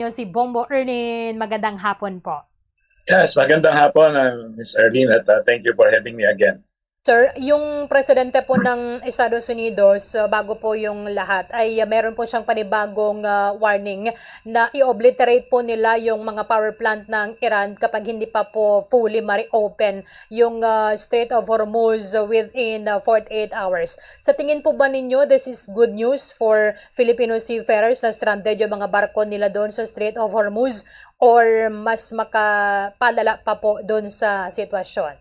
Yung si Bombo Erlin, magandang hapon po. Yes, magandang hapon, Ms. Arlene, at thank you for having me again. Sir, yung presidente po ng Estados Unidos, bago po yung lahat, ay meron po siyang panibagong warning na i-obliterate po nila yung mga power plant ng Iran kapag hindi pa po fully ma-reopen yung Strait of Hormuz within 48 hours. Sa tingin po ba ninyo, this is good news for Filipino seafarers na stranded yung mga barko nila doon sa Strait of Hormuz, or mas makapalala pa po doon sa sitwasyon?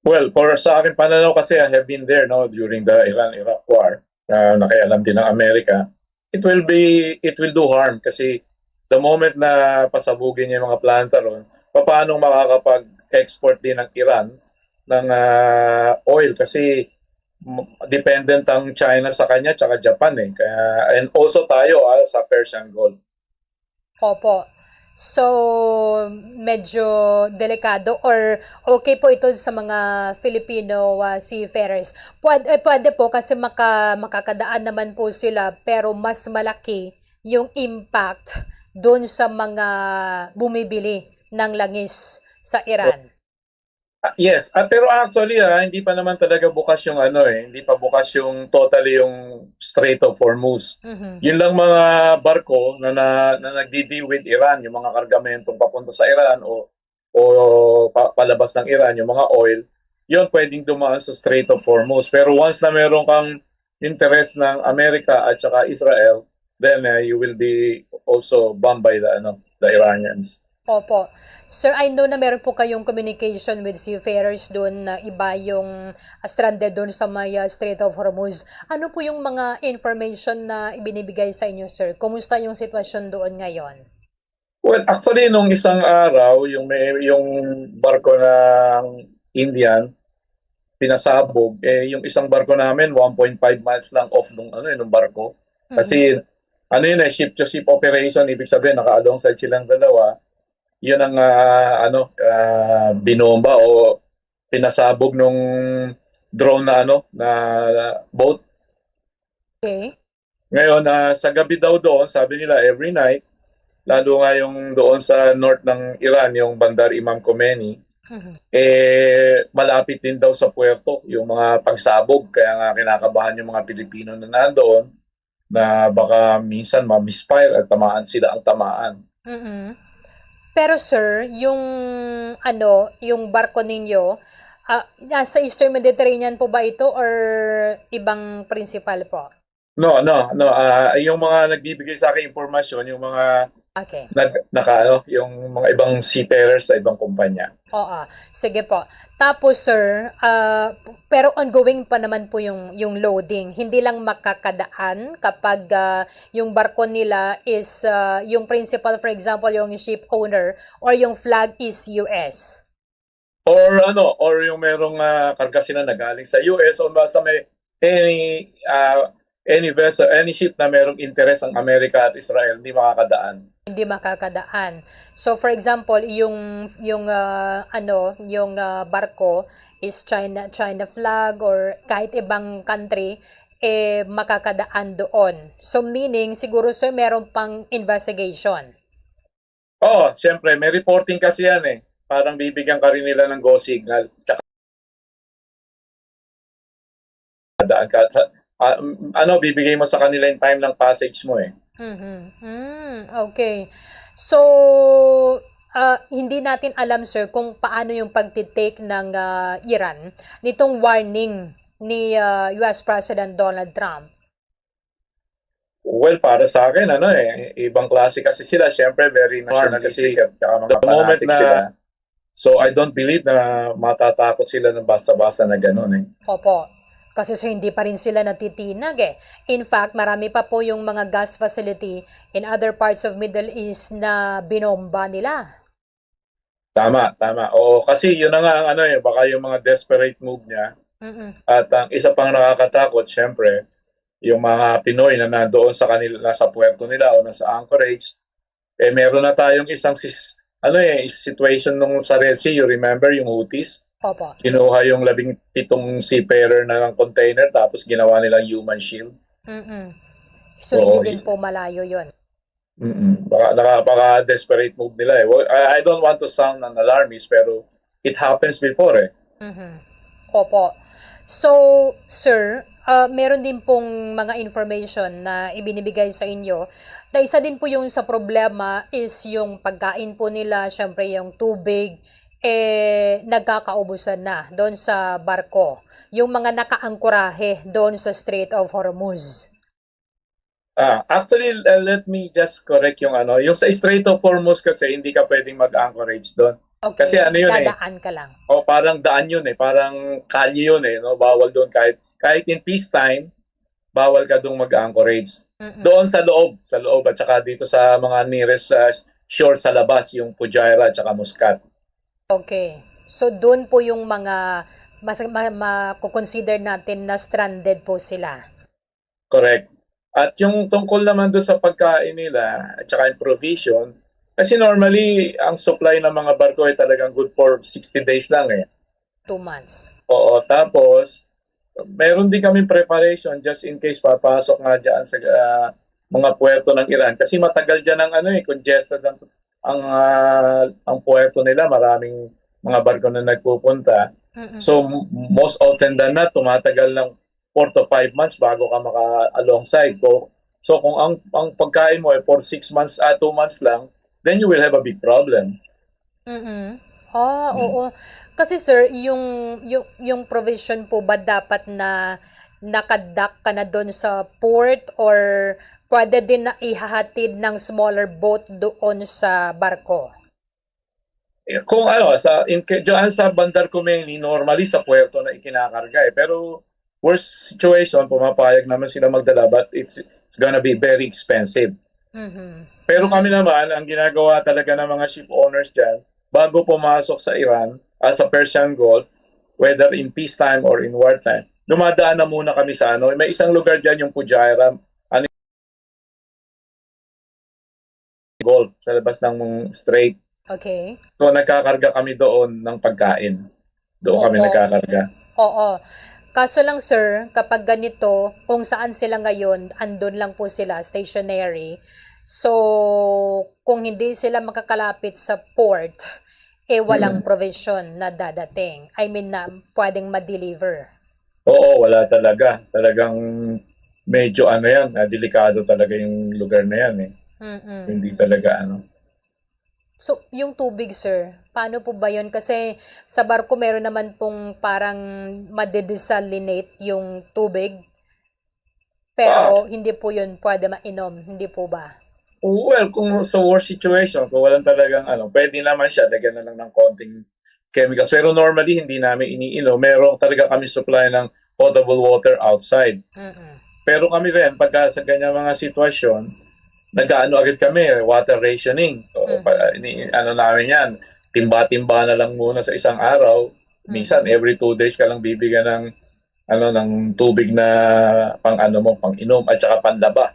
Well, for sa akin pananaw kasi I have been there no during the Iran-Iraq war, nakialam din ng Amerika. It will do harm kasi the moment na pasabugin niya yung mga planta ron, paano makakapag-export din ng Iran ng oil kasi dependent ang China sa kanya tsaka Japan Kaya, and also tayo sa Persian Gulf. Opo. So, medyo delikado, or okay po ito sa mga Filipino seafarers. Pwede po kasi makakadaan naman po sila, pero mas malaki yung impact doon sa mga bumibili ng langis sa Iran. Yes, pero actually hindi pa naman talaga bukas yung hindi pa bukas yung totally yung Strait of Hormuz. Mhm. Yun lang mga barko na nagdi-deal with Iran, yung mga kargamentong papunta sa Iran o palabas ng Iran, yung mga oil, yun pwedeng dumaan sa Strait of Hormuz. Pero once na meron kang interest ng Amerika at saka Israel, then you will be also bombed by the Iranians. Opo. Sir, I know na meron po kayong communication with seafarers doon na iba yung stranded doon sa may Strait of Hormuz. Ano po yung mga information na ibinibigay sa inyo, sir? Kumusta yung sitwasyon doon ngayon? Well, actually nung isang araw yung barko ng Indian pinasabog yung isang barko namin 1.5 miles lang off nung barko. Kasi ship to ship operation, ibig sabihin naka-alongside silang dalawa. Yun ang binomba o pinasabog nung drone na boat. Okay. Ngayon sa gabi daw doon, sabi nila every night, lalo nga yung doon sa north ng Iran, yung Bandar Imam Khomeini, malapit din daw sa puerto yung mga pagsabog. Kaya nga kinakabahan yung mga Pilipino na nandoon na baka minsan ma-misfire at tamaan sila ang tamaan. Pero sir, yung barko ninyo, nasa Eastern Mediterranean po ba ito, or ibang principal po? No. Yung mga nagbibigay sa akin impormasyon, yung mga Okay. yung mga ibang seafarers sa ibang kumpanya. Oo, sige po. Tapos sir, pero ongoing pa naman po yung loading. Hindi lang makakadaan kapag yung barko nila is yung principal, for example, yung ship owner, or yung flag is US. Or yung merong karga sila na galing sa US o basta may any vessel, any ship na merong interest ang Amerika at Israel, hindi makakadaan. Hindi makakadaan. So for example, yung barko is China flag or kahit ibang country, makakadaan doon. So meaning siguro sir meron pang investigation. Oo, siyempre may reporting kasi yan Parang bibigyan ka rin nila ng go signal. Tsaka daan ka bibigay mo sa kanila yung time ng passage mo Okay. So, hindi natin alam sir kung paano yung pagtitake ng Iran nitong warning ni US President Donald Trump. Well, para sa akin, ibang klase kasi sila. Siyempre, very nationalistic at the moment na sila. So, I don't believe na matatakot sila ng basta-basta na gano'n Opo. Kasi so hindi pa rin sila natitinag In fact, marami pa po yung mga gas facility in other parts of Middle East na binomba nila. Tama. Oo, kasi yun na nga ang baka yung mga desperate move niya. At ang isa pang nakakatakot, syempre, yung mga Pinoy na nandoon sa kanila, nasa puerto nila o nasa anchorage, meron na tayong isang situation nung sa Red Sea, you remember yung Houthis? Opo. Kinuha yung 17 seafarer na ng container tapos ginawa nilang human shield. So, Oo, hindi din po malayo yon. Baka desperate move nila eh. Well, I don't want to sound an alarmist pero it happens before eh. Mhm. Opo. So, sir, meron din pong mga information na ibinibigay sa inyo na isa din po yung sa problema is yung pagkain po nila, syempre yung tubig, nagkakaubusan na doon sa barko. Yung mga nakaangkurahe doon sa Strait of Hormuz. Actually, let me just correct yung ano. Yung sa Strait of Hormuz kasi hindi ka pwedeng mag-anchorage doon. Okay, Kasi ano yun eh. dadaan ka lang. O parang daan yun eh. Parang kalye yun eh. No? Bawal doon kahit in peacetime, bawal ka doon mag-anchorage. Doon sa loob at saka dito sa mga nearest shore sa labas, yung Fujairah at saka Muscat. Okay. So, doon po yung mga makukonsider natin na stranded po sila. Correct. At yung tungkol naman doon sa pagkain nila at saka yung provision, kasi normally ang supply ng mga barko ay talagang good for 60 days lang eh. 2 months. Oo, tapos meron din kaming preparation just in case papasok nga dyan sa mga puerto ng Iran. Kasi matagal dyan ang ano eh, congested ang puerto nila, maraming mga barko na nagpupunta. So most often than not, tumatagal ng 4 to 5 months bago ka maka-alongside ko. So kung ang pagkain mo ay for 6 months, 2 months lang, then you will have a big problem. Oo. Kasi sir, yung provision po ba dapat na nakadock ka na doon sa port or pwede din na ihahatid ng smaller boat doon sa barko? Kung ano, diyan sa Bandar Kumeni, normally sa puerto na ikinakarga eh. Pero worst situation, pumapayag naman sila magdala but it's gonna be very expensive. Pero kami naman, ang ginagawa talaga ng mga ship owners dyan, bago pumasok sa Iran, sa Persian Gulf, whether in peacetime or in wartime, dumadaan na muna kami sa ano. May isang lugar dyan, yung Fujairah, Gulf, sa labas ng strait. Okay. So nagkakarga kami doon ng pagkain. Doon kami nagkakarga. Oo. Kaso lang sir, kapag ganito, kung saan sila ngayon, andun lang po sila, stationary. So, kung hindi sila makakalapit sa port, walang provision na dadating. I mean na pwedeng ma-deliver. Oo, wala talaga. Talagang medyo ano yan, delikado talaga yung lugar na yan eh. Hindi talaga ano. So, yung tubig, sir, paano po ba yun? Kasi sa barko meron naman pong parang madedesalinate yung tubig. Pero hindi po yun pwede mainom, hindi po ba? Well, kung sa worst situation, kung walang talagang ano, pwede naman siya, lagyan na lang ng konting chemicals. Pero normally, hindi namin iniinom. Meron talaga kami supply ng potable water outside. Pero kami rin, pagka sa ganyan mga sitwasyon, nag-ano agad kami, water rationing. So, ano namin yan, timba-timba na lang muna sa isang araw. Minsan, every 2 days ka lang bibigyan ng ng tubig na pang-inom at saka panlaba.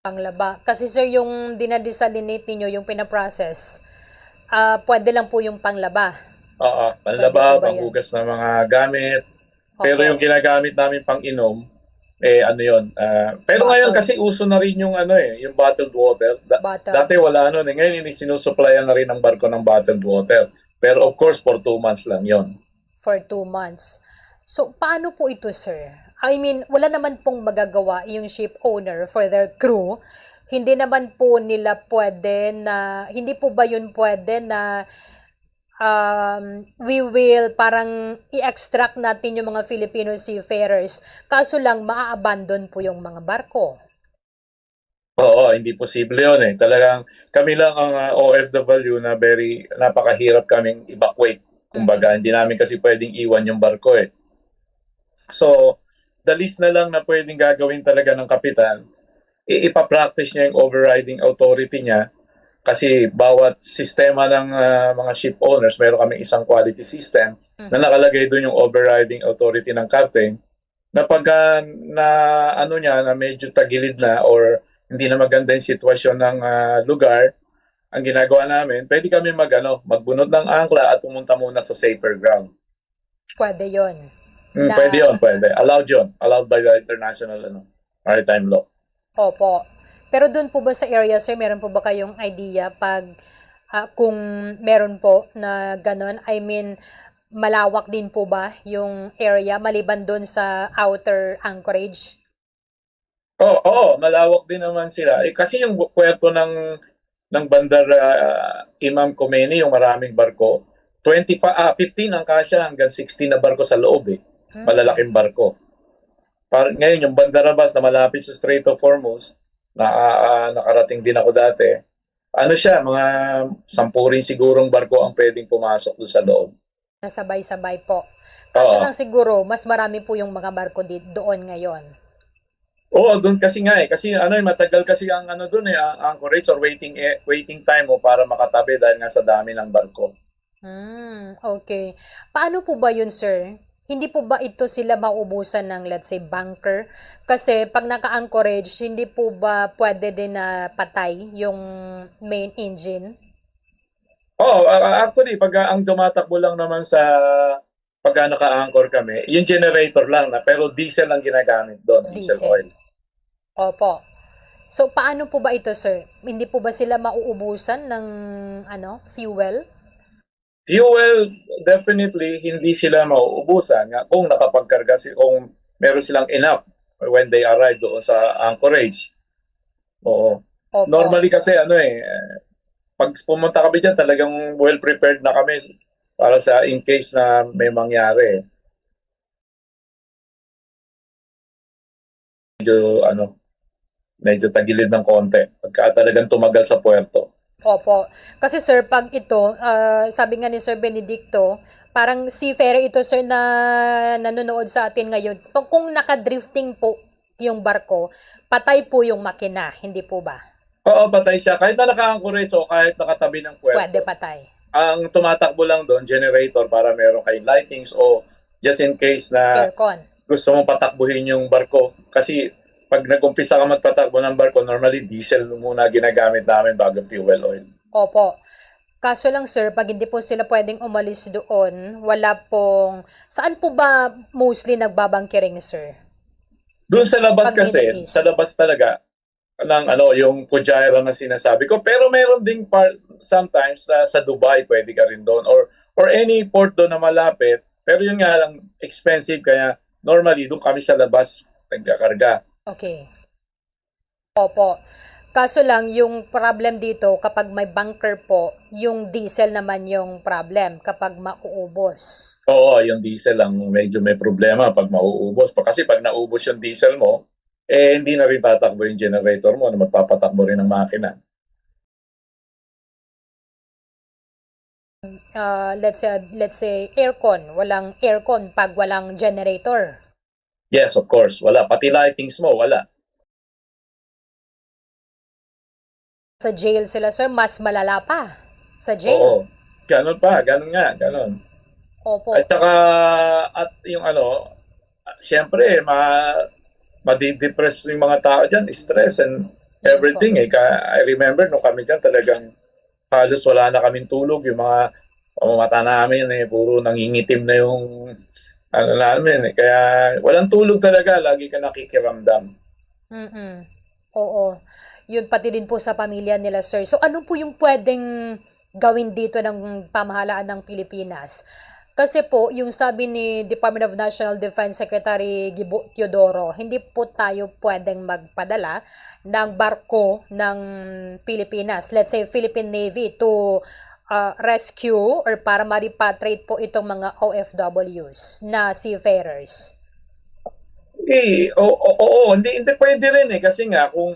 Panglaba. Kasi sir, yung dinadesalinate ninyo, yung pinaprocess, pwede lang po yung panglaba. Oo, panlaba, panghugas ng mga gamit. Pero yung ginagamit namin pang-inom, ano yun. Pero ngayon kasi uso na rin yung yung bottled water. Dati wala ngayon sinusupplyan na rin ng barko ng bottled water. Pero of course, for 2 months lang yon. For 2 months. So, paano po ito, sir? I mean, wala naman pong magagawa yung ship owner for their crew. Hindi naman po nila pwede na, hindi po ba yun pwede na we will parang i-extract natin yung mga Filipino seafarers, kaso lang maa-abandon po yung mga barko. Oo, hindi posible yun eh. Talagang kami lang ang OFW na napakahirap kaming evacuate. Kumbaga, hindi namin kasi pwedeng iwan yung barko eh. So, the least na lang na pwedeng gagawin talaga ng kapitan, ipapractice niya yung overriding authority niya. Kasi bawat sistema ng mga ship owners, meron kami isang quality system na nakalagay doon yung overriding authority ng captain na pagka na medyo tagilid na or hindi na maganda yung sitwasyon ng lugar, ang ginagawa namin, pwede kami magbunot ng angkla at pumunta muna sa safer ground. Pwede yun. Pwede yun, pwede. Allowed yun. Allowed by the international maritime law. Opo. Pero doon po ba sa area, sir, meron po ba kayong idea kung meron po na gano'n? I mean, malawak din po ba yung area maliban doon sa outer anchorage? Oo, malawak din naman sila. Kasi yung puerto ng Bandar Imam Khomeini, yung maraming barko, 15 ang kasya hanggang 16 na barko sa loob eh. Malalaking barko. Ngayon, yung Bandar Abbas na malapit sa Strait of Hormuz, nakarating din ako dati. Ano siya, mga 10 sigurong barko ang pwedeng pumasok doon sa loob. Nasabay-sabay po. Kaso Oo. lang siguro, mas marami po yung mga barko doon ngayon. Oo, doon kasi nga eh. Kasi matagal kasi ang doon eh, ang anchorage or waiting time mo para makatabi dahil nga sa dami ng barko. Okay. Paano po ba yun, sir? Hindi po ba ito sila maubusan ng, let's say, bunker? Kasi pag naka-anchorage, hindi po ba pwede din na patay yung main engine? Oo, actually, ang tumatakbo lang naman pagka naka-anchor kami, yung generator lang pero diesel ang ginagamit doon, diesel oil. Opo. So, paano po ba ito, sir? Hindi po ba sila mauubusan ng fuel? Fuel, definitely, hindi sila mauubusan kung nakapagkarga, kung meron silang enough when they arrive doon sa anchorage. Oo. Opo. Normally kasi pag pumunta kami dyan, talagang well prepared na kami para sa in case na may mangyari. Medyo tagilid ng konti pagka talagang tumagal sa puerto. Opo. Kasi sir, pag ito, sabi nga ni Sir Benedicto, parang seafarer ito, sir, na nanonood sa atin ngayon. Kung nakadrifting po yung barko, patay po yung makina, hindi po ba? Oo, patay siya. Kahit na naka-anchorage o kahit nakatabi ng puerto. Pwede patay. Ang tumatakbo lang doon, generator para meron kayong lightings o just in case na Aircon. Gusto mong patakbuhin yung barko. Kasi pag nag-umpisa ka magpatakbo ng barko, normally diesel muna ginagamit namin bago fuel oil. Opo. Kaso lang sir, pag hindi po sila pwedeng umalis doon, wala pong... Saan po ba mostly nagbabangkering, sir? Doon sa labas Pag kasi, Middle East. sa labas talaga, ng yung Fujairah na sinasabi ko. Pero meron ding part, sometimes sa Dubai pwede ka rin doon or any port doon na malapit. Pero yun nga lang, expensive kaya normally doon kami sa labas nagkakarga. Okay. Opo. Kaso lang, yung problem dito, kapag may bunker po, yung diesel naman yung problem kapag mauubos. Oo, yung diesel lang medyo may problema pag mauubos. Kasi pag naubos yung diesel mo, hindi na rin tatakbo yung generator mo na magpapatakbo rin ng makina. Let's say aircon. Walang aircon pag walang generator. Yes, of course. Wala. Pati lightings mo, wala. Sa jail sila, sir, mas malala pa. Sa jail. Oo. Ganon pa. Ganon nga. Ganon. Opo. At saka, yung syempre, madidepress yung mga tao dyan, stress and everything. I remember nung kami dyan talagang halos wala na kaming tulog. Yung mga mata namin, puro nangingitim na yung namin. Kaya walang tulog talaga. Lagi ka nakikiramdam. Oo. Yun pati din po sa pamilya nila, sir. So, ano po yung pwedeng gawin dito ng pamahalaan ng Pilipinas? Kasi po, yung sabi ni Department of National Defense Secretary Gibo Teodoro, hindi po tayo pwedeng magpadala ng barko ng Pilipinas, let's say Philippine Navy, to rescue or para ma-repatriate po itong mga OFWs na seafarers. Oo, hindi pwede rin kasi nga kung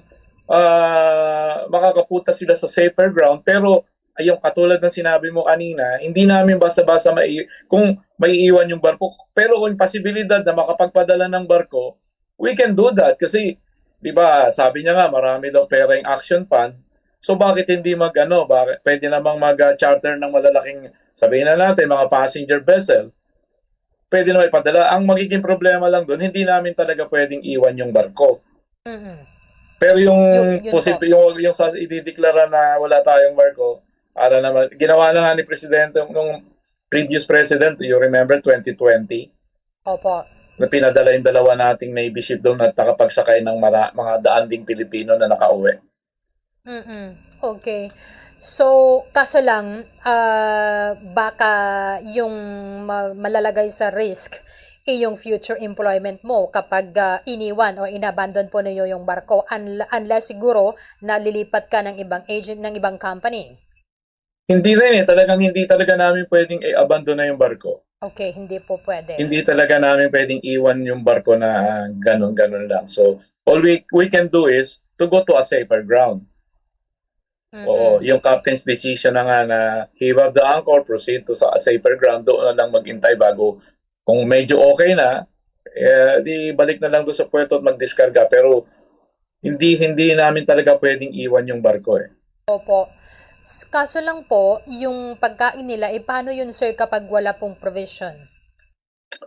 makakapunta sila sa safer ground, pero yung katulad ng sinabi mo kanina, hindi namin basta-basta kung maiiwan yung barko, pero kung posibilidad na makapagpadala ng barko, we can do that kasi 'di ba, sabi niya nga marami daw pera yung action fund. So bakit hindi bakit pwede namang mag-charter ng malalaking, sabihin na natin mga passenger vessel. Pwede na ipadala. Ang magiging problema lang doon, hindi namin talaga pwedeng iwan yung barko. Pero yung sa idideklara na wala tayong barko, para naman, ginawa na nga ni Presidente nung previous President, you remember 2020? Opo. na pinadala yung dalawa nating Navy ship doon at nakapagsakay ng mga daan ding Pilipino na nakauwi. Okay. So, kaso lang, baka yung malalagay sa risk yung future employment mo kapag iniwan o inabandon po ninyo yung barko unless siguro nalilipat ka ng ibang agent ng ibang company. Hindi rin talagang hindi talaga namin pwedeng i-abandon na yung barko. Okay, hindi po pwede. Hindi talaga namin pwedeng iwan yung barko na ganun-ganun lang. So, all we can do is to go to a safer ground. Oo, yung captain's decision na nga na heave up the anchor, proceed to a safer ground, doon na lang maghintay bago kung medyo okay na, di balik na lang doon sa puerto at magdiskarga. Pero hindi namin talaga pwedeng iwan yung barko eh. Opo. Kaso lang po, yung pagkain nila, paano yun sir kapag wala pong provision?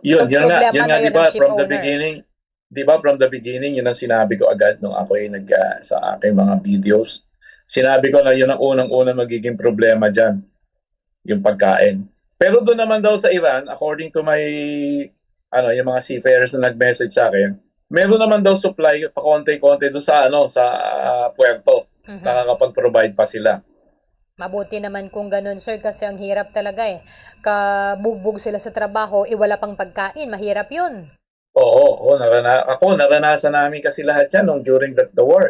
Yun nga, Problema na di yun ba ng ship from the owner. beginning, yun ang sinabi ko agad nung ako ay sa aking mga videos. Sinabi ko na yun ang unang-unang magiging problema dyan, yung pagkain. Pero doon naman daw sa Iran, according to my, yung mga seafarers na nag-message sa akin, meron naman daw supply pa konti-konti doon sa puerto. Nakakapag-provide pa sila. Mabuti naman kung ganun sir kasi ang hirap talaga eh. Kabugbog sila sa trabaho, wala pang pagkain, mahirap yun. Oo, naranasan namin kasi lahat yan during the war.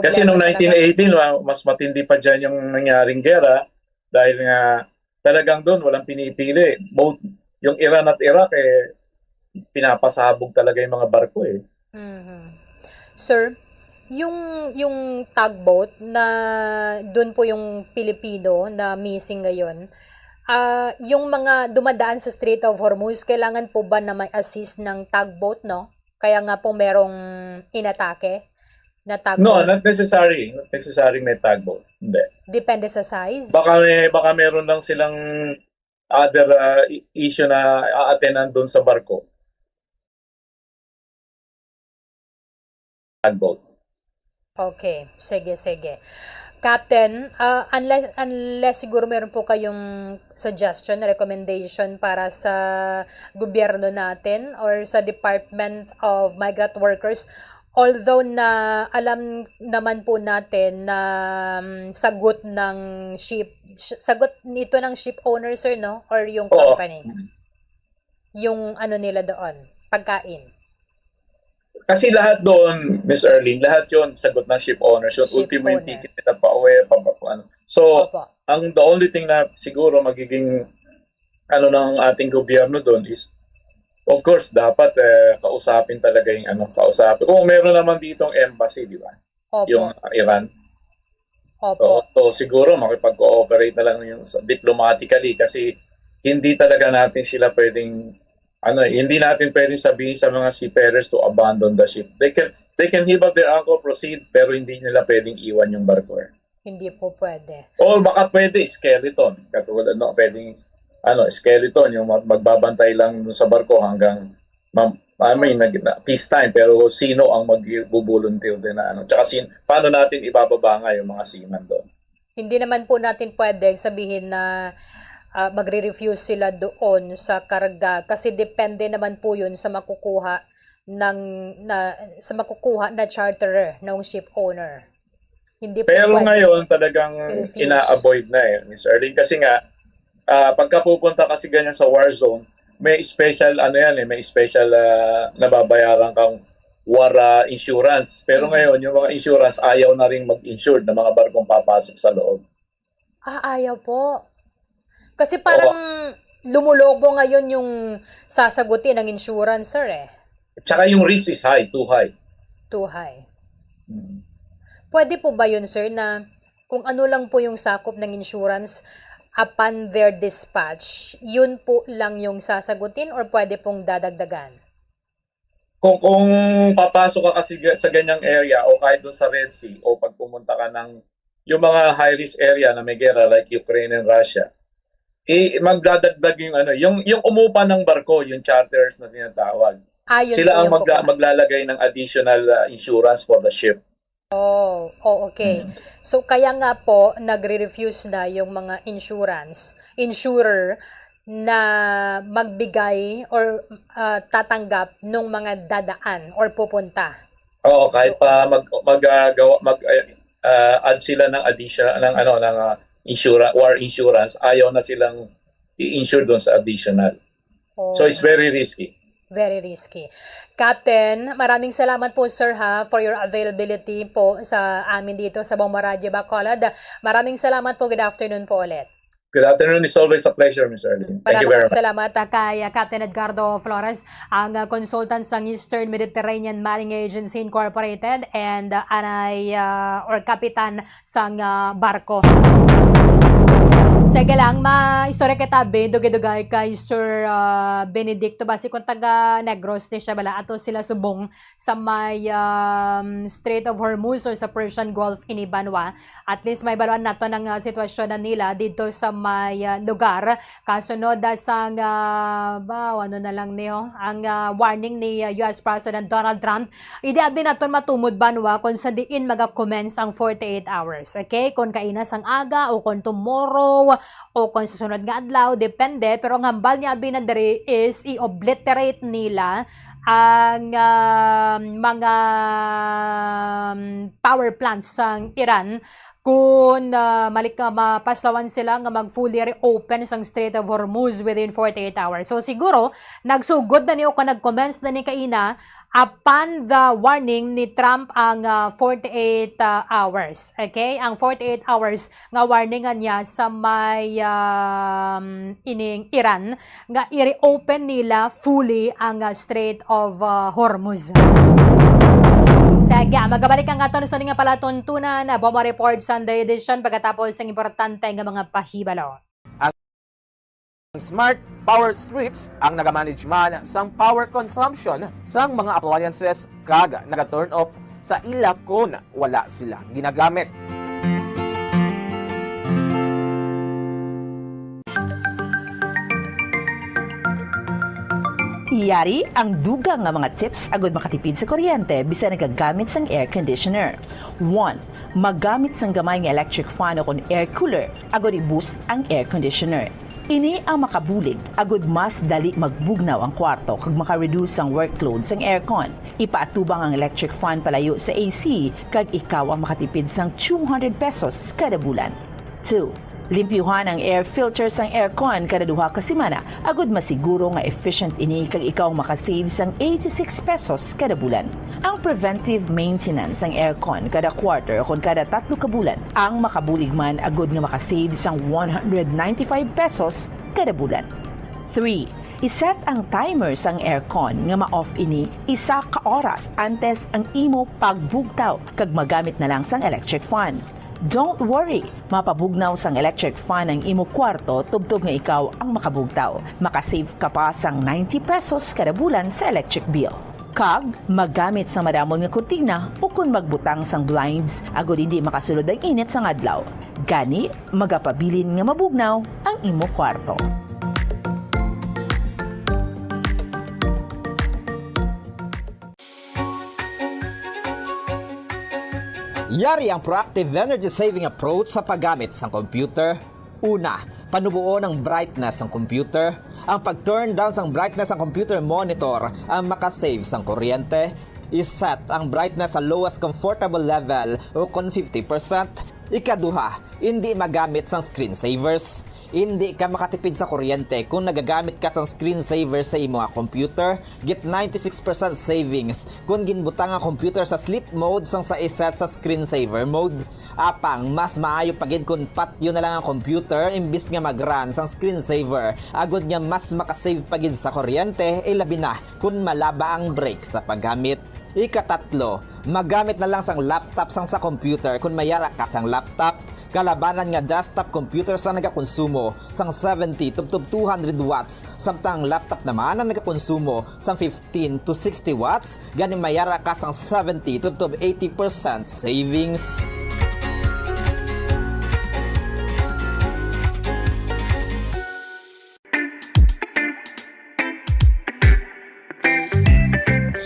Kasi noong 1918, mas matindi pa dyan yung nangyaring gera dahil nga talagang doon walang pinipili. Both yung Iran at Iraq pinapasabog talaga yung mga barko eh. Sir, yung tugboat na doon po yung Pilipino na missing ngayon, yung mga dumadaan sa Strait of Hormuz, kailangan po ba na may assist ng tugboat, no? Kaya nga po merong inatake na tugboat. No, not necessary. Not necessary may tugboat. Hindi. Depende sa size? Baka meron lang silang other issue na a-attenan doon sa barko. Tugboat. Okay, sige. Captain, unless siguro meron po kayong suggestion, recommendation para sa gobyerno natin or sa Department of Migrant Workers, although na alam naman po natin na sagot nito ng ship owner sir, no? Or yung company. Yung nila doon, pagkain. Kasi lahat doon, Miss Erling, lahat yon sagot ng ship owners. Yung ultimo yung ticket nila pa-uwi, ano. So, the only thing na siguro magiging ng ating gobyerno doon is, of course, dapat kausapin talaga yung kausapin. Kung meron naman ditong embassy, di ba? Yung Iran. So, siguro makipag-cooperate na lang yung diplomatically kasi hindi talaga natin sila pwedeng hindi natin pwedeng sabihin sa mga seafarers to abandon the ship. They can heave up their anchor, proceed, pero hindi nila pwedeng iwan yung barko. Hindi po pwede. O baka pwede skeleton. Katulad pwedeng skeleton yung magbabantay lang sa barko hanggang peace time, pero sino ang mag-volunteer din na Tsaka paano natin ibababa nga yung mga seaman doon? Hindi naman po natin pwede sabihin na magre-refuse sila doon sa karga kasi depende naman po yun sa makukuha na charterer ng ship owner. Hindi po pero ngayon talagang ina-avoid na Miss Erling, kasi nga pagka pupunta kasi ganyan sa war zone, may special may special nababayaran kang war insurance. Pero ngayon yung mga insurance ayaw na ring mag-insure ng mga barkong papasok sa loob. Ayaw po. Kasi parang lumulobo ngayon yung sasagutin ng insurance, sir Tsaka yung risk is high, too high. Too high. Pwede po ba yun, sir, na kung ano lang po yung sakop ng insurance upon their dispatch, yun po lang yung sasagutin or pwede pong dadagdagan? Kung papasok ka kasi sa ganyang area o kahit doon sa Red Sea o pag pumunta ka ng yung mga high-risk area na may gera like Ukraine and Russia, magdadagdag yung umupa ng barko, yung charters na tinatawag. Sila ang maglalagay ng additional insurance for the ship. Okay. So kaya nga po nagre-refuse na yung mga insurer na magbigay or tatanggap ng mga dadaan or pupunta. Oo, kahit pa add sila ng additional war insurance, ayaw na silang i-insure doon sa additional. So it's very risky. Very risky. Captain, maraming salamat po sir for your availability po sa amin dito sa Bomba Radyo Bacolod. Maraming salamat po. Good afternoon po ulit. Good afternoon. It's always a pleasure, Ms. Erlyn. Thank you very much. Salamat kay Captain Edgardo Flores, ang consultant sa Eastern Mediterranean Maritime Agency Incorporated and kapitan sang barko. Sige lang, ma-istorya kita dugay-dugay kay Sir Benedicto basi kung taga Negros ni siya bala ato sila subong sa may Strait of Hormuz or sa Persian Gulf in Banwa. At least may baluan nato ng sitwasyon na nila dito sa may lugar kasunod sang ang warning ni US President Donald Trump. Idi abi naton matumod Banwa kung sa diin maga-commence ang 48 hours. Okay? Kung kainas ang aga o kung tomorrow o kung susunod nga adlaw, depende. Pero ang hambal niya binadari is i-obliterate nila ang mga power plants ng Iran kung mapaslawan sila nga mag-fully reopen sang Strait of Hormuz within 48 hours. So siguro, nagsugod na niyo kung nag-commence na ni kaina upon the warning ni Trump ang 48 hours. Okay? Ang 48 hours nga warningan niya sa may ining Iran nga i-reopen nila fully ang Strait of Hormuz. Sige, magabalik ang aton sa nga pala tuntunan na Bomba Report Sunday edition pagkatapos ng importante nga mga pahibalo. Ang smart power strips ang nagamanage man sang power consumption sang mga appliances kag naga-turn off sa ila kung wala sila ginagamit. Yari ang dugang nga mga tips agud makatipid sa kuryente bisan nagagamit sang air conditioner. 1. Maggamit sang gamay nga electric fan o kon air cooler agud i-boost ang air conditioner. Ini ang makabulig agud mas dali magbugnaw ang kwarto kag maka-reduce ang workload sang aircon. Ipaatubang ang electric fan palayo sa AC kag ikaw ang makatipid sang 200 pesos kada bulan. 2. Limpyuhan ang air filter sang aircon kada duha ka semana agud masiguro nga efficient ini kag ikaw makasave sang 86 pesos kada bulan. Ang preventive maintenance sang aircon kada quarter o kada 3 ka bulan ang makabulig man agud nga makasave sang 195 pesos kada bulan. 3. Iset ang timer sang aircon nga ma-off ini 1 ka oras antes ang imo pagbugtaw kag magamit na lang sang electric fan. Don't worry, mapabugnaw sang electric fan ang imo kwarto tubtob nga ikaw ang makabugtaw. Makasave ka pa sang 90 pesos kada bulan sa electric bill. Kag, magamit sa madamon nga kurtina o kung magbutang sang blinds agud hindi makasulod ang init sang adlaw. Gani, magapabilin nga mabugnaw ang imo kwarto. Yari ang proactive energy-saving approach sa paggamit ng computer. Una, panubuo ng brightness ng computer. Ang pag-turn down ng brightness ng computer monitor ang makasave ng kuryente. Iset ang brightness sa lowest comfortable level o kung 50%. Ikaduha, hindi magamit ng screensavers. Hindi ka makatipid sa kuryente kung nagagamit ka sa screensaver sa imo nga computer. Get 96% savings kung ginbutang ang computer sa sleep mode sang sa iset sa screensaver mode. Apang, mas maayo pagid kung patyo na lang ang computer imbis nga mag-run sang screensaver. Agod niya mas makasave pagid sa kuryente, ilabi na kung malaba ang break sa paggamit. Ikatatlo, magamit na lang sang laptop sang sa computer kung mayara ka sang laptop. Kalabanan nga desktop computer sa nagakonsumo sang 70 to 200 watts samtang laptop naman ang nagakonsumo sang 15 to 60 watts gani mayara ka sang 70 to 80% savings.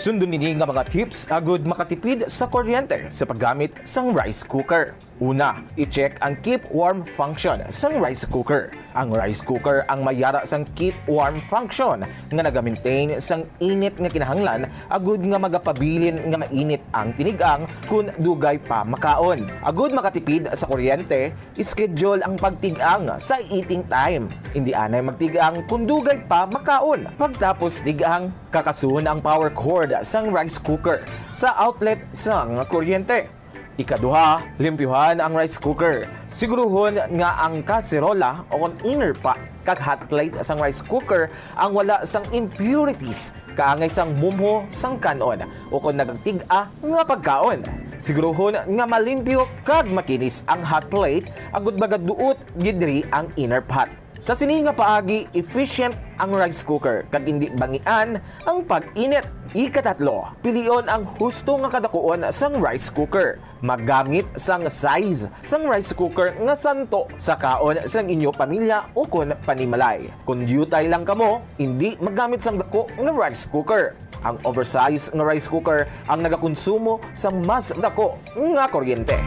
Sundon nini nga mga tips agud makatipid sa kuryente sa paggamit sang rice cooker. Una, i-check ang keep warm function sang rice cooker. Ang rice cooker ang mayara sang keep warm function nga naga-maintain sang init nga kinahanglan agud nga magapabilin nga mainit ang tinigang kun dugay pa makaon. Agud makatipid sa kuryente, schedule ang pagtigang sa eating time. Hindi anay magtigang kun dugay pa makaon. Pagtapos tigang, kakasun ang power cord sang rice cooker sa outlet sang kuryente. Ikaduha, limpyuhan ang rice cooker. Siguruhon nga ang kaserola o kung inner pot kag hot plate sang rice cooker ang wala sang impurities kaangay sang mumho sang kanon o kung nagtiga nga pagkaon. Siguruhon nga malimpyo kag makinis ang hot plate agud magaduot gidri ang inner pot. Sa sini nga paagi, efficient ang rice cooker kag hindi bangian ang pag-init. Ikatatlo, pilion ang husto nga kadakuon sang rice cooker. Maggamit sang size sang rice cooker nga santo sa kaon sang inyo pamilya o kun panimalay. Kung dutay lang kamo, hindi maggamit sang dako nga rice cooker. Ang oversized nga rice cooker ang nagakonsumo sang mas dako nga kuryente.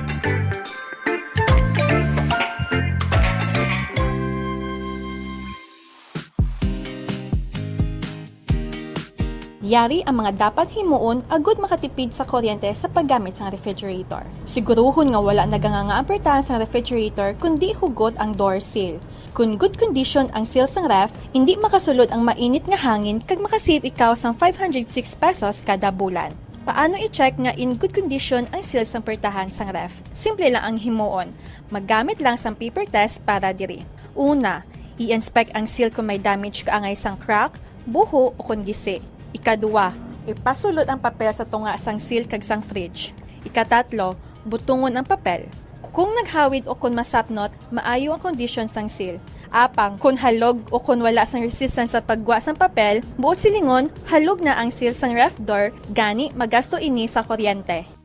Yari ang mga dapat himuon agud makatipid sa kuryente sa paggamit sa refrigerator. Siguruhon nga wala naganganga-apertahan sa refrigerator kundi hugot ang door seal. Kung good condition ang seal sang ref, hindi makasulod ang mainit nga hangin kag makasave ikaw sang 506 pesos kada bulan. Paano i-check nga in good condition ang seal sang pertahan sang ref? Simple lang ang himuon. Maggamit lang sang paper test para diri. Una, i-inspect ang seal kung may damage kaangay sang crack, buho o kung gisi. Ikaduwa, ipasulot ang papel sa tunga sang seal kag sang fridge. Ikatatlo, butungon ang papel. Kung naghawid o kung masapnot, maayo ang condition sang seal. Apang, kung halog o kung wala sang resistance sa pagwa sang papel, buot silingon, halog na ang seal sang ref door, gani magasto ini sa kuryente.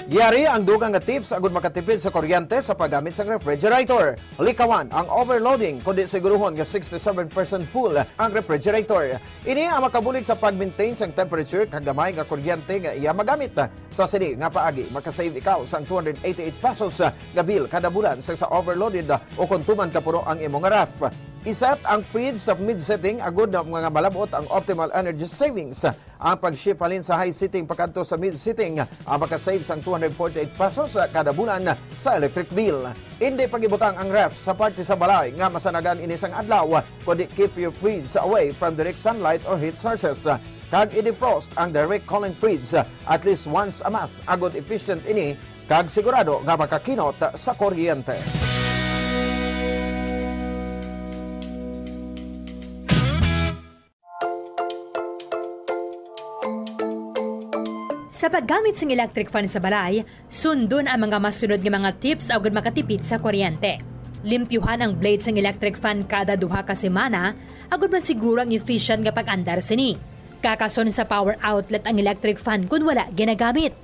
Giyari ang dugang nga tips agud makatipid sa kuryente sa paggamit sa refrigerator. Likawan ang overloading kundi siguruhon nga 67% full ang refrigerator. Ini ang makabulig sa pag-maintain sang temperature kag gamay nga kuryente nga iya magamit. Sa sini nga paagi makasave ikaw sang 288 pesos nga bill kada bulan sa overloaded o kung tuman ka puro ang imong ref. Iset ang fridge sa mid-setting agud na mga malabot ang optimal energy savings. Ang pag-shift halin sa high setting pakanto sa mid-setting ang makasave sang 248 pesos kada bulan sa electric bill. Hindi pagibutang ang ref sa parte sa balay nga masanagan ini sang adlaw kundi keep your fridge away from direct sunlight or heat sources. Kag i-defrost ang direct cooling fridge at least once a month. Agud efficient ini kag sigurado nga makakinot sa kuryente. Sa paggamit ng electric fan sa balay, sundon ang mga masunod nga mga tips agud makatipid sa kuryente. Limpyuhan ang blades ng electric fan kada duha ka semana, agud man siguro ang efficient nga pag-andar sini. Kakason sa power outlet ang electric fan kung wala ginagamit.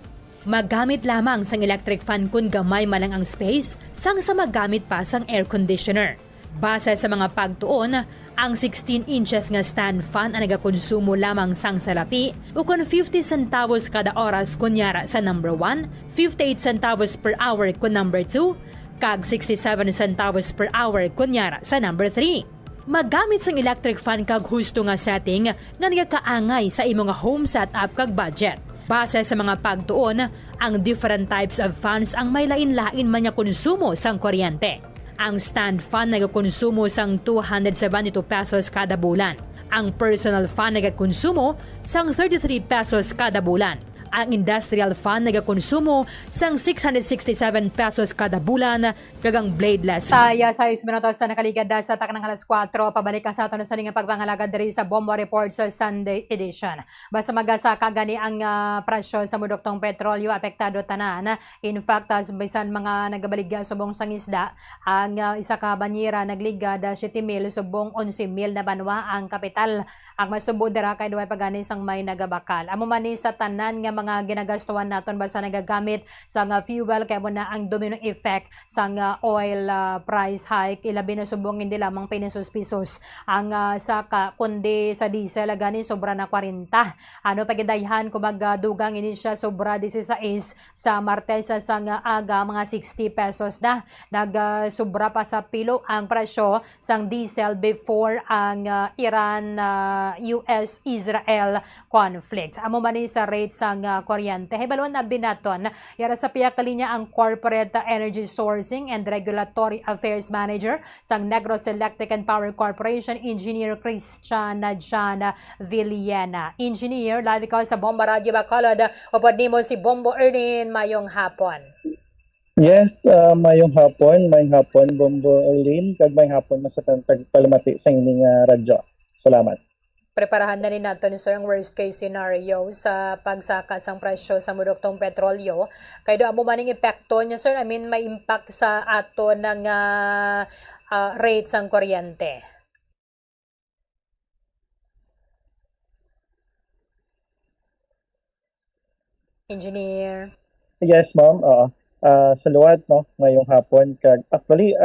Maggamit lamang sang electric fan kung gamay malang ang space sang sa maggamit pa sang air conditioner. Base sa mga pagtuon, ang 16 inches nga stand fan ang nagakonsumo lamang sang salapi o kung 50 centavos kada oras kunyara sa number 1, 58 centavos per hour kung number 2, kag 67 centavos per hour kunyara sa number 3. Maggamit sang electric fan kag husto nga setting nga nagakaangay sa imong home setup kag budget. Base sa mga pagtuon, ang different types of fans ang may lain-lain man nga konsumo sang kuryente. Ang stand fan nagakonsumo sang 272 pesos kada bulan. Ang personal fan nagakonsumo sang 33 pesos kada bulan. Ang industrial fan nagakonsumo sang 667 pesos kada bulan kag ang bladeless. Saya sa 6 minutos sa nakaligad sa taknang alas 4, pabalik ka sa ato sa nga pagpangalaga diri sa Bomba Report sa Sunday edition. Basta magasa kagani ang presyo sa mudoktong petrolyo apektado tanan. In fact, bisan mga nagabaligya subong sang isda, ang isa ka banyera nagligad 7,000 subong 11,000 na banwa ang kapital. Ang masubo dira kay duay pagani sang may nagabakal. Amo man ni sa tanan nga mga ginagastuan naton basta nagagamit sa nga fuel kay mo na ang domino effect sa nga oil price hike ilabi na subong hindi lamang pesos ang saka kundi sa diesel gani sobra na 40. Ano pagidayhan kumbaga dugang ini siya sobra 16 sa Martes sa nga aga mga 60 pesos na sobra pa sa pilo ang presyo sang diesel before ang Iran US-Israel conflict. Amo man ni sa rate sang kuryente. Hibalon na binaton yara sa piya kalinya ang Corporate Energy Sourcing and Regulatory Affairs Manager sang Negros Electric and Power Corporation, Engineer Christian Jan Villena. Engineer, live ikaw sa Bomba Radio Bacolod. Upod nimo si Bombo Erlin, mayong hapon. Yes, mayong hapon, Bombo Erlin, kag mayong hapon masakang tagpalamati sa inyong radyo. Salamat. Preparahan na rin nato ni sir ang worst case scenario sa pagsaka sang presyo sa muduktong petrolyo. Kay do amo maning epekto niya sir, I mean may impact sa ato ng rate sang kuryente. Engineer. Yes, ma'am. Sa luwad, no, ngayong hapon kag actually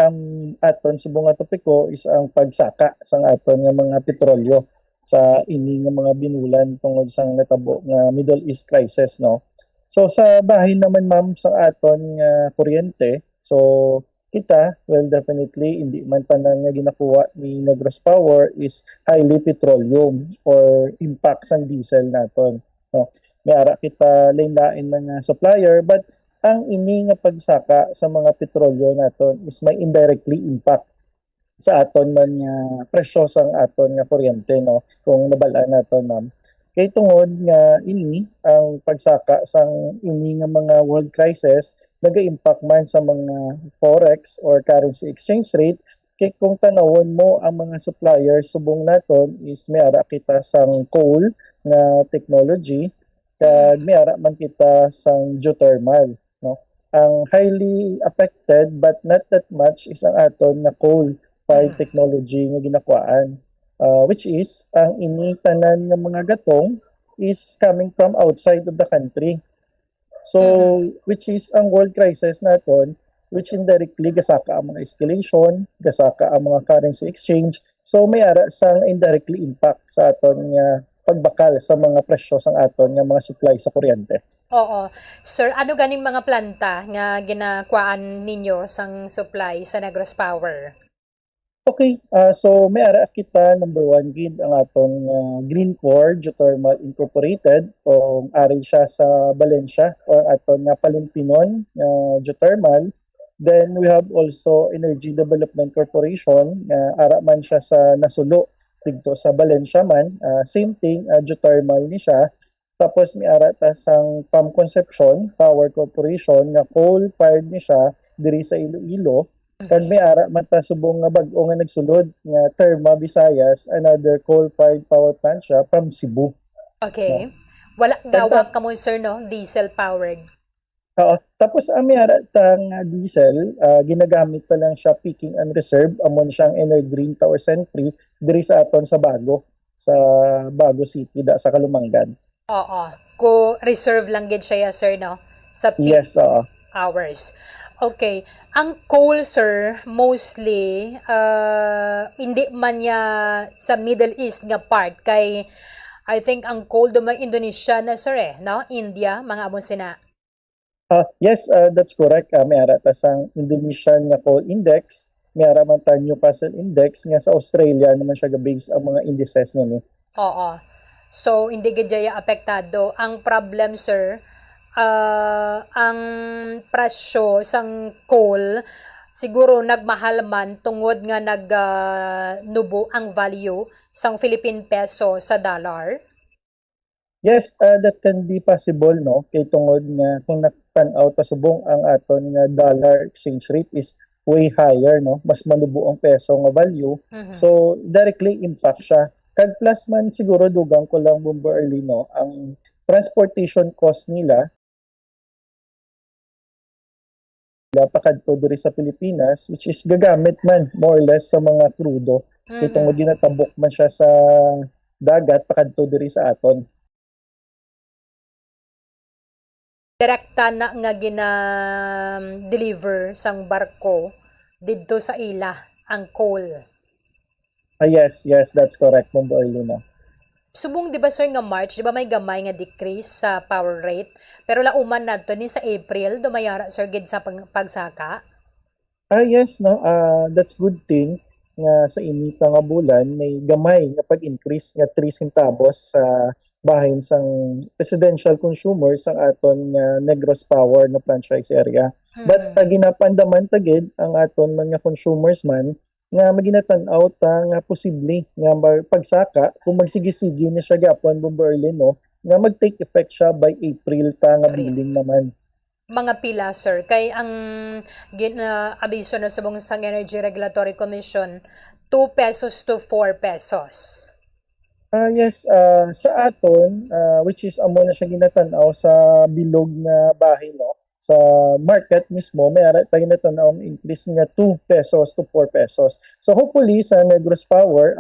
aton subong nga topiko is ang pagsaka sang aton nga mga petrolyo sa ini nga mga binulan tungod sang natabo nga Middle East crisis, no. So sa bahin naman ma'am sa aton nga kuryente, so kita, well definitely hindi man tanan nga ginakuha ni Negros Power is highly petroleum or impact sang diesel naton, no. May ara kita lain-lain mga supplier but ang ini nga pagsaka sa mga petrolyo naton is may indirectly impact sa aton man nga presyo sang aton nga kuryente, no, kung nabalaan naton ma'am. Kay tungod nga ini ang pagsaka sang ini nga mga world crisis naga-impact man sa mga forex or currency exchange rate. Kay kung tanawon mo ang mga suppliers subong naton is may ara kita sang coal nga technology kag may ara man kita sang geothermal, no. Ang highly affected but not that much is ang aton nga coal fired technology nga ginakuan, which is ang ini tanan nga mga gatong is coming from outside of the country. So which is ang world crisis naton, which indirectly gasaka ang mga escalation, gasaka ang mga currency exchange. So may ara sang indirectly impact sa aton nga pagbakal sa mga presyo sang aton nga mga supply sa kuryente. Oo. Sir, ano ganing mga planta nga ginakuan ninyo sang supply sa Negros Power? Okay, so may ara kita number 1 gid ang aton Greencore Geothermal Incorporated o ari siya sa Valencia o aton nga Palimpinon Geothermal. Then we have also Energy Development Corporation, ara man siya sa Nasulo dito sa Valencia man, same thing, geothermal ni siya. Tapos may ara ta sang Pam Concepcion Power Corporation nga coal fired ni siya diri sa Iloilo. Kag may ara man ta subong nga bag-o nga nagsulod nga Terma Visayas, another coal-fired power plant siya from Cebu. Okay. Wala gawak ka mo sir, no? Diesel powered. Tapos may ara tang diesel, ginagamit pa lang siya peaking and reserve amon siyang Energreen 1000 free diri sa aton sa Bago City da sa Kalumangan. Oo. Ko reserve lang gid siya sir, no? Sa peak Yes, hours. Okay. Ang coal, sir, mostly, hindi man niya sa Middle East nga part. Kay, I think, ang coal dumay Indonesia na, sir, no? India, mga amon sina. Yes, that's correct. May ara ta sang Indonesian nga coal index, may ara man ta Newcastle index nga sa Australia naman siya ga-base ang mga indices niya. Oo. So, hindi gid jaya apektado. Ang problem, sir, ang presyo sang coal siguro nagmahal man tungod nga nagnubo ang value sang Philippine peso sa dollar. Yes, that can be possible, no, kay tungod nga kung naktan-aw ta subong ang aton nga dollar exchange rate is way higher, no, mas manubo ang peso nga value. So directly impact siya. Kag plus man siguro dugang ko lang Bombo Early, no, ang transportation cost nila pakadto diri sa Pilipinas, which is gagamit man more or less sa mga krudo. Kay tungod ginatabok man siya sa dagat pakadto diri sa aton. direkta na nga gina-deliver sang barko didto sa ila ang coal. Yes, that's correct, Bombo Arlene. Subong di ba sir nga March, di ba may gamay nga decrease sa power rate? Pero lauman nadto ni sa April, dumayara sir gid sa pagsaka. Yes, no. That's good thing nga sa inita nga bulan may gamay nga pag-increase nga 3 centavos sa bahin sang residential consumers ang aton nga Negros Power na franchise area. But ginapandaman tagid ang aton mga consumers man nga maginatan-aw ta nga posible nga pagsaka kung magsigi-sige ni siya gapon Bombo Arlene, no, nga mag-take effect siya by April ta nga billing naman. Mga pila sir, kay ang abiso na subong sang Energy Regulatory Commission 2 pesos to 4 pesos. Yes, sa aton, which is amo na siya ginatanaw sa bilog na bahay, no? Sa market mismo, may ara tayo natanaw ang increase nga 2 pesos to 4 pesos. So hopefully sa Negros Power,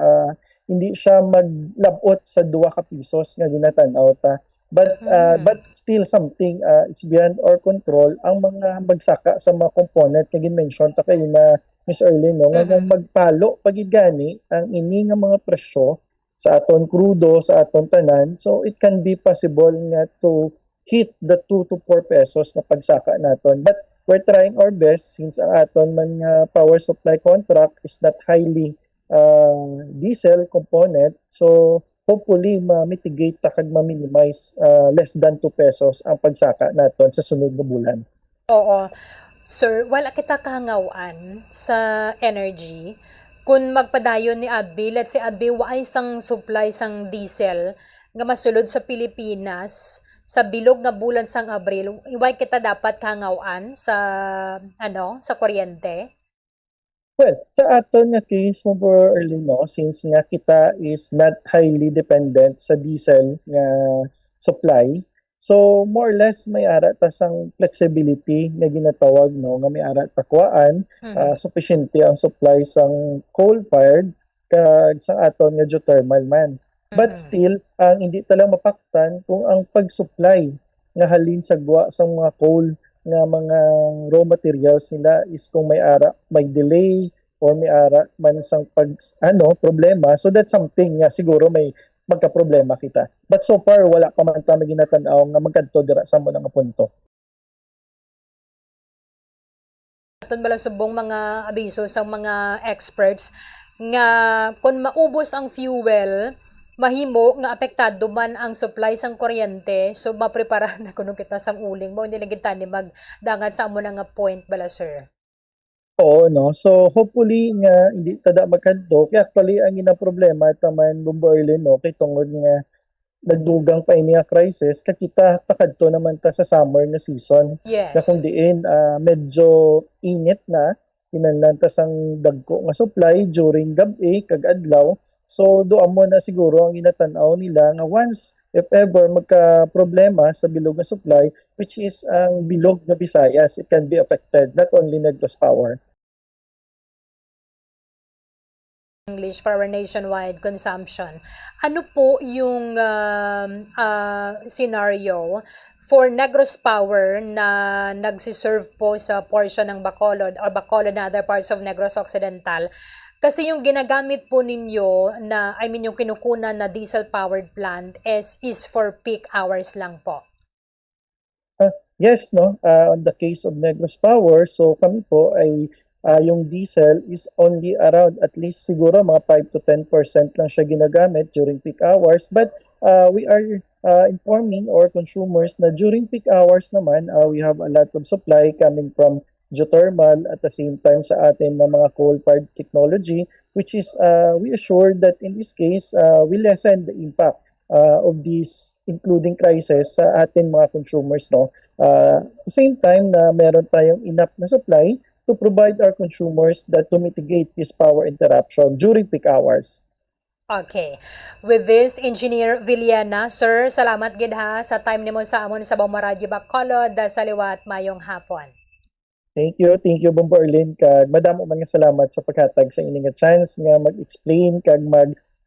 hindi siya maglabot sa 2 ka pisos nga ginatanaw ta. But still something, it's beyond our control ang mga bagsaka sa mga component nga gin-mention ta kayo na Miss Erlyn, no? Nga magpalo pagigani ang ini nga mga presyo sa aton krudo, sa aton tanan. So it can be possible nga to hit the 2 to 4 pesos na pagsaka naton. But we're trying our best since ang aton man power supply contract is not highly diesel component. So hopefully ma-mitigate ta kag ma-minimize less than 2 pesos ang pagsaka naton sa sunod na bulan. Oo. Sir, wala kita kahangawaan sa energy. Kung magpadayon ni Abi, let's say Abi, waay sang supply sang diesel nga masulod sa Pilipinas sa bilog nga bulan sang Abril, iway kita dapat kahangawaan sa sa kuryente? Well, sa aton nga case mo for early, no, since nga kita is not highly dependent sa diesel nga supply, so more or less may ara ta sang flexibility nga ginatawag, no, nga may ara ta kuan, sufficiente ang supply sang coal-fired kag sa aton nga geothermal man. But still, ang hindi talang mapaktan kung ang pag-supply nga halin sa guwa sa mga coal nga mga raw materials nila is kung may ara, may delay or may ara man sang problema. So that's something nga siguro may magka-problema kita. But so far, wala pa man ta ginatanaw nga magkadto dira sa mo nga punto. Aton bala subong mga abiso sa mga experts nga kung maubos ang fuel, mahimo nga apektado man ang supply sang kuryente, so maprepara na kuno kita sang uling mo hindi lagi tani magdangat sa amo nga point bala sir. Oo, no. So hopefully nga hindi tada magkadto. Kaya actually ang ina problema taman Bombo Arlene, no, kay tungod nga nagdugang pa ini nga crisis kakita pakadto naman ta sa summer na season. Yes. Na kung diin medyo init na kinahanglan ta sang dagko nga supply during gabi kag adlaw. So doon mo na siguro ang inatanaw nila nga once if ever magka-problema sa bilog na supply, which is ang bilog na Visayas, it can be affected, not only Negros Power. English for our nationwide consumption. Ano po yung scenario for Negros Power na nagsiserve po sa portion ng Bacolod or Bacolod na other parts of Negros Occidental? Kasi yung ginagamit po ninyo na, yung kinukunan na diesel-powered plant is for peak hours lang po. Yes, no. On the case of Negros Power, so kami po ay yung diesel is only around at least siguro mga 5 to 10% lang siya ginagamit during peak hours. But we are informing our consumers na during peak hours naman, we have a lot of supply coming from geothermal at the same time sa atin na mga coal-fired technology, which is we assure that in this case we lessen the impact of this including crisis sa atin mga consumers, no. At the same time na meron tayong enough na supply to provide our consumers that to mitigate this power interruption during peak hours. Okay. With this, Engineer Villena, sir, salamat gid ha sa time nimo sa amon sa Bombo Radio Bacolod sa liwat mayong hapon. Thank you, Bombo Arlene, kag madamo man nga salamat sa paghatag sa ining nga chance nga mag-explain kag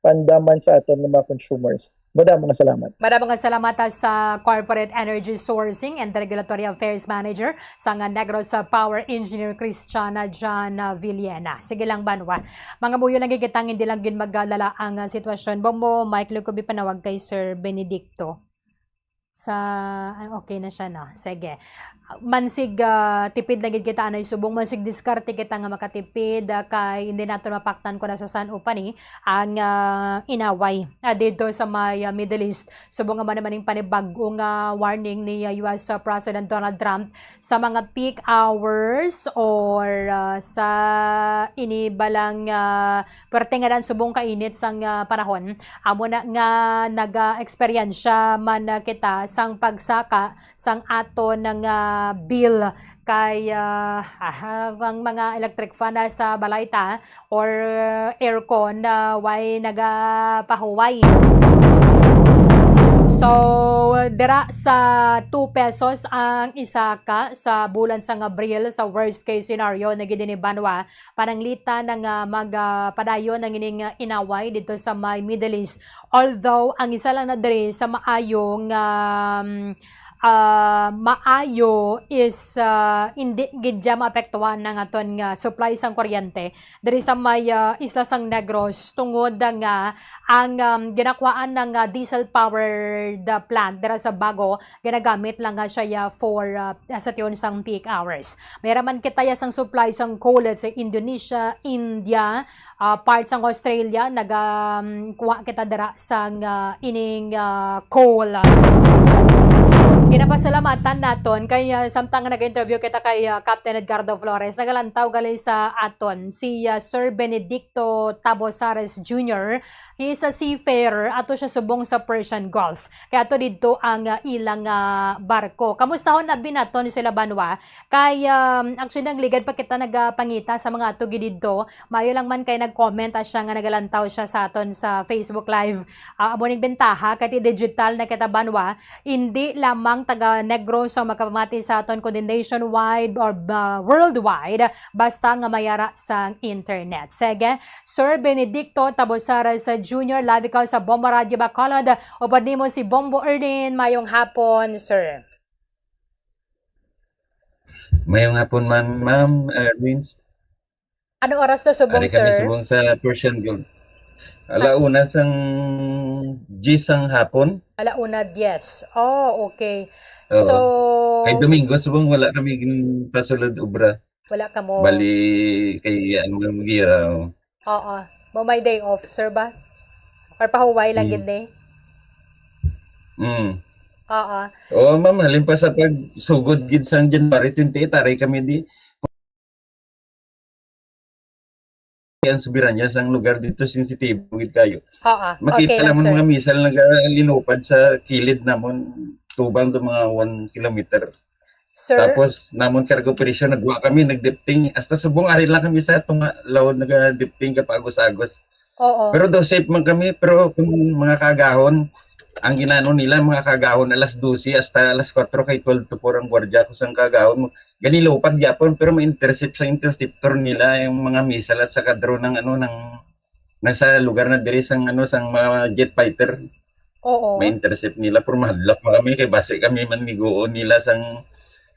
pandaman sa aton ng mga consumers. Mga salamat. Maraming salamat sa Corporate Energy Sourcing and Regulatory Affairs Manager sa Negros Power Engineer Christiana John Villena. Sige lang banwa. Mga buyo nagigitang hindi lang gin maglalala ang sitwasyon. Bombo, Mike Lucobi panawag kay Sir Benedicto. Okay na siya na. Sige. Mansig tipid lagi kita anay subong mansig diskarte kita nga makatipid kay hindi nato mapaktan ko na sa San Upani ang inaway dito sa may Middle East. Subong nga man maning panibagong warning ni US President Donald Trump sa mga peak hours or sa inibalang pertengaran subong kainit sang panahon. Amo na nga naga-eksperyensya man kita sang pagsaka sang ato ng bill kay ang mga electric fan sa balayta or aircon way nagapahuway. So, dira sa 2 pesos ang isaka sa bulan sa Abril sa worst case scenario na gidinibanwa pananglita ng magpadayon ng ining inaway dito sa may Middle East. Although, ang isa lang na diri sa maayong maayo is hindi gidya maapektuhan ng aton nga supply sang kuryente diri sa may isla sang Negros tungod nga ang ginakwaan ng diesel powered plant dira sa Bago ginagamit lang nga siya for sa tiyon sang peak hours. Mayroon man kita sang supply sang coal sa Indonesia, India, parts sang Australia kuha kita dira sang ining coal. Ginapasalamatan naton kay samtang nag-interview kita kay Captain Edgardo Flores nagalantaw gali sa aton si Sir Benedicto Tabosares Jr. He is a seafarer ato siya subong sa Persian Gulf. Kaya ato dito ang ilang barko. Kamusta na binaton sila banwa kay actually nang ligad pa kita nagpangita sa mga ato gididto. Mayo lang man kay nag-comment siya nga nagalantaw siya sa aton sa Facebook Live. Amo ning bentaha kay digital na kita banwa hindi lamang taga Negros ang makapamati sa aton kundi nationwide or worldwide basta nga mayara sa internet. Sige, Sir Benedicto Tabosares Jr. live ikaw sa Bombo Radio Bacolod. Upad nimo si Bombo Erdin. Mayong hapon, sir. Mayong hapon man, Ma'am Vince. Ano oras na subong, Ari kami sir? subong sa Persian Gulf. Alauna sang G's ang hapon. Alauna 10. Oh, okay. Oo. So, Kay Domingo subong wala kami pasulod obra. wala ka mo. Bali kay ano nga gira. Oo. Mo may day off, sir ba? Or pahuway lang gid ni? Oo. Oo, ma'am, halin pa sa pagsugod gid sang January 28 aray kami di ang sobiranya sang lugar dito sensitibo gid kayo. Oo. Okay Makita lang, lang sir. mga misal nagalinupad sa kilid namon tubang to mga 1 kilometer. Sir, Tapos namon kargo operasyon nagwa kami nagdipting hasta subong ari lang kami sa itong lawod nagadipting kapag agos-agos. oo. Pero daw safe man kami pero kung mga kagahon ang ginano nila mga kagahon alas 12 hasta alas 4 kay 12 to 4 ang gwardiya ko sang kagahon ganilupad gyapon pero ma-intercept sa interceptor nila yung mga missile at saka drone ng ano ng nasa lugar na diri sang ano sang mga jet fighter Oo. ma-intercept nila pero mahadlok pa kami kay base kami maniguon nila sang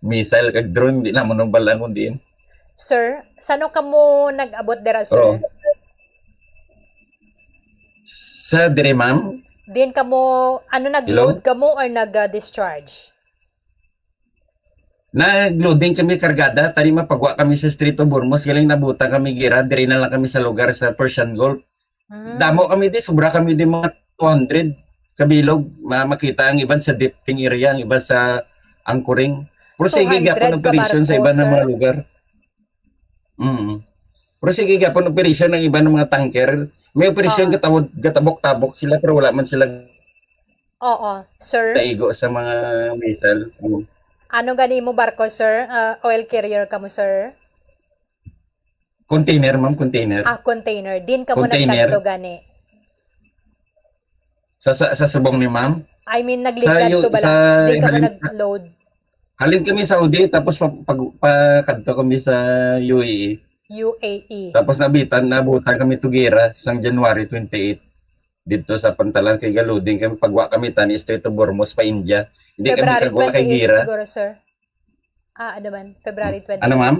missile kag drone di na mo nang balangon din. Sir, sano ka mo nag-abot dira, sir? Oo. Sa dire ma'am, Din ka mo, ano nag-load ka mo or nag-discharge? nag-loading kami kargada, tani mapagwa kami sa Street of Burmos, galing nabutan kami gira, dire na lang kami sa lugar sa Persian Gulf. Damo kami di, sobra kami di mga 200 sa bilog, makita ang iban sa dipping area, ang iba sa anchoring. Pero sige 200 gapon operation sa iba ng mga sir? lugar. Pero sige gapon operation ng iba ng mga tanker. May operasyon gatabok-tabok sila pero wala man sila Oo. Sir, naigo sa mga missile. ano gani mo barko, sir? Oil carrier ka mo, sir? Container, ma'am, container. Container. Din ka mo Container. nagkanto gani. Sa subong ni ma'am. I mean, nagligad to ba lang? Din ka mo nag-load. Halin kami sa Saudi, tapos pakadto kami sa UAE. UAE. Tapos nabutan kami tugera sang January 28. dito sa Pantalan kay galuding kami pagwa kami tani straight to Bormos pa India. Hindi kami February kagwa kay 28 Gira. siguro, sir. Ano man? February 28. Ano ma'am?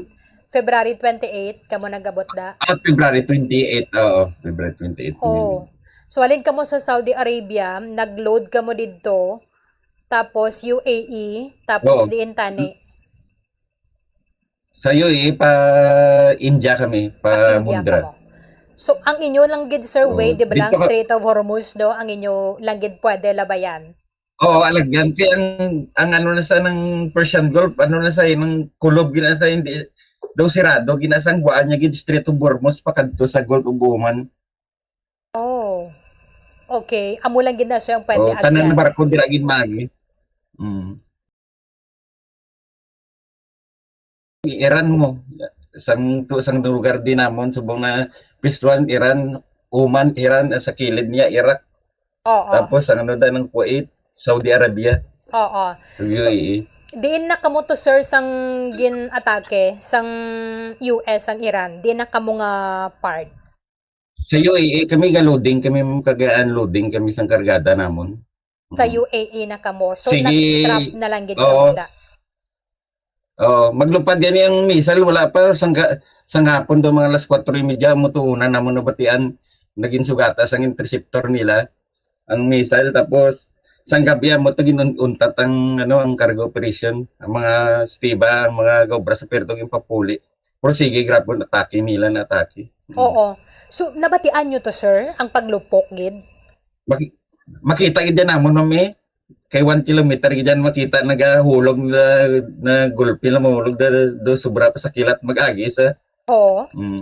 February 28, kamo nagabot da. February 28. Oo, February 28. Oh. So, alin ka mo sa Saudi Arabia, nag-load ka mo dito, tapos UAE, tapos Oo. diin tani. Sa UAE pa India kami, pa India Mundra. ka mo. So, ang inyo lang gid, sir, Oo. way, di ba lang, Dito ka- Strait of Hormuz, do? Ang inyo lang gid pwede labayan. Oo, alagyan. Kaya ang ano na sa ng Persian Gulf, ano na sa ng kulob ginasa hindi daw sirado ginasang guaan niya gid straight to Bormos pa kadto sa Gulf of Oman. Oh. Okay. Amo lang gid na siya ang pwede Oh, tanan na agyan. barko dira gid magi. Iran mo sang lugar din namon subong na Piswan, Iran, Oman, Iran sa kilid niya Iraq. Oo. Tapos ang ano da ng Kuwait, Saudi Arabia, Oo. UAE. Diin na kamo to, sir, sang gin-atake, sang US, ang Iran. Diin na kamo nga part. Sa UAE kami loading kami kagaan loading kami sang kargada namon. Sa UAE na kamo. So, Sige. nag-trap na lang gid Oo. kamo da. Oh, maglupad yan yung missile wala pa sang hapon do mga alas 4:30 mo tuunan namon nabatian naging sugatas ang interceptor nila ang missile tapos sang gabi mo to ginuntat ang ang cargo operation ang mga stiba ang mga gobra sa pertong yung papuli pero sige grabon atake nila na atake. Oo. So, nabatian nyo to, sir, ang paglupok gid? Makita gid namon mami kay 1 kilometer gid makita nagahulog na gulpi na mahulog do sobra pa sa kilat mag-agi sa Oo. mm.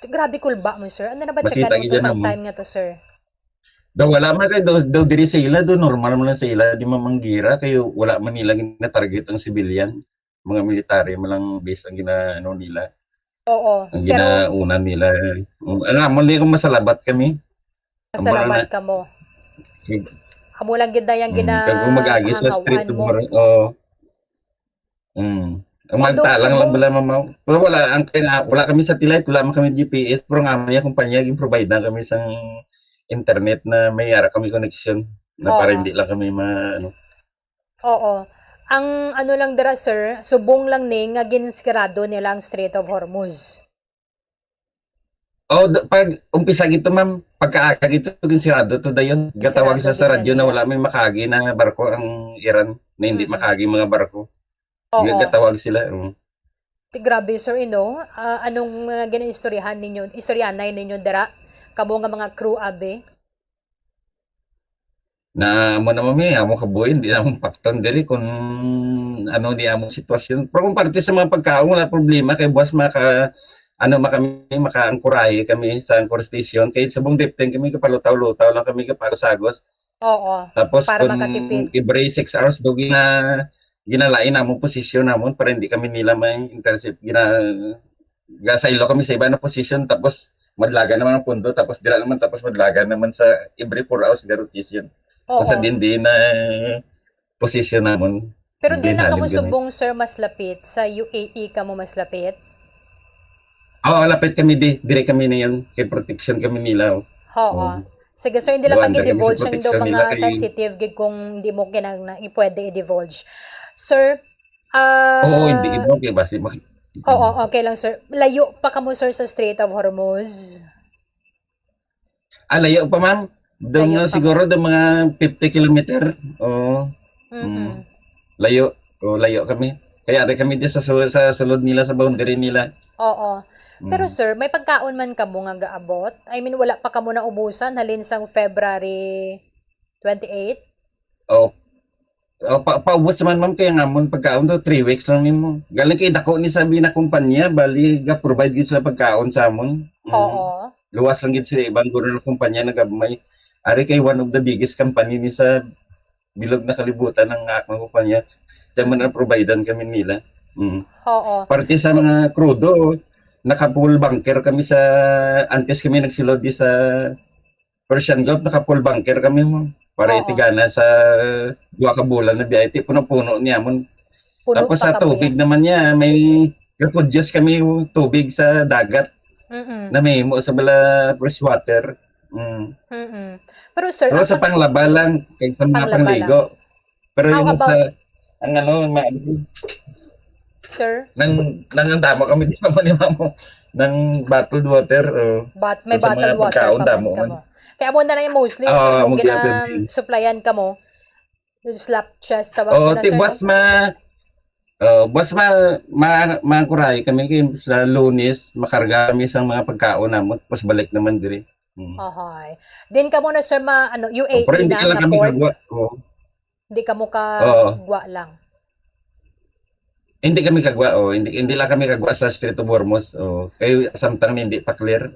Grabe kulba mo, sir. Ano na ba Makita checkan mo gid to yan sa mo. time nga to, sir? Daw wala man kay daw diri sa ila do normal man lang sa ila di mamanggira kayo wala man nila gina-target ang civilian mga military man lang base ang ginaano nila Oo. ang Pero, ginaunan nila ang amon di ko masalabat kami masalamat ka mo. Amo lang gid na yung kag mag-agi sa street mo. oh ang magtalang lang bala mamaw pero wala kami satellite wala man kami GPS pero nga may kumpanya gin provide na kami sang internet na may ara kami connection na para Oo. hindi lang kami Oo. Ang ano lang dira, sir, subong lang ni nga ginskarado nila ang Strait of Hormuz. pag umpisa gito ma'am pagkaaga gito sirado to dayon gatawag Sirado sa gid radyo na na nila. wala may makagi na barko ang Iran na hindi makagi mga barko Oo. gatawag sila Grabe, sir, anong ginaistoryahan ninyo, istoryanay ninyo dira? Kamo nga mga crew abe? na mo na mami amo kabuhin di among pakton diri kung ano di among sitwasyon pero kung parte sa mga pagkaon wala problema kay boss makaangkurahe kami sa Angkor Station kay sa buong depten kami kapalutaw-lutaw lang kami kapagos-agos Oo. tapos Para kung makatipid. every 6 hours do ginalain namong posisyon namon para hindi kami nila may intercept gasaylo kami sa iba na position tapos madlaga naman ang pundo tapos dira naman tapos madlaga naman sa every 4 hours ga rotation Oo. sa din na position namon. Pero di na kamo Halin kami. subong, sir, mas lapit. Sa UAE kamo mas lapit? Oo, lapit kami dire kami na yun kay protection kami nila. Oo. Sige, sir, hindi lang Buwan, pag-i-divulge dahil sa ang protection mga nila kay- sensitive gig kung hindi mo pwede i-divulge. Sir, Oo, hindi ibo kay basi Oo, okay lang, sir. Layo pa kamo, sir, sa Strait of Hormuz. layo pa ma'am. Doon Layo pa siguro doon mga 50 kilometer. Oo, Mm-mm. layo. Layo kami. Kaya ari kami di sa sulod nila sa boundary nila. Oo. Pero, Mm. sir, may pagkaon man kamo nga gaabot? I mean, wala pa kamo na ubusan halin sang February 28? Paubos naman ma'am kaya nga mo pagkaon to 3 weeks lang nimo. Galing kay dako ni sabi na kumpanya bali ga provide gid sila pagkaon sa amon. Oo. Luwas lang gid sila ibang guro na kumpanya nagabmay. Ari kay one of the biggest company ni sa bilog na kalibutan ng akong kumpanya. Diyan man na providean kami nila. Oo. Parte sa mga crudo, naka-full bunker kami sa antes kami nagsilod di sa Persian Gulf, naka-full bunker kami mo. Para Oo. itigana sa 2 ka bulan na biyahe, puno-puno niya mo. Puno Tapos pa sa kamo tubig yan. naman niya, may reproduce kami tubig sa dagat Mm-mm. na may mo sa bala fresh water. Mm-mm. Pero sir, Pero sa panglaba lang, kaysa mga Panglaba panligo. Pero How yung about- sa, ang ano, sir, nang damo kami di pa ni mamo ng bottled water. may Sa mga bottled water pagkaon, pa man damo ka man. mo. Kaya mo na yung mostly, Oo, sir, kung mo gina-supplyan ka mo, yung slap chest, tawag Oh, sila, ti sir, boss no? boss makuray kami kay sa Lunes, makarga kami sa mga pagkaon namo, tapos balik naman diri. Ahoy. Din ka muna, sir, UAE Pero hindi na, lang nga kami port. kagwa. Oh. Hindi ka mo Oo. kagwa lang. Hindi kami kagwa, hindi lang kami kagwa sa Strait of Hormuz. Kay samtang hindi pa clear.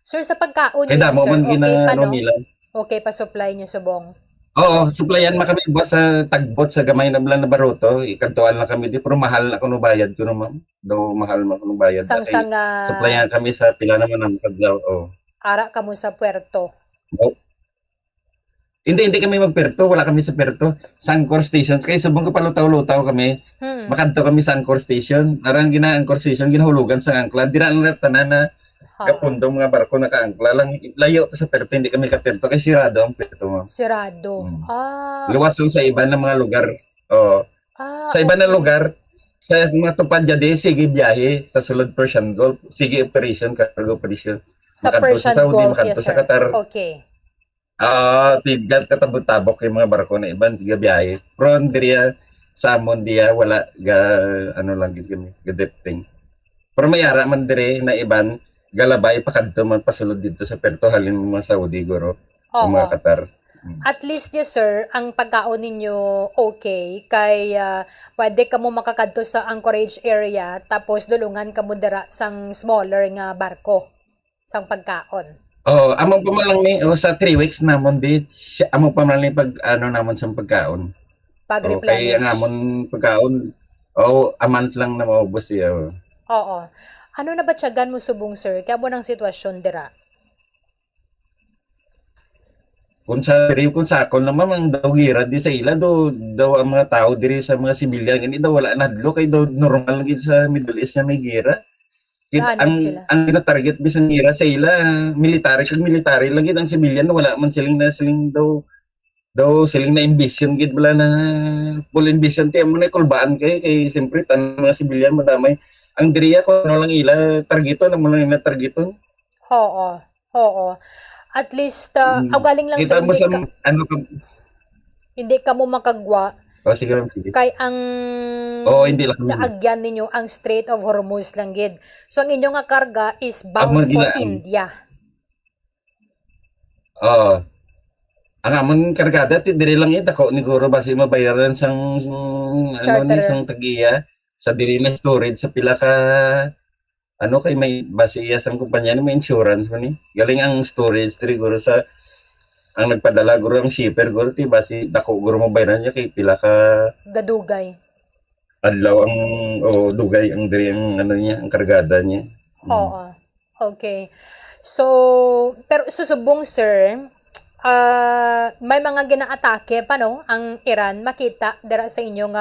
Sir, sa pagkaon Kay niyo, damo sir, man okay pa, gina no? nila. Okay pa supply niyo subong. Oo, supplyan man kami boss sa tagbot sa gamay na blan na baruto. Ikantuan lang kami di pero mahal na kuno bayad ko no ma'am. Do mahal man kuno bayad. Sang Supplyan kami sa pila naman ang kadlaw. ara ka mo sa puerto. Hindi kami magperto, wala kami sa perto. Sa Angkor Station, kaya subong kapalutaw-lutaw kami. Makadto kami sa Angkor Station. Arang Angkor Station ginahulugan sa angkla. Dira na tanan na kapundong mga barko nakaangkla lang. Layo to sa perto, hindi kami kaperto kay sirado ang perto mo. Sirado. Luwas lang sa iba ng mga lugar. Sa iba na lugar, sa mga tupad jadi, sige biyahe sa sulod Persian Gulf, sige operation, cargo operation. Sa Makadto Persian sa Saudi, Gulf, makadto yes, sa sir. Qatar. Okay. Tigad katabot-tabok yung mga barko na iban sige biyahe. Pero diriya sa amon diya wala ano lang gid kami, gadepting. Pero mayara man dire na iban galabay pakadto man pasulod dito sa perto halin mga Saudi guro, o mga Qatar. At least, yes, sir, ang pagkaon ninyo okay, kay pwede ka mo makakadto sa anchorage area, tapos dulungan ka mo dira sang smaller nga barko, sang pagkaon. Among pa man lang ni sa 3 weeks namon di among pa man lang pag ano namon sa pagkaon. Kay Pag-replenish. ang amon pagkaon a month lang na maubos siya. Oo. Ano na ba tiyagan mo subong, sir? Kaya mo ng sitwasyon dira? Kung sa akon naman ang daw gira di sa ila daw ang mga tao diri sa mga sibilyan gani daw wala nadlo kay daw normal gid sa Middle East na may gira. Ganun sila. Ang gina-target bisan gira sa ila military lang gid ang sibilyan wala man siling siling na ambition gid bala na full ambition ti amo na kulbaan kay siyempre tan mga sibilyan madamay. Ang diriya ko ano lang ila targeton mo lang ila targeton. Oo. At least, galing lang Kita sa mo sa hindi ka mo makagwa, sige. kay ang Hindi lang kami. naagyan ninyo ang Strait of Hormuz lang gid. So ang inyong nga karga is bound for India. Ang amon kargada ti diri lang dako ni guro basi mabayaran sang Charter. tagiya sa diri na storage sa pila ka kay may base sang kumpanya ni may insurance man ni. Galing ang storage diri guro sa ang nagpadala guro ang shipper guro ti basi dako guro mabayaran niya kay pila ka Gadugay. adlaw ang dugay ang diri ang niya ang kargada niya. Oo. Okay. So, pero susubong, sir, may mga ginaatake pa, no? Ang Iran, makita dira sa inyong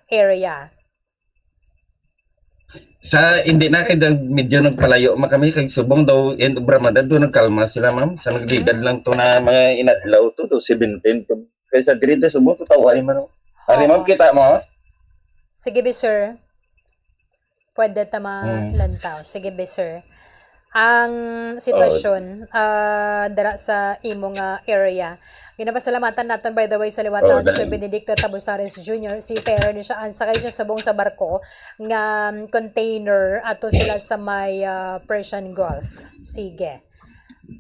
area. Sa hindi na kay medyo nagpalayo kami kay subong daw end of Ramadan do nagkalma sila ma'am sa nagligad lang to na mga inadlaw to 17 to kay sa diri subong to taway man. Ari ma'am kita mo? Sige be, sir. Pwede tama lantaw. Sige be, sir. Ang sitwasyon dira sa imong area. Ginapasalamatan naton by the way sa liwatan si Sir Benedicto Tabusares Jr. Si Ferrer ni siya ansakay siya subong sa barko nga container ato sila sa may Persian Gulf. Sige.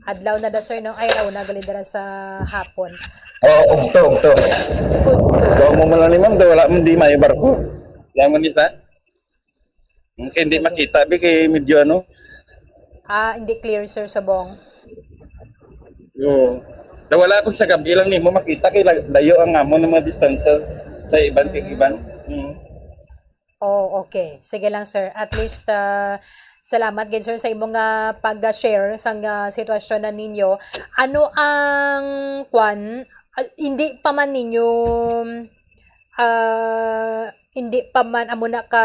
Adlaw na da, sir, no? Ay raw na gali dira sa hapon. Ugto. Daw mo man ni ma'am daw wala man di may barko. Yaman isa. Hindi Sige. makita bi kay medyo Hindi clear, sir, subong. Daw wala akong sa gabi lang nimo makita kay layo ang amon ng mga distansya sa iban iban. Okay. Sige lang, sir. At least, salamat, sir, sa imong pag-share sa sitwasyon na ninyo. Ano ang hindi pa man ninyo hindi pa man amo na ka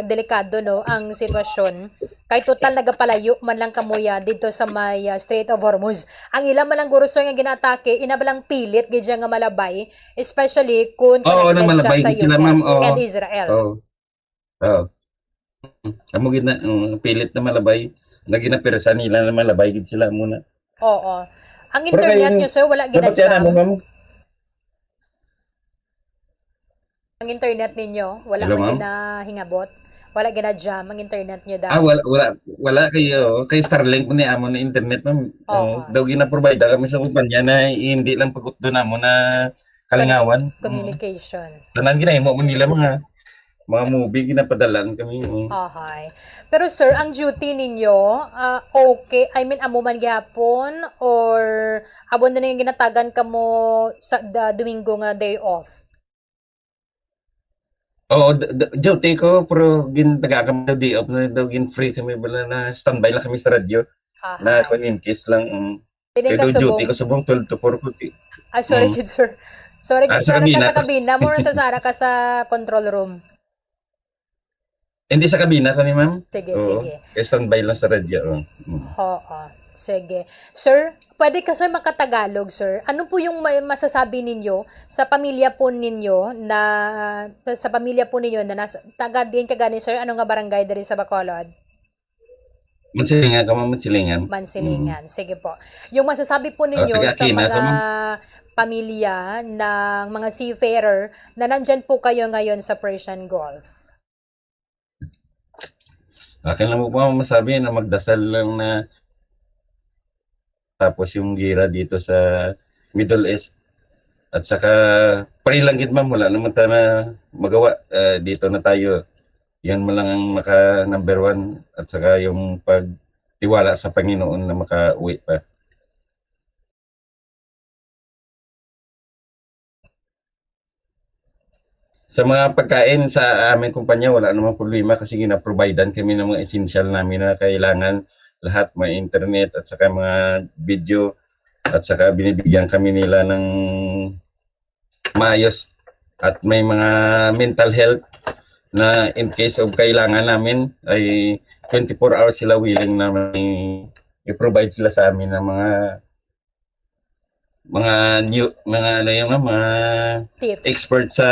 delikado no ang sitwasyon kay total nagapalayo man lang kamuya dito sa may Strait of Hormuz. Ang ilang man lang guro sir nga ginatake ina ba lang pilit gid siya nga malabay, especially kung Oo, na connected malabay siya sa gid sila, US ma'am. Oo. and Israel. Oo. Oo. Amo gid na pilit na malabay. Naginapirsa nila na malabay gid sila muna. Oo. Ang Pero internet kayo, nyo sir wala dapat yan ano, ginajam. ma'am? Ang internet ninyo wala Hello, man ma'am? ginahingabot. Wala ginajam ang internet nyo daw. Wala kayo. Kay Starlink mo ni amo na internet, ma'am. Oo. Daw gina-provide kami sa kumpanya na hindi lang pagod doon amo na kalingawan. Communication. Tanan ginahimo mo nila mga movie ginapadalan kami. Okay. Pero sir, ang duty ninyo, okay, I mean, amo man gyapon or abon na yung ginatagan ka mo sa Domingo nga day off? Oo, duty ko pero gintaga kami daw day off na daw gin free kami bala na standby lang kami sa radyo na Aha. kung in case lang. Dili Kaya ka daw duty ko subong. subong 12 to 4 kuti. Ay, sorry Mm. kid sir. Sorry kid, Sa sara ka kabina. sa kabina. More ta sara ka sa control room. Hindi sa kabina ko ni ma'am. Sige, Oo, sige. kaya standby lang sa radyo. Oo. Sige. Sir, pwede ka sir makatagalog, sir. Ano po yung masasabi ninyo sa pamilya po ninyo na nasa taga din kagani sir, ano nga barangay diri sa Bacolod? Mansilingan ka ma'am, mansilingan. Mansilingan. Sige po. Yung masasabi po ninyo taga sa Aquina mga ka, pamilya ng mga seafarer na nandyan po kayo ngayon sa Persian Gulf. Akin lang po masabi na magdasal lang na tapos yung gira dito sa Middle East at saka parilanggit ma'am, wala naman tayo na magawa. Dito na tayo. Yan mo lang ang maka number one at saka yung pagtiwala sa Panginoon na makauwi pa. Sa mga pagkain sa aming kumpanya, wala namang problema kasi gina-providean kami ng mga essential namin na kailangan lahat, mga internet at saka mga video at saka binibigyan kami nila ng maayos at may mga mental health na in case of kailangan namin ay 24 hours sila willing na i-provide sila sa amin ng mga Tips. expert sa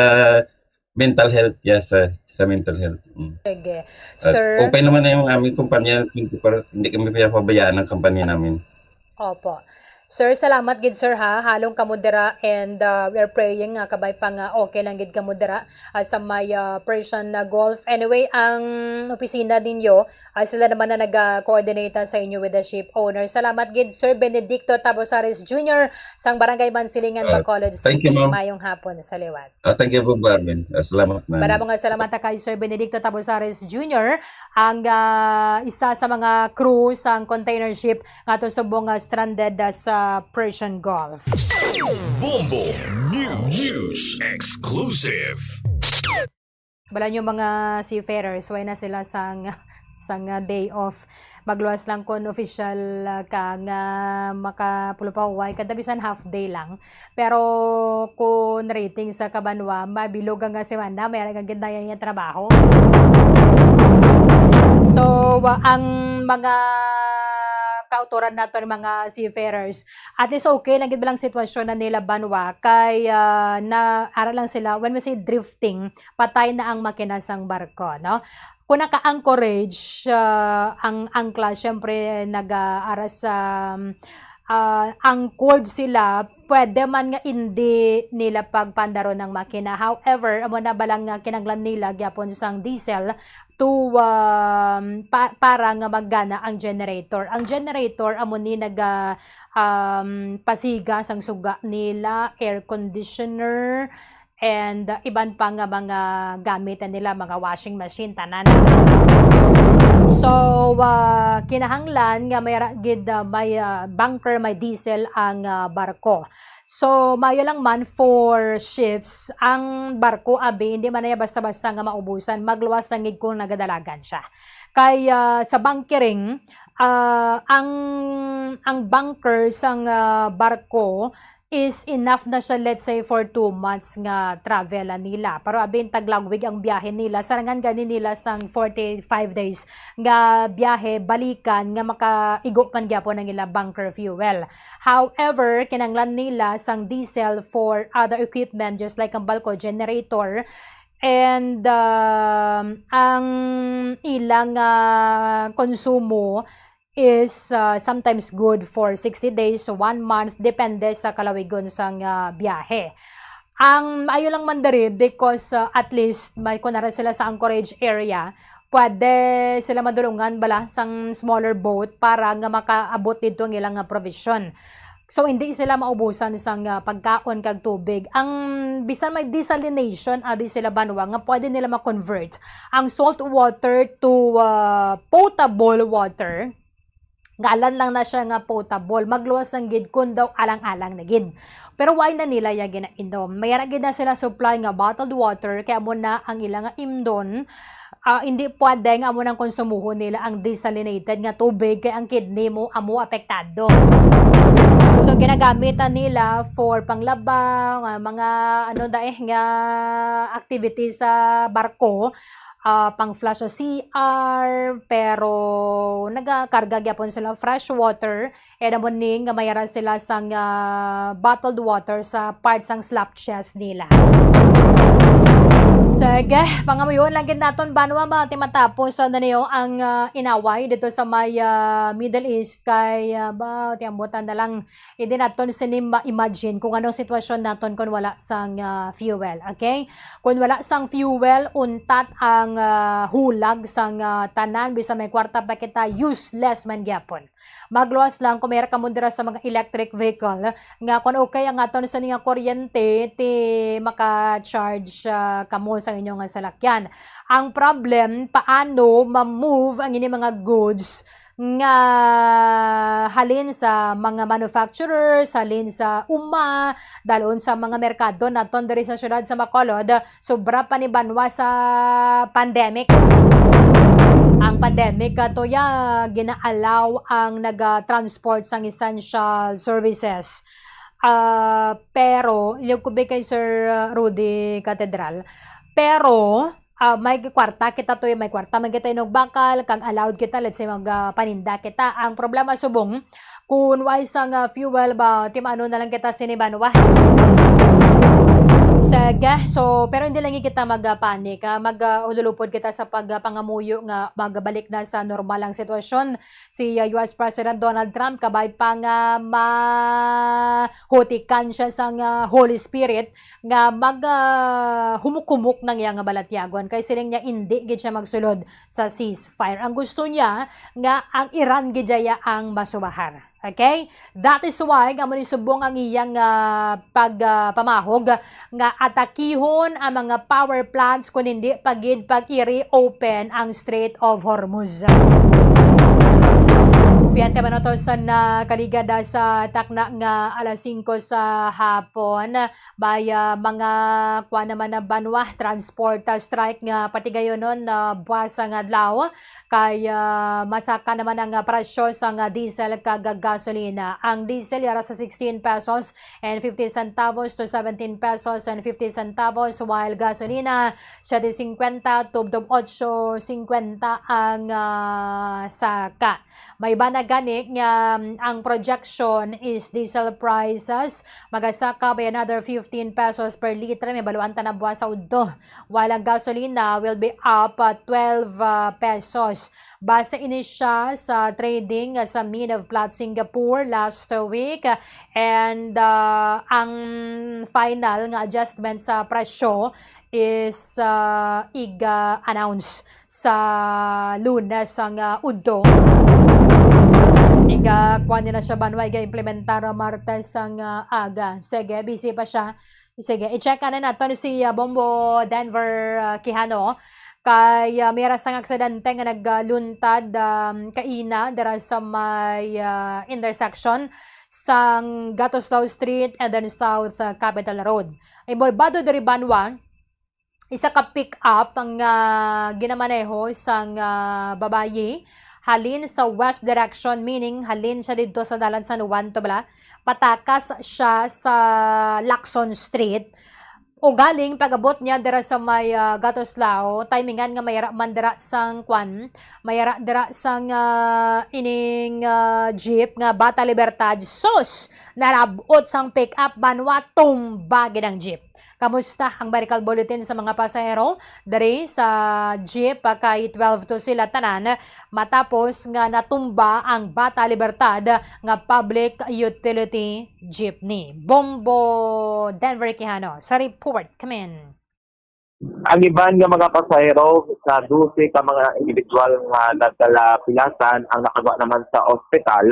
mental health, yes, sa mental health. Sige. At Sir, open naman na yung aming kumpanya, hindi kami pinapabayaan ng kampanya namin. opo. Sir, salamat gid sir ha. Halong kamudera and we are praying nga kabay pa nga okay lang gid kamudera sa may Persian Gulf. Anyway, ang opisina ninyo sila naman na nag-coordinate sa inyo with the ship owner. Salamat gid Sir Benedicto Tabosares Jr. sang Barangay Mansilingan, Bacolod thank City. you, ma'am. Mayong hapon sa liwat. Thank you po, Barben. Salamat na. Maraming salamat kay Sir Benedicto Tabosares Jr. ang isa sa mga crew sang container ship nga subong stranded sa Persian Gulf. Bombo News Exclusive. Bala nyo mga seafarers, why na sila sang day off. Magluwas lang kon official ka nga makapulupaway kada bisan half day lang. Pero kung rating sa Kabanwa, mabilog nga si Wanda, may ang ganda yung trabaho. So, ang mga kauturan nato ng mga seafarers, at least okay na gid lang sitwasyon na nila banwa kay na ara lang sila when we say drifting, patay na ang makina sang barko, no? Kung naka-anchorage ang angkla, syempre nag-aras sa anchored sila, pwede man nga hindi nila pagpandaro ng makina. However, amo na balang nga kinanglan nila gyapon sang diesel to para nga maggana ang generator. Ang generator amo ni pasiga sang suga nila, air conditioner, and iban pa nga mga gamit nila, mga washing machine, tanan. So, kinahanglan nga may bunker, may diesel ang barko. So, mayo lang man for ships, ang barko abi hindi man na basta-basta nga maubusan, magluwas sang gid kung nagadalagan siya. Kaya sa bunkering, ang bunker sang barko is enough na siya, let's say, for 2 months nga travel nila. Pero abin taglagwig ang biyahe nila. Sarangan gani nila sang 45 days nga biyahe, balikan nga makaigo man gyapon ang ila bunker fuel. However, kinanglan nila sang diesel for other equipment just like ang balko generator. And ang ilang konsumo is sometimes good for 60 days to 1 month, depende sa kalawigon sang biyahe. Ang ayo lang man diri because at least may kunara sila sa anchorage area, pwede sila madulungan bala sang smaller boat para nga makaabot dito ang ilang provision. So hindi sila maubusan sang pagkaon kag tubig. Ang bisan may desalination abi sila banwa nga pwede nila ma-convert ang salt water to potable water. Galan lang na siya nga potable, magluwas ng gid kun daw alang-alang na gid. Pero why na nila ya ginainom? Mayara gid na sila supply nga bottled water kaya mo na ang ilang imdon. Hindi pwede nga amo nang konsumuhon nila ang desalinated nga tubig kaya ang kidney mo amo apektado. So ginagamitan nila for panglaba, mga nga activities sa barko, pang flush sa CR, pero nagakarga gyapon sila fresh water and amuning nga mayara sila sang bottled water sa parts sang slop chest nila. Sige, pangamuyon lang gid naton banwa matapos na niyo ang inaway dito sa may Middle East kay ba tiambutan na lang hindi naton sinim ma-imagine kung anong sitwasyon naton kung wala sang fuel, okay? Kung wala sang fuel, untat ang hulag sang tanan bisa may kwarta pa kita, useless man gyapon. Magluwas lang kung mayroon ka mo dira sa mga electric vehicle nga kung okay ang aton sa nga kuryente ti maka-charge kamo sa inyong salakyan. Ang problem, paano ma-move ang inyong mga goods nga halin sa mga manufacturers, halin sa dalon sa mga merkado naton diri sa syudad sa Bacolod, sobra pa ni banwa sa pandemic. Ang pandemic ato ginaalaw ang naga-transport sang essential services. Pero yung kubi kay Sir Rudy Catedral, pero may kwarta kita to, may kwarta man kita inog bakal kag allowed kita let's say paninda kita. Ang problema subong kung why sang fuel ba tim ano na lang kita sinibanwa. Sige, so pero hindi lang kita magpanik, maghululupod kita sa pagpangamuyo nga magbalik na sa normal ang sitwasyon. Si US President Donald Trump kabay pa nga mahutikan siya sa Holy Spirit nga humukumok ng iya nga balatyagon kay siling niya hindi gid siya magsulod sa ceasefire. Ang gusto niya nga ang Iran gid ang masubahan. Okay? That is why nga subong ang iyang pagpamahog nga atakihon ang mga power plants kung hindi pagid i-reopen ang Strait of Hormuz. Fiante man ito sa kaligada sa takna nga alas 5 sa hapon baya mga kuha naman na banwa transport strike nga patigayon nun na buwasa nga adlaw kay masaka naman ang presyo sa diesel kag gasolina. Ang diesel yara sa 16 pesos and 50 centavos to 17 pesos and 50 centavos while gasolina siya di 50 to 8.50 ang saka. May iba na gani nga ang projection is diesel prices magasaka by another 15 pesos per liter, may baluan ta na buwas sa udto, while ang gasolina will be up 12 pesos. Base ini siya sa trading sa Mid of Platte Singapore last week and ang final nga adjustment sa presyo is iga-announce sa Lunes ang udto. Kuha nila siya banwa, implementar Martes ang aga. Sige, busy pa siya. Sige, i-check na natin si Bombo Denver Quijano. Kay mayroon sang aksidente nga nagluntad kaina dara sa may intersection sang Gatoslaw Street and then South Capital Road. Ay bolbado diri banwa, isa ka pick up ang ginamaneho sang babayi halin sa west direction, meaning halin siya dito sa dalan San Juan to bala patakas siya sa Lacson Street. O galing pag-abot niya dira sa may Gatoslao, timingan nga mayara man dira sang kwan, mayara dira sang ining jeep nga Bata Libertad, sos narabot sang pick-up banwa tumba gid ang jeep. Kamusta ang medical bulletin sa mga pasahero? Dari sa jeep kay 12 to sila tanan matapos nga natumba ang Bata Libertad nga public utility jeepney. Bombo Denver Quijano sa report. Come in. Ang iban nga mga pasahero sa 12 ka mga individual nga nagdala pilasan ang nakagawa naman sa ospital.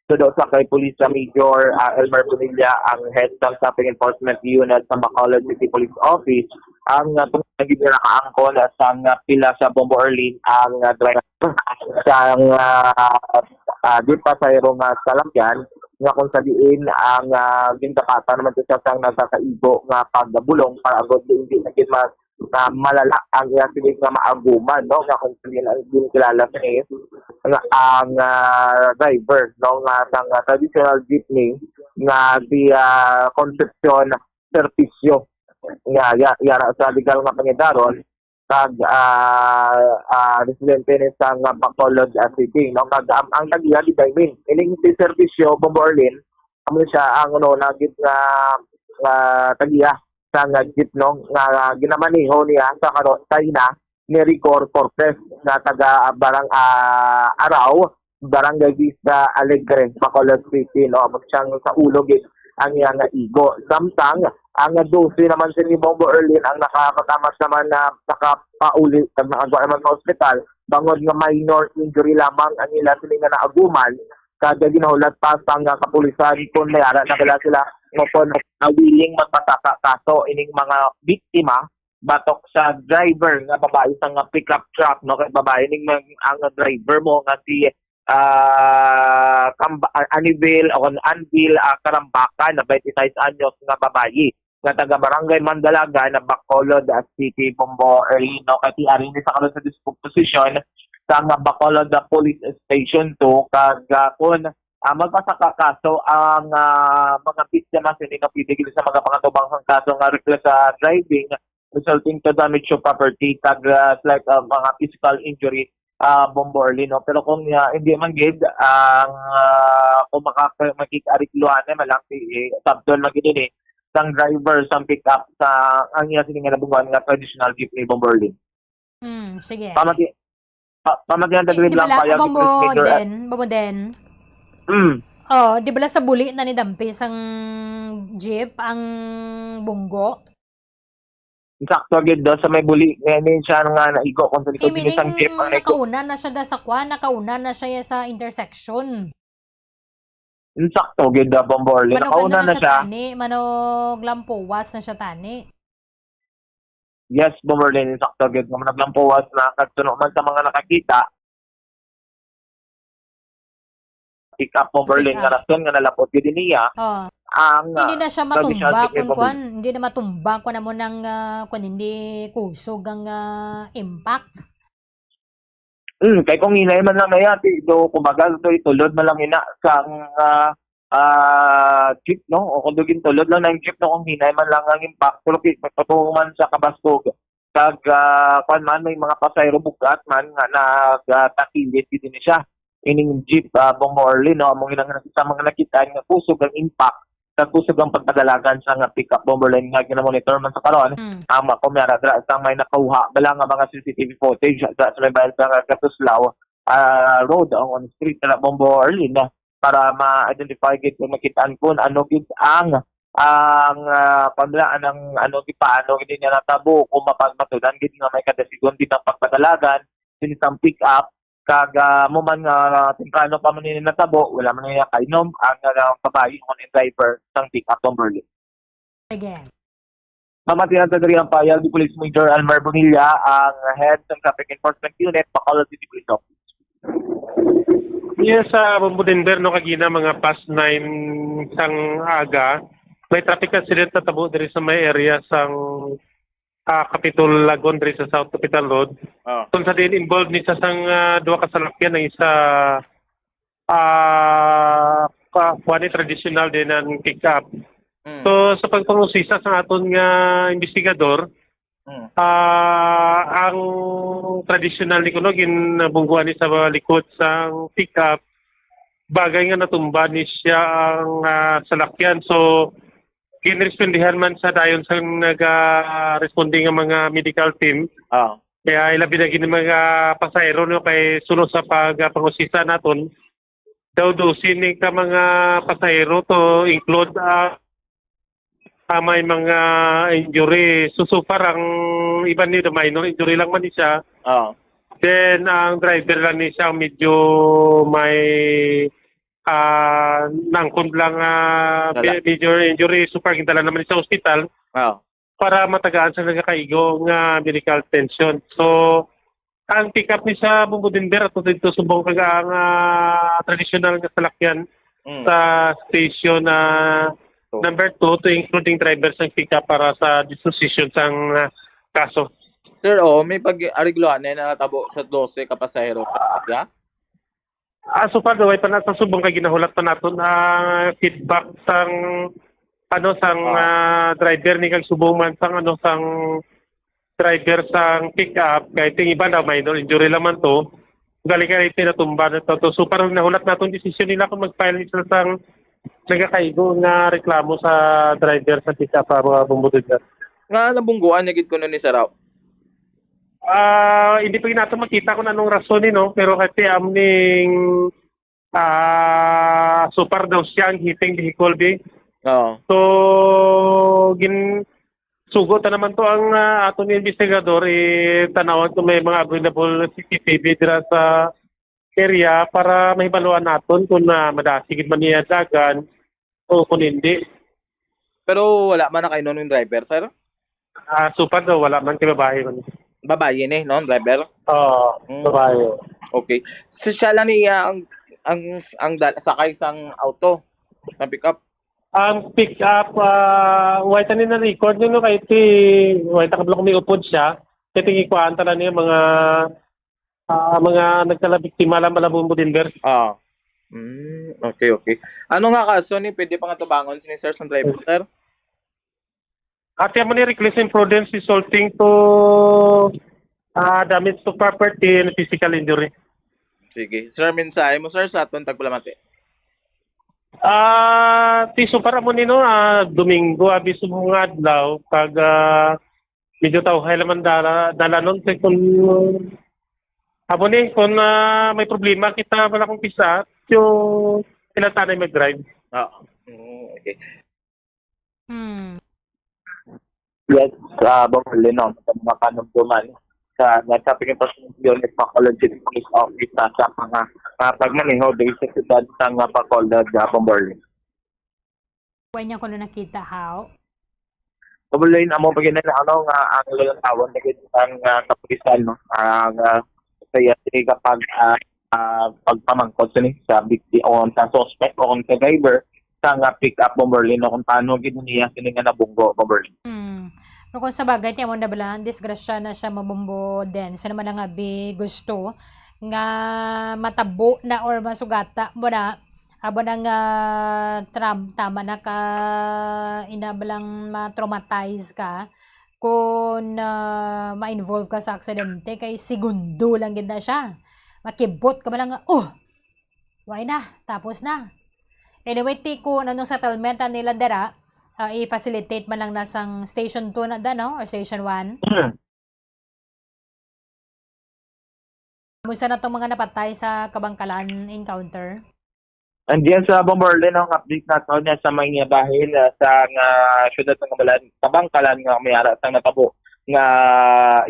So daw sa kay Police Major Elmer Bonilla, ang head ng Traffic Enforcement Unit sa Bacolod City Police Office, ang naging nakaangkon sa pila sa Bombo Orlin ang driver sa di pasahero nga salakyan nga kung sabihin ang gintapatan naman siya sang nagkakaibo nga pagbulong para agad hindi naging malala ang sinig nga maaguman, no, nga kung sabihin ang kilala sa ang driver, no, nga sang traditional jeepney nga si Concepcion Servisyo nga yara sa legal nga pangidaron kag residente ni sang Bacolod City, no, kag ang tagiya di Daimin ining si Servisyo Bombo Orlin amo siya ang nagit nga tagiya sa jeep, no, nga ginamaniho niya sa karon na ni Rigor Cortez na taga Barang Araw, Barangay Vista Alegre, Bacolod City, no, siyang sa ulo gid ang iya nga igo. Samtang ang 12 naman si Bombo Orlin ang nakakatamas naman na nakapauli kag nakagawa naman sa ospital bangod nga minor injury lamang ang ila sila nga naaguman kada ginahulat pa sang kapulisan kung mayara na sila ngopon willing magpataka kaso ining mga biktima batok sa driver nga babae sa nga pickup truck, no, kay babae ning ang driver mo nga si Anivil Karambaka na 26 anyos nga babae nga taga Barangay Mandalaga na Bacolod City, Bombo Orlin, no, kay ari ni sa karon sa disposition sa nga Bacolod Police Station 2 kag kun magpasaka kaso ang mga biktima sini nga pwede sa mga pangatubang kaso nga reckless driving resulting to damage to property kag like mga physical injury Bombo Orlin, no. Pero kung hindi man gid ang kung makikita-arikluhan malang si Sabdol magid sang driver sang pick-up sa ang iya sini nga nabungan nga traditional jeepney Bombo Orlin. Sige. Pamagyan dagrid lang payag Bombo Den. Oh, di ba sa buli na ni Dampis ang jeep ang bunggo? Sakto agad do sa may buli ngayon siya nga naigo kung sa likod ni isang jeep ang nakauna na siya sa nakauna na siya sa intersection. Sakto agad do Bombo Orlin, nakauna na siya. Manog lampuwas na siya tani. Yes, Bombo Orlin, sakto agad nga naglampuwas na kagtuno man sa mga nakakita. Pick up Bombo Orlin nga rason nga nalapot gid niya. Ang hindi na siya matumba hindi na matumba kun mo nang kun hindi kusog ang impact. Kay kung hinay man lang na do kumbaga do itulod man lang ina sang jeep, no, o kung dugin tulod lang ng jeep, no, kung hinay man lang ang impact pero pagpatungo man sa kabasbog kag kun man may mga pasahero bugat man nga nagtakilit din siya ining jeep Bombo Orlin, no, among ilang sa mga nakita nga kusog ang impact kusog ang pagpadalagan sa nga pick-up Bombo Orlin nga ginamonitor man sa karon kumara dra sang may nakuha bala nga mga CCTV footage sa may bayan sa Gatoslao road on street na Bombo Orlin para ma-identify gid kung makitaan kun ano gid ang paglaan ng ano gid paano gid niya natabo kung mapagmatudan gid nga may kada segundo din ang pagpadalagan sinisang pick-up kag mo man temprano pa man ni natabo wala man niya kainom ang babae on driver sang pick-up Bombo Orlin. Again. Mamatinan ta diri ang payag ni Police Major Elmer Bonilla, ang head ng Traffic Enforcement Unit Bacolod City Police Office. Yes, sa Bombo Denver no kagina mga past 9 sang aga may traffic accident na tabo diri sa may area sang Capitol Lagon diri sa South Capital Road. Kung sa din involved ni sa sang duha ka salakyan ang isa kuan traditional din ang pick-up. So sa pagpangusisa sa aton nga investigador, ang traditional ni kuno ginabungguan ni sa likod sang pick-up, bagay nga natumba ni siya ang salakyan. So ginrespondihan man sa dayon sa naga-responding nga mga medical team. Kaya ilabi na gini mga pasahero no kay sunod sa pagpangusisa naton daw sini ka mga pasahero to include may mga injury. So far ang iban ni minor injury lang man ni siya. Then ang driver lang ni siya medyo may nangkon lang major injury. So far gintala naman sa ospital. Para matagaan sa nagkakaigo nga medical attention. So, ang pick-up ni sa Bumbudinber at dito subong kaga ang traditional nga salakyan sa station number 2 to including drivers ng pick-up para sa disposition sang kaso. Sir, may pag-arigloan na natabo sa 12 ka pasahero. So far, way pa na sa subong kay ginahulat pa naton feedback sang driver ni kag subong man sang driver sang pick-up kay ting iba daw minor injury lamang to gali kay tinatumba na to. So parang nahulat naton desisyon nila kung mag-file sila sang nagakaigo nga reklamo sa driver sa pick-up mga Bumbudinber. Nga nabungguan niya gid kuno ni Saraw. Hindi pa nato makita kung anong rason no, pero kasi amning super daw siya ang hitting vehicle be. So sugot na naman to ang aton investigador tanawan kung may mga available CCTV dira sa area para mahibaluan naton kung madasigid man niya dagan o kung hindi. Pero wala man na kayo nun yung driver, sir? Super daw wala man kay babae man. Babae ni, no, driver? Babae. Okay. So siya lang niya ang sakay sang auto na pick-up. Ang pick-up, white na record nyo no, kahit white kablo kung may upod siya, kaya tingikuan tala niya mga nagkalabiktima lang malabong Bumbudinber. Okay. Ano nga kaso ni pwede pa nga tubangon si sir sa driver, sir? At yan mo ni reckless imprudence resulting to damage to property and physical injury. Sige. Sir, mensahe mo, sir, sa atong tagpulamati. Tiso para mo nino Domingo abiso mo nga adlaw pag medyo tawhay laman dala nun kung kung may problema kita wala kong pisa yung tinatanay mag-drive. Okay. Yes, Bumuli no, mga kanumduman sa nagsaping unit Bacolod City Police Office sa mga pagmaneho based sa siyudad sa Bacolod, Bumuli. Huwag niya ko na nakita, how? Bumuli, among paginan ang tawon na ang kapulisan, no? Kaya kapag pagpamangkot sa victim o sa suspect o sa driver sa pick-up Bumuli, no? Kung paano niya nga nabunggo Bumuli. Pero kung sa bagay, tiyan mo na bala, disgrasya na siya mabumbo din. Sa naman nga gusto nga matabo na or masugata mo na abo na nga tama na ka inabalang ma-traumatize ka kung ma-involve ka sa aksidente kay segundo lang gid na siya. Makibot ka ba lang why na, tapos na. Anyway, kung anong settlement nila dara, i-facilitate man lang nasang station 2 na no? Or station 1. Musta na itong mga napatay sa Kabangkalan encounter? Andiyan sa Bumuli, ang update natin niya sa mga bahil sa syudad ng Kabangkalan nga may ara sang natabo nga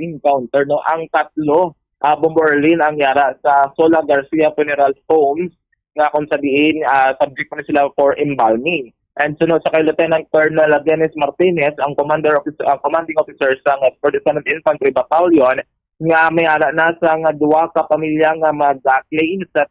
encounter, no? Ang tatlo Bumuli ang yara sa Sola Garcia Funeral Homes nga kung sabihin subject na sila for embalming. And sunod sa kay Lieutenant Colonel Dennis Martinez, ang commanding officer sa 47th Infantry Battalion, nga may ara na sa duwa ka pamilya nga mag-claim sa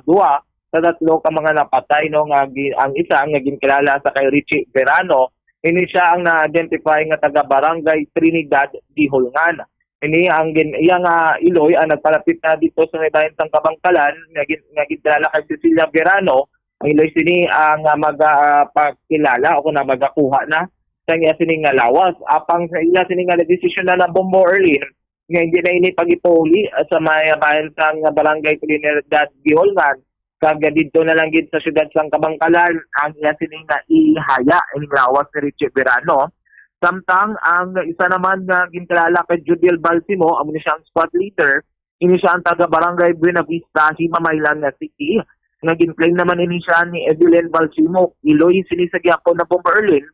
duwa sa tatlo ka mga napatay, no? Ang isa ang ginkilala sa kay Richie Verano, ini siya ang na-identify nga taga Barangay Trinidad di Hulngan. Ini ang iyang Iloy ang nagpalapit na dito sa bayan sang Kabangkalan nga ginkilala kay Cecilia Verano Ang iloy sini ang magpakilala o kung na magakuha na sa iya sini nga lawas. Apang sa ila sini nga desisyon na Bombo Erlin nga hindi na ini pagipuli sa may bayan sang barangay Trinidad Giholngan kag didto na lang gid sa syudad sang Kabangkalan ang iya sini nga ihaya ining lawas ni Richie Verano. Samtang ang isa naman nga ginkalala kay Judiel Balsimo, amo ni siyang squad leader, ini siya ang taga barangay Buenavista, Himamaylan nga City. Nga ginklaim naman ini siya ni Evelyn Balsimo, iloy sinisagyapo na Bombo Erlin,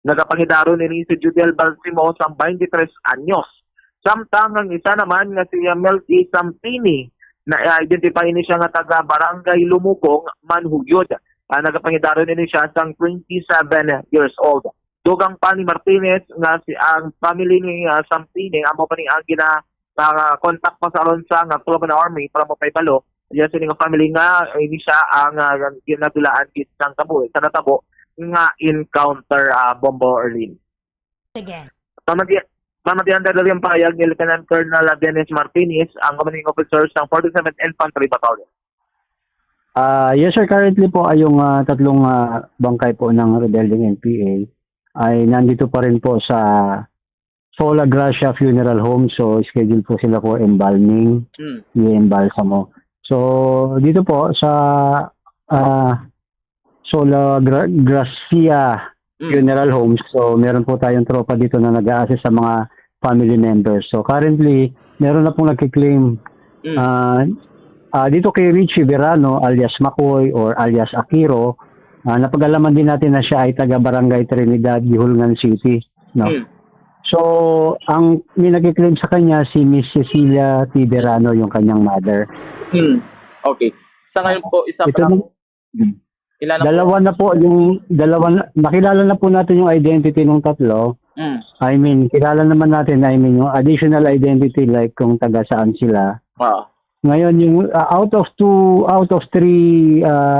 nagapangidaro ni si Judiel Balsimo sa 23 anyos. Samtang ang isa naman nga si Melky Sampini, na identify ni siya nga taga barangay Lumugong, Manhuyod. Nagapangidaro ni siya sa 27 years old. Dugang pa ni Martinez nga si ang family ni Sampini amo pa ni ang contact pa sa Alonsa nga Philippine Army para mo paibalo. Yan sini nga family nga ini siya ang ginadulaan kit sang tabo sa natabo nga encounter Bombo Erlin. Sige. Pamatian dahil yung payag ni Lieutenant Colonel Dennis Martinez ang commanding officer ng 47th Infantry Battalion. Yes sir, currently po ay yung tatlong bangkay po ng rebelling NPA ay nandito pa rin po sa Sola Gracia Funeral Home. So schedule po sila for embalming, i-embalsamo. So dito po sa Sola Gracia Funeral Homes, so meron po tayong tropa dito na nag-a-assist sa mga family members. So currently, meron na pong nagkiklaim dito kay Richie Verano alias Makoy or alias Akiro. Napag-alaman din natin na siya ay taga Barangay Trinidad, Giholngan City. No? So, ang may nagkiklaim sa kanya si Miss Cecilia T. Verano, yung kanyang mother. Okay. Sa ngayon po, isa Ito pa lang. na- nakilala na po natin yung identity ng tatlo. I mean, kilala naman natin, yung additional identity like kung taga saan sila. Ngayon, yung out of three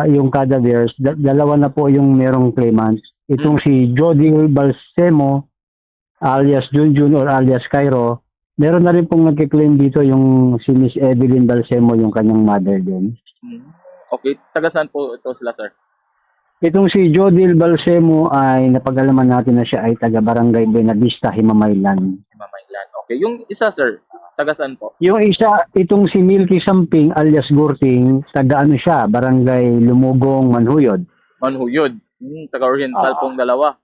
yung cadavers, dalawa na po yung merong claimants. Itong si Jody Balsemo, alias Junjun or alias Cairo, meron na rin pong nagkiklaim dito yung si Miss Evelyn Balsemo, yung kanyang mother din. Okay. Taga saan po ito sila, sir? Itong si Jodil Balsemo ay napag-alaman natin na siya ay taga Barangay Buenavista, Himamaylan. Okay. Yung isa, sir, taga saan po? Yung isa, itong si Milky Samping alias Gurting, taga ano siya, Barangay Lumugong, Manhuyod. Manhuyod. Taga-Oriental pong dalawa.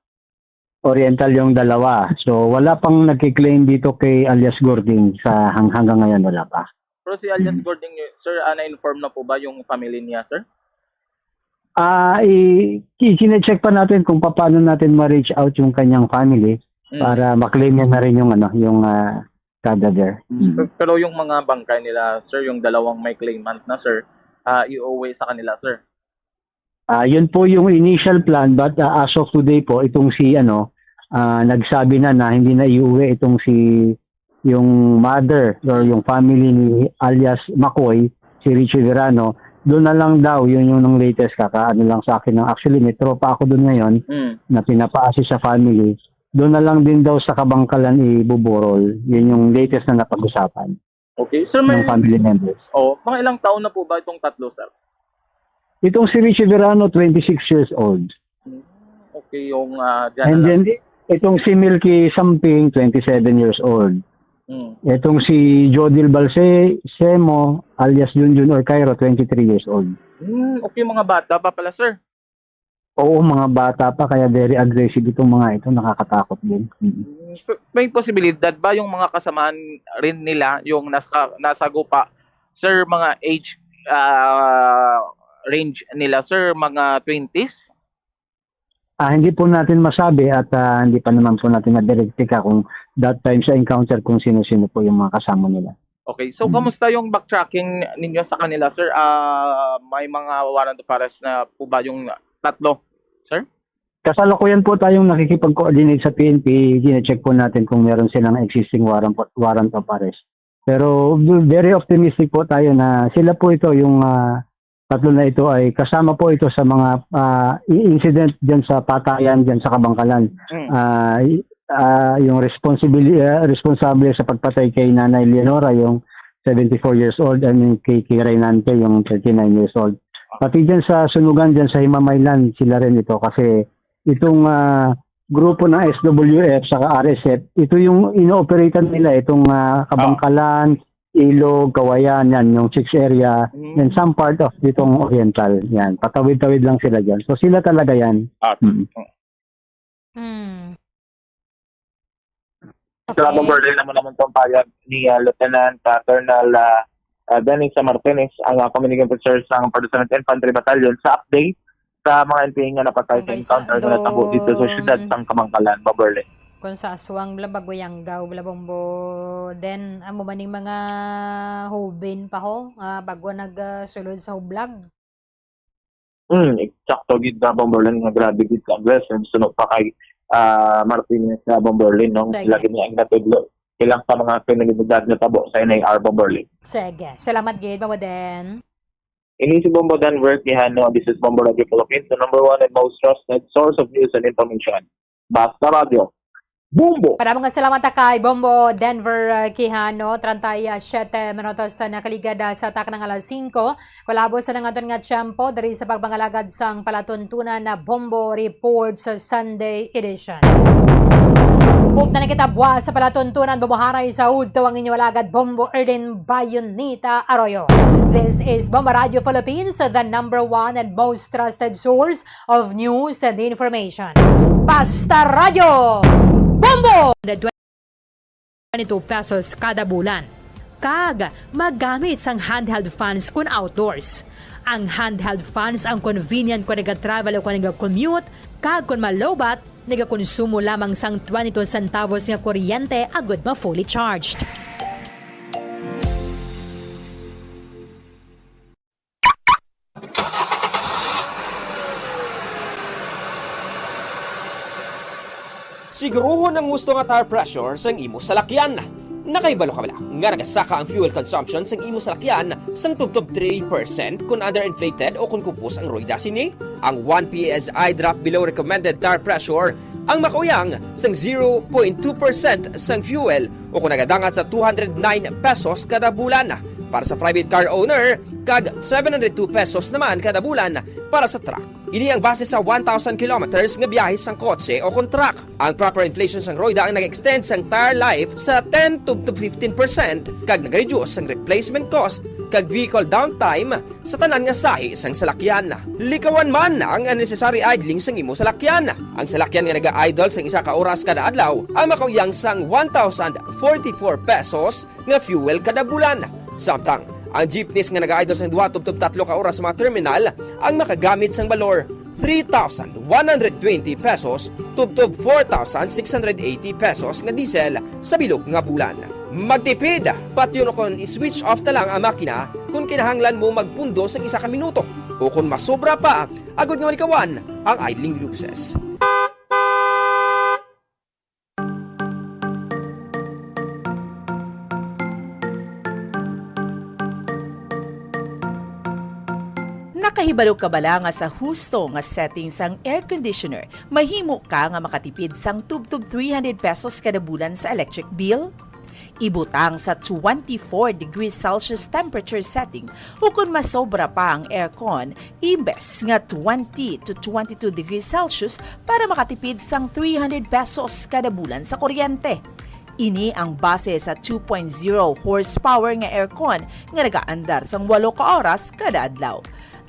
Oriental yung dalawa. So wala pang nagkiklaim dito kay alias Gurting sa hanggang ngayon, wala pa. Pero si alias Gording, sir, na-inform na po ba yung family niya, sir? I-check pa natin kung paano natin ma-reach out yung kanyang family para maklaim niya na rin yung yung cadaver. Pero yung mga bangkay nila, sir, yung dalawang may claimant na, sir, i-uwi sa kanila, sir. Yun po yung initial plan, but as of today po, itong si nagsabi na hindi na iuwi itong yung mother or yung family ni alias Makoy, si Richie Verano. Doon na lang daw, yun yung latest kakaano lang sa akin. Actually, may tropa ako doon ngayon na pinapaasi sa family. Doon na lang din daw sa Kabangkalan ibuburol. Yun yung latest na napag-usapan. Okay. Sir, may... ng family members. Mga ilang taon na po ba itong tatlo, sir? Itong si Richie Verano, 26 years old. Okay, yung... And then, itong si Milky Samping, 27 years old. Itong si Jodil Balsemo, alias Junjun or Cairo, 23 years old. Okay, mga bata pa pala, sir. Oo, mga bata pa, kaya very aggressive itong mga ito, nakakatakot din. May posibilidad ba yung mga kasamahan rin nila, yung nasagupa, sir, mga age range nila, sir, mga 20s? Hindi po natin masabi at hindi pa naman po natin na-directika kung that time sa encounter kung sino-sino po yung mga kasama nila. Okay, so kamusta yung backtracking ninyo sa kanila, sir? May mga warrant of arrest na po ba yung tatlo, sir? Kasalukuyan po tayong nakikipag-coordinate sa PNP. Gine-check po natin kung meron silang existing warrant of arrest. Pero very optimistic po tayo na sila po ito, yung tatlo na ito ay kasama po ito sa mga incident dyan sa patayan dyan sa Kabangkalan. Yung responsable sa pagpatay kay Nanay Leonora, yung 74 years old, and kay Reynante, yung 39 years old. Pati dyan sa sunugan, dyan sa Himamaylan, sila rin ito kasi itong grupo ng SWF saka RSF, ito yung ino-operatan nila, itong Kabangkalan, Ilog, Kawayan, yan, yung 6 area, and some part of ditong Oriental, yan. Patawid-tawid lang sila dyan. So sila talaga yan. Sa Bomberlin naman itong payag ni Lieutenant Colonel Dennis Martinez, ang Community Officer sa 1st Infantry Battalion sa update sa mga NPA nga napatay sa encounter na natabo dito sa syudad ng Kabangkalan, Bomberlin. Kung sa aswang blabaguyanggaw blabombo then amo maning mga hubin pa ho bago nagsulod sa hublag. Eksakto gid na Bomberlin nga grabe gid ka aggressive sunod pa kay Martinez na Bomberlin no. Lagi niya ang natudlo ilang pa mga kriminalidad na tabo sa NAR Bomberlin. Sige, salamat gid Bomboden. Ini si Bomboden work Hano, this is Bombo Radio Philippines, the #1 and most trusted source of news and information. Basta Radio. Bombo! Maraming salamat kay Bombo Denver Quijano, 37 minutos na nakaligada sa atak ng alas 5. Kolabo sa nangaton nga tiyempo dari sa pagbangalagad sang palatuntunan na Bombo Report sa Sunday edition. Hope na nakitabwa sa palatuntunan bumuharay sa hudto ang inyong alagad Bombo Erden Bayonita Arroyo. This is Bombo Radio Philippines, the #1 and most trusted source of news and information. Basta Radio! Bombo! 22 pesos kada bulan. Kag, magamit sang handheld funds kun outdoors. Ang handheld funds ang convenient kung nag-travel o kung nag-commute, kag kung malobat, nag-konsumo lamang sang 22 centavos nga kuryente agad ma fully charged. Siguruhon ang gusto nga tire pressure sang imo salakyan. Nakaibalo ka bala nga nagasaka ang fuel consumption sang imo salakyan sang tubtob 3% kung underinflated o kung kupos ang rueda sini. Ang 1 PSI drop below recommended tire pressure ang makauyang sang 0.2% sang fuel o kung nagadangat sa 209 pesos kada bulan para sa private car owner kag 702 pesos naman kada bulan para sa truck. Ini ang base sa 1,000 kilometers nga biyahe sang kotse o kung truck. Ang proper inflation sang roida ang nag-extend sang tire life sa 10 to 15% kag nag-reduce sang replacement cost kag vehicle downtime sa tanan nga sahi sang salakyan. Likawan man ang unnecessary idling sang imo salakyan. Ang salakyan nga naga-idle sang isa ka oras kada adlaw ang makauyang sang 1,044 pesos nga fuel kada bulan. Samtang ang jeepneys nga nag-idle sang 2 to 3 ka oras sa mga terminal ang makagamit sang balor 3,120 pesos tubtob 4,680 pesos nga diesel sa bilog nga bulan. Magtipid, pati yun kung i-switch off na lang ang makina kung kinahanglan mo magpundo sa isa ka minuto o kung masobra pa, agad nga malikawan ang idling losses. Nakahibalo ka bala nga sa husto nga setting sang air conditioner, mahimo ka nga makatipid sang tubtob 300 pesos kada bulan sa electric bill? Ibutang sa 24 degrees Celsius temperature setting o kung masobra pa ang aircon, imbes nga 20 to 22 degrees Celsius para makatipid sang 300 pesos kada bulan sa kuryente. Ini ang base sa 2.0 horsepower nga aircon nga nagaandar sang 8 ka oras kada adlaw.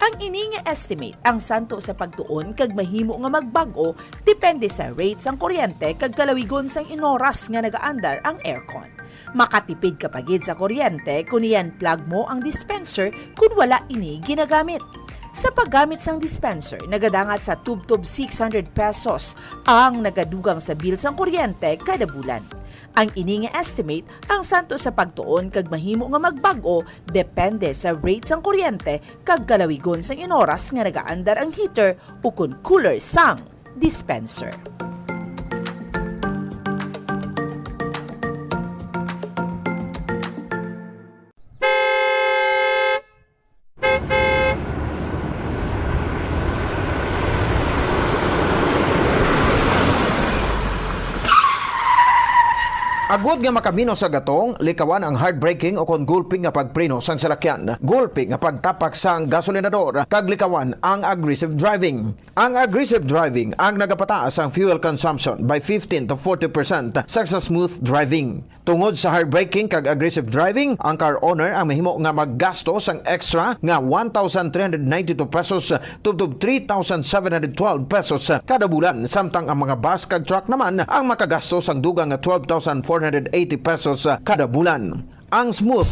Ang ini nga estimate ang santo sa pagtuon kag mahimo nga magbago depende sa rates ang kuryente kag kalawigon sang inoras nga nagaandar ang aircon. Makatipid ka pagid sa kuryente kung iyan plug mo ang dispenser kung wala ini ginagamit. Sa paggamit sang dispenser, nagadangat sa tubtob 600 pesos ang nagadugang sa bill sang kuryente kada bulan. Ang ini nga estimate ang santo sa pagtuon kag mahimo nga magbago depende sa rate sang kuryente kag kalawigon sang inoras nga nagaandar ang heater o kun cooler sang dispenser. Agud nga makamino sa gatong, likawan ang heartbreaking o kon gulping nga pagpreno sang salakyan, gulping nga pagtapak sang gasolinador, kag likawan ang aggressive driving. Ang aggressive driving ang nagapataas ang fuel consumption by 15 to 40% sa smooth driving. Tungod sa heartbreaking kag aggressive driving, ang car owner ang mahimo nga maggasto sang extra nga 1,392 pesos tubtob 3,712 pesos kada bulan, samtang ang mga bus kag truck naman ang makagasto sang dugang nga 12,480 pesos kada bulan. Ang smooth.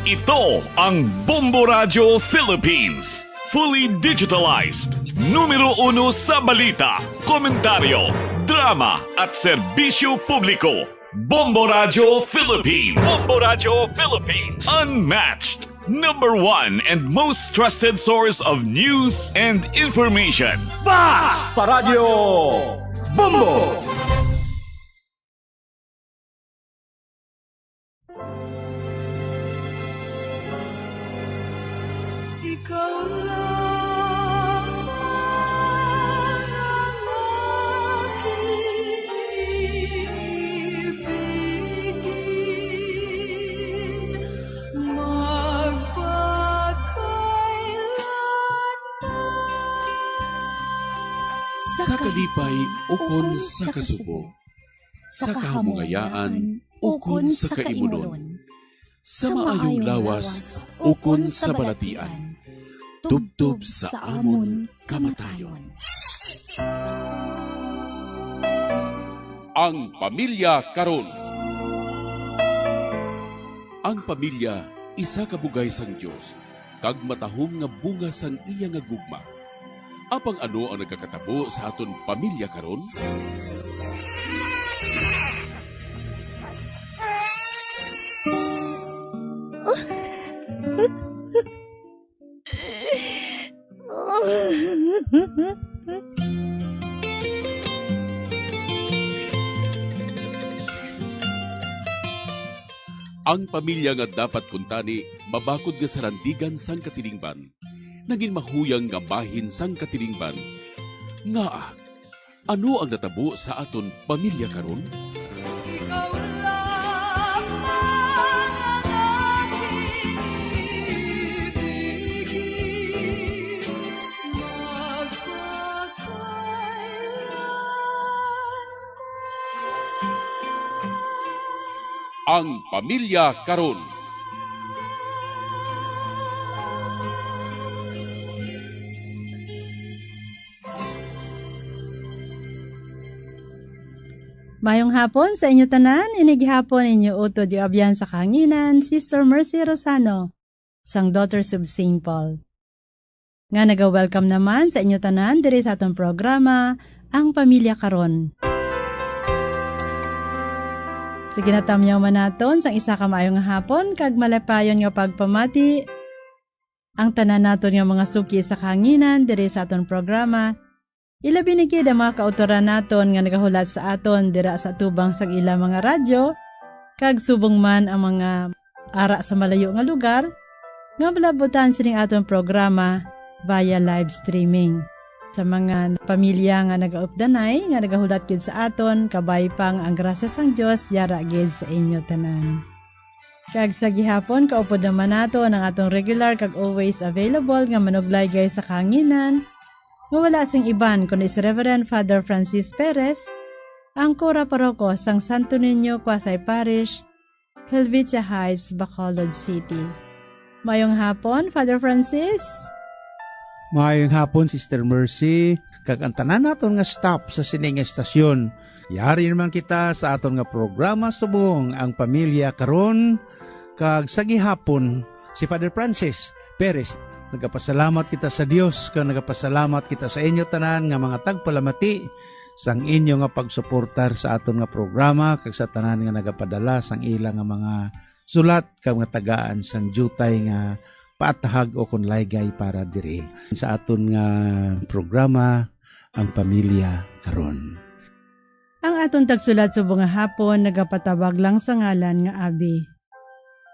Ito ang Bombo Radio Philippines. Fully digitalized. Numero 1 sa balita, komentaryo, drama at serbisyo publiko. Bombo Radio Philippines. Bombo Radio Philippines. Unmatched. Number 1 and most trusted source of news and information. Bas Paradio Bombo! Ikaw lang ang aking ibigin, sa kalipay ukon sa kasubo, sa kahamungayaan ukon sa kaimunon, sa maayong lawas ukon sa balatian, tubtob sa amon kamatayon. Ang pamilya karon. Ang pamilya isa ka bugay sang Dios, kag matahom nga bunga sang iya nga gugma. Apang ano ang nagkakatabo sa aton pamilya karon? Ang pamilya nga dapat kuntani mabakod nga sarandigan sang katilingban, naging mahuyang nga bahin sang katilingban. Nga ano ang natabo sa aton pamilya karon? Ikaw lang ang aking ibigin, Ang pamilya karon. Mayong hapon sa inyo tanan, inighapon inyo utod yung abyan sa kahanginan, Sister Mercy Rosano, sang Daughters of St. Paul. Nga naga-welcome naman sa inyo tanan diri sa atong programa, Ang Pamilya Karon. Sige na tamyaw man naton sang isa ka maayong hapon, kag malapayon nga pagpamati, ang tanan naton nga mga suki sa kahanginan diri sa atong programa. Ilabi ni kida mga kautoran naton nga nagahulat sa aton dira sa tubang sang ila mga radyo, kag subong man ang mga ara sa malayo nga lugar, nga malabutan sining aton programa via live streaming. Sa mga pamilya nga nagaupdanay, nga nagahulat gid sa aton, kabay pang ang grasya sang Dios yara gid sa inyo tanan. Kag sa gihapon, kaupod naman naton ang atong regular kag always available nga manuglay guys sa kahanginan, nga wala sing iban kundi si Reverend Father Francis Perez, ang Cora Paroko sang Santo Niño, Quasay Parish, Helvetia Heights, Bacolod City. Mayong hapon, Father Francis. Mayong hapon, Sister Mercy, kag ang tanan naton nga stop sa sining estasyon. Yari naman kita sa aton nga programa subong Ang Pamilya Karon, kag sa gihapon si Father Francis Perez. Nagapasalamat kita sa Dios, kag nagapasalamat kita sa inyo tanan nga mga tagpalamati sang inyo nga pagsuportar sa aton nga programa, kag sa tanan nga nagapadala sang ilang nga mga sulat kag nga tagaan sang jutay nga paatahag o kon laygay para diri sa aton nga programa Ang Pamilya Karon. Ang aton tagsulat subong nga hapon nagapatabag lang sa ngalan nga Abi.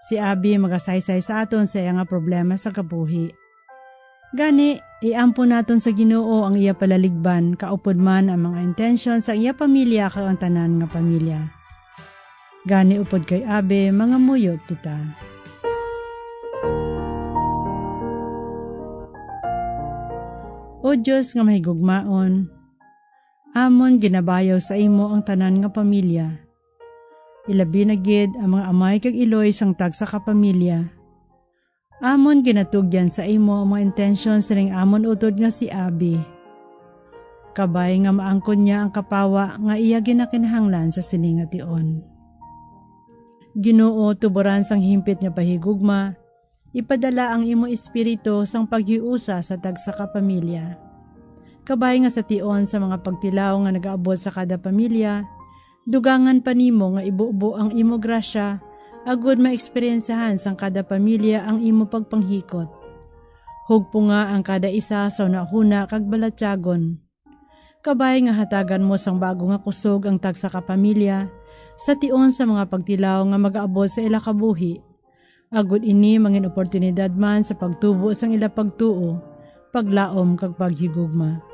Si Abi magasaysay sa aton sa iya nga problema sa kabuhi. Gani, iampo naton sa Ginoo ang iya palaligban, kaupod man ang mga intensyon sa iya pamilya kag ang tanan nga pamilya. Gani upod kay Abe, mga muyot kita. O Diyos nga mahigugmaon, amon ginabayaw sa imo ang tanan nga pamilya. Ilabi na gid ang mga amay kag iloy sang tagsa ka pamilya. Amon ginatugyan sa imo ang mga intensyon sining amon utod nga si Abi. Kabay nga maangkon niya ang kapawa nga iya ginakinahanglan sa sining nga tion. Ginoo, tuburan sang himpit nga pahigugma, ipadala ang imo espiritu sang paghiusa sa tagsa ka pamilya. Kabay nga sa tion sa mga pagtilaw nga nagaabot sa kada pamilya, dugangan pa nimo nga ibuubo ang imo grasya, agud maeksperiensahan sang kada pamilya ang imo pagpanghikot. Hugpo nga ang kada isa sa unahuna kag balatyagon. Kabay nga hatagan mo sang bago nga kusog ang tagsa ka pamilya, sa tion sa mga pagtilaw nga magaabot sa ila kabuhi. Agud ini mangin oportunidad man sa pagtubo sang ila pagtuo, paglaom kag paghigugma.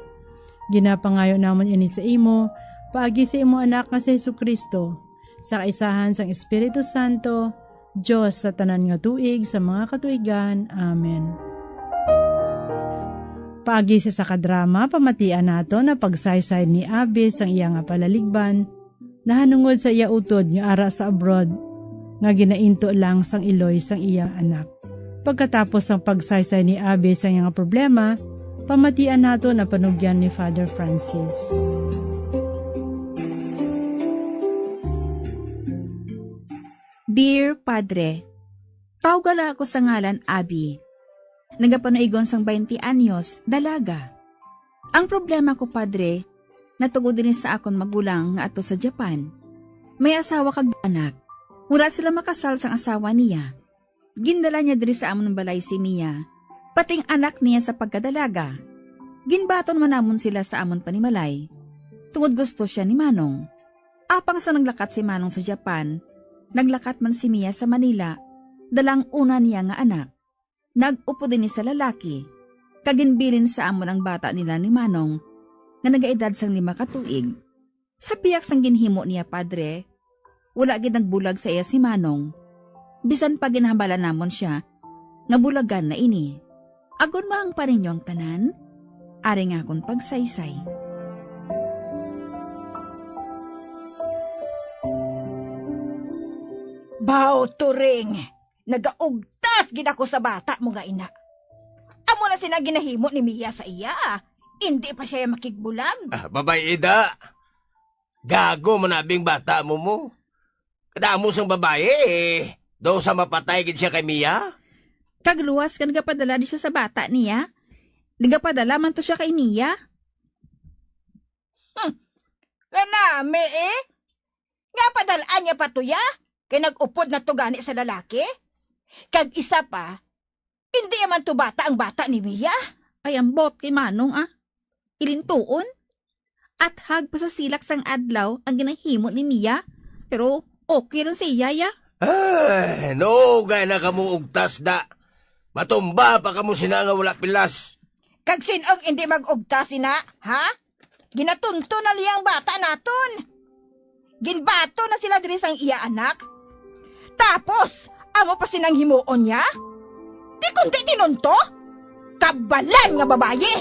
Ginapangayo namon ini sa imo, paagi sa imo anak nga si Jesucristo, sa kaisahan sang Espiritu Santo, Diyos sa tanan nga tuig sa mga katuigan. Amen. Paagi sa kadrama, pamatian nato na pagsaysay ni Abe sang iya nga palaligban, nahanungod sa iya utod nga ara sa abroad, nga ginainto lang sang iloy sang iya anak. Pagkatapos ang pagsaysay ni Abe sa iya nga problema, pamatian nato na panugyan ni Father Francis. Dear Padre, tawagala ako sa ngalan Abi. Nagapanaigon sang 20 anyos, dalaga. Ang problema ko, Padre, natugod din sa akon magulang nga ato sa Japan. May asawa kag anak. Wala sila makasal sang asawa niya. Gindala niya diri sa amon balay si Mia, pating anak niya sa pagkadalaga. Ginbaton man namon sila sa amon panimalay. Tungod gusto siya ni Manong. Apang sa naglakat si Manong sa Japan, naglakat man si Mia sa Manila, dalang una niya nga anak. Nag-upo din ni sa lalaki, kaginbilin sa amon ang bata nila ni Manong, nga nagaedad sang 5 katuig. Sa biyak sang ginhimo niya, Padre, wala gid nagbulag sa iya si Manong. Bisan pa ginhambala namon siya, nga bulagan na ini. Agon maang pa ninyo ang tanan, ari nga akong pagsaysay. Bao turing, nagaugtas gid ako sa bata mo nga ina. Amo na sina ginahimo ni Mia sa iya, hindi pa siya makigbulag. Babay Ida, gago manabing bata mo. Kadamo sang babae daw sa mapatay gid siya kay Mia. Kagluwas ka nagapadala di siya sa bata niya. Nagapadala man to siya kay Mia. Kanami nga padalaan niya pa to ya. Kaya nag-upod na to gani sa lalaki? Kag isa pa, hindi man to bata ang bata ni Mia. Ay, ang bot kay Manong Ilintuon. At hag pa sa silak sang adlaw ang ginahimo ni Mia. Pero okay lang si Yaya. Ay, no, gaya na kamo ugtas da. Matumba pa kamo sina nga wala pilas. Kag sinong hindi mag-ugtas sina, ha? Ginatunto na liyang bata naton. Ginbato na sila diri sang iya anak. Tapos, amo pa sinang himuon niya? Di kundi tinunto? Kabalan nga babaye!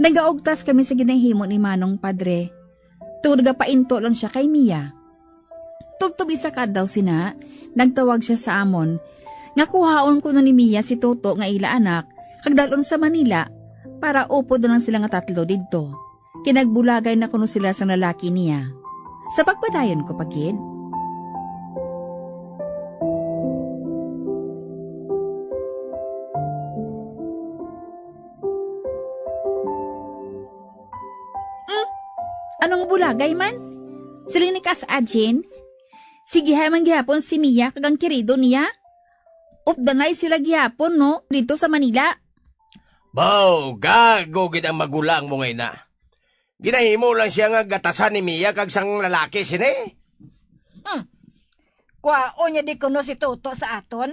Nagaugtas kami sa ginahimo ni Manong, Padre. Tungod painto lang siya kay Mia. Tubtub isa ka daw sina, nagtawag siya sa amon, nga kuhaon ko na ni Mia si Toto nga ila anak, kagdalon sa Manila, para upo doon lang sila nga tatlo didto. Kinagbulagay na kuno sila sa lalaki niya. Sa pagpadayon ko, pagid. Anong bulagay man? Sila ni Kas Ajin? Sige man gihapon si Mia kagang kirido niya? Updanay sila gihapon, no? Dito sa Manila. Bao, gago gid ang magulang mo ngayon na. Ginahimo lang siya nga gatasan ni Mia kag sang lalaki sini. Kwao niya di kuno si Tuto sa aton.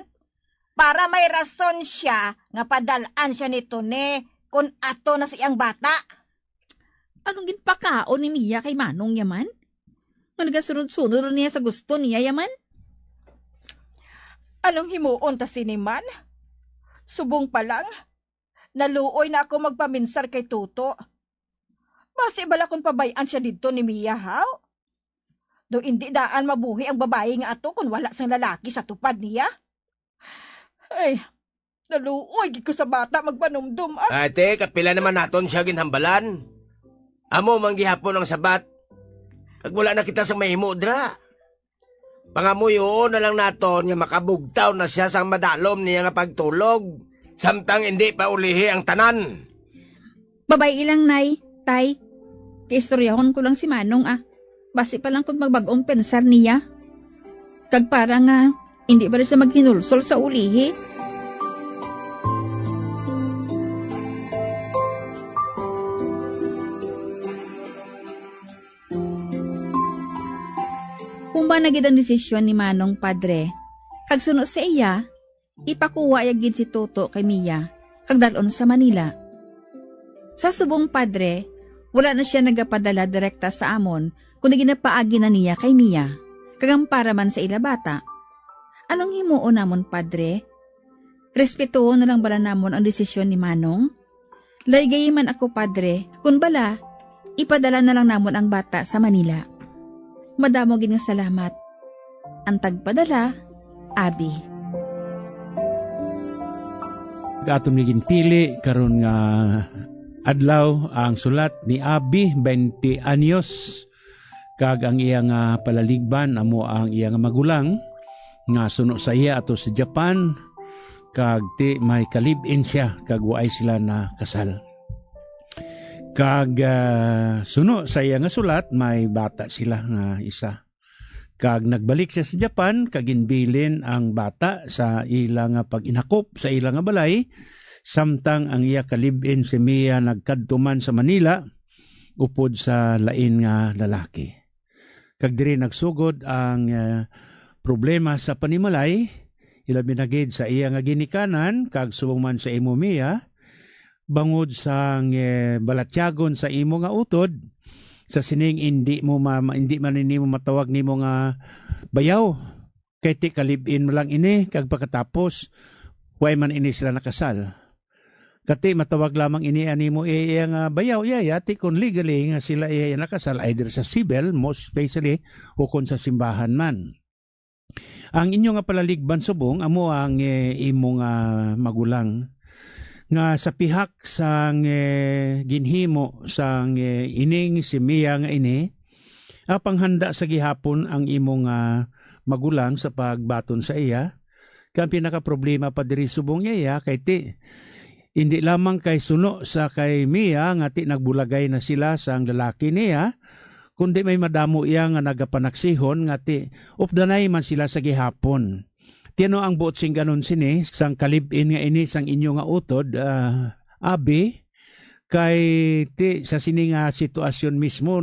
Para may rason siya nga padalaan siya nito ni kung ato na siyang bata. Anong ginpakaon ni Mia kay Manong yaman? Nagasunod-sunod niya sa gusto niya yaman? Anong himuon ta siniman? Subong pa lang. Naluoy na ako magpaminsar kay Tuto. Basi bala kung pabayaan siya dito ni Mia, haw? Do hindi daan mabuhi ang babae nga ato kung wala sang lalaki sa tupad niya. Ay, naluoy gid ko sa bata magpanumdum. Ate, kapila naman naton siya ginhambalan. Amo manggihapon ang sabat. Kag wala na kita sa mahimo dra. Pangamuyo na lang naton nga makabugtaw na siya sa madalom niya nga pagtulog. Samtang hindi pa ulihi ang tanan. Babay ilang nay, tay. Kaistoryahon ko lang si Manong Basi pa lang kung magbagong pensar niya. Kag para nga, hindi ba rin siya maghinulsol sa ulihi? Kung ba nagid ang desisyon ni Manong Padre, kag suno sa iya, ipakuha yagid si Tuto kay Mia, kag dalon sa Manila. Sa subong Padre, wala na siya nagapadala direkta sa amon, kundi ginapaagi na niya kay Mia, kagang para man sa ila bata. Anong himuon namon, Padre? Respetuon na lang bala namon ang desisyon ni Manong? Laygay man ako, Padre, kung bala, ipadala na lang namon ang bata sa Manila. Madamo gid nga salamat. Ang tagpadala, Abi. Aton miging pili karon nga adlaw ang sulat ni Abi 20 anyos kag ang iyang palaligban amo ang iyang magulang nga suno sa iya ato sa Japan kag ti may kalib-in siya kag waay sila na kasal. Kag suno sa iya nga sulat may bata sila nga isa. Kag nagbalik siya sa Japan kag ginbilin ang bata sa ilang pag-inakop sa ilang balay samtang ang iya kalib-in si Mia nagkadtuman sa Manila upod sa lain nga lalaki. Kag diri nagsugod ang problema sa panimalay, ilabi na gid sa iya nga ginikanan kag subong man sa imo Mia, bangod sang balatyagon sa imo nga utod, sa sining hindi man nimo matawag nimo nga bayaw, kay ti kalib-in mo lang ini kag pagkatapos way man ini sila nakasal. Kati matawag lamang ini animo nga bayaw ti kon legally nga sila nakasal either sa civil most especially o kon sa simbahan man. Ang inyo nga palaligban subong amo ang imo nga magulang nga sa pihak sang ginhimo sang ining si Mia nga ini panghanda sa gihapon ang imo nga magulang sa pagbaton sa iya. Kaya pinaka problema pa diri subong iya kay ti hindi lamang kay suno sa kay Mia nga ti nagbulagay na sila sa ang lalaki niya, kundi may madamo iya nga nagapanaksihon nga ti updanay man sila sa gihapon. Tiano ang buot sing ganon sini sang kalib-in nga ini sang inyo nga utod, Abi, kay ti sa sini nga sitwasyon mismo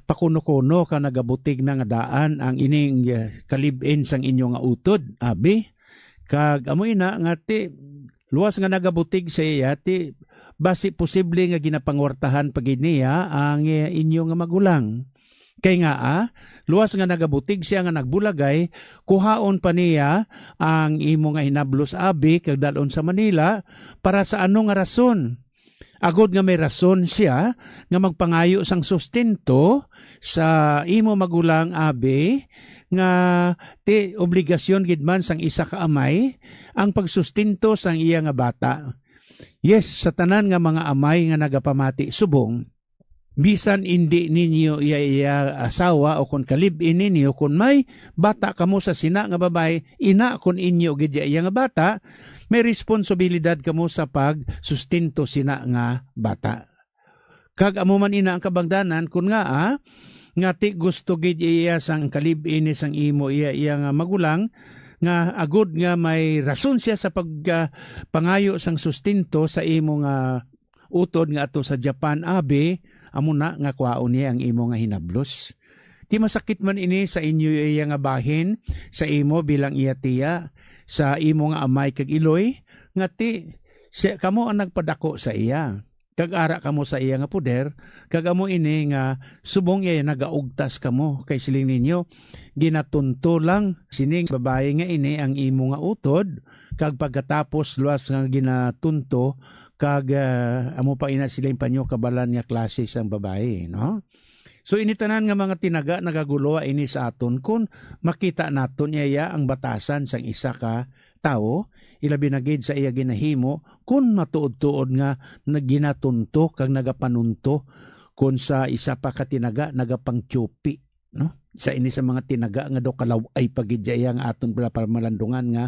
pakuno-kuno ka nagabutig na nga daan ang ining kalib-in sang inyo nga utod, Abi. Kag amoy na nga ti luwas nga nagabutig sa iya ti basi posible nga ginapangwartahan pagid niya ang inyo nga magulang. Kay nga luwas nga nagabutig siya nga nagbulagay, kuhaon pa niya ang imo nga hinablos, Abi, kag dalon sa Manila para sa ano nga rason. Agod nga may rason siya nga magpangayo sang sustento sa imo magulang, Abi, nga ti obligasyon gid man sang isa ka amay ang pagsustinto sang iya nga bata. Yes, sa tanan nga mga amay nga nagapamati subong, bisan hindi ninyo iya asawa o kun kalib-in ninyo, kun may bata kamo sa sina nga babay, ina kun inyo gid iya nga bata, may responsibilidad kamo sa pagsustinto sina nga bata. Kag amo man ina ang kabangdanan kun nga nga ti gusto gid iya sang kalib-in sang imo iya nga magulang nga agud nga may rason siya sa pagpangayo sang sustinto sa imo nga utod nga ato sa Japan, Abi, amo na nga kwaon niya ang imo nga hinablos. Ti masakit man ini sa inyo iya nga bahin, sa imo bilang iya tiya, sa imo nga amay kag iloy, nga ti kamo ang nagpadako sa iya. Kag ara kamo sa iya nga puder, kag amo ini nga subong iya nagaugtas kamo kay siling ninyo, ginatunto lang sining babae nga ini ang imo nga utod, kag pagkatapos luas nga ginatunto, kag amo pa ina siling panyo kabalan nga klase sang babae, no? So initanan nga mga tinaga nagagulo ini sa aton kun makita naton iya ang batasan sang isa ka tao, ilabi na gid sa iya ginahimo kun matuod-tuod nga naginatunto kag nagapanunto kun sa isa pa ka tinaga nagapangtyupi, no? Sa ini sa mga tinaga nga do kalaway pagid iya nga aton pala malandungan nga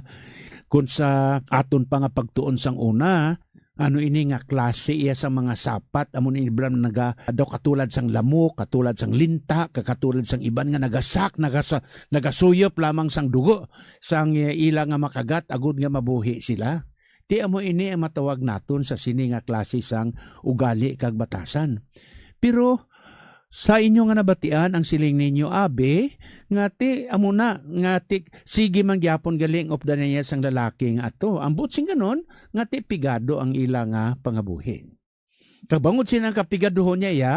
kun sa aton pa nga pagtuon sang una, ano ini nga klase iya sa mga sapat, amon ini blam naga do katulad sang lamok, katulad sang linta, katulad sang iban nga nagasuyop lamang sang dugo sang ila nga makagat agud nga mabuhi sila. Ti amo ini ang matawag naton sa sini nga klase sang ugali kag batasan. Pero sa inyo nga nabatian ang siling ninyo abe nga ti amo na nga ti sige man gyapon galing of the niya sang lalaki nga ato. Ambot sing ganon nga ti pigado ang ila nga pangabuhi. Kabangod sinang kapigaduhon niya ya,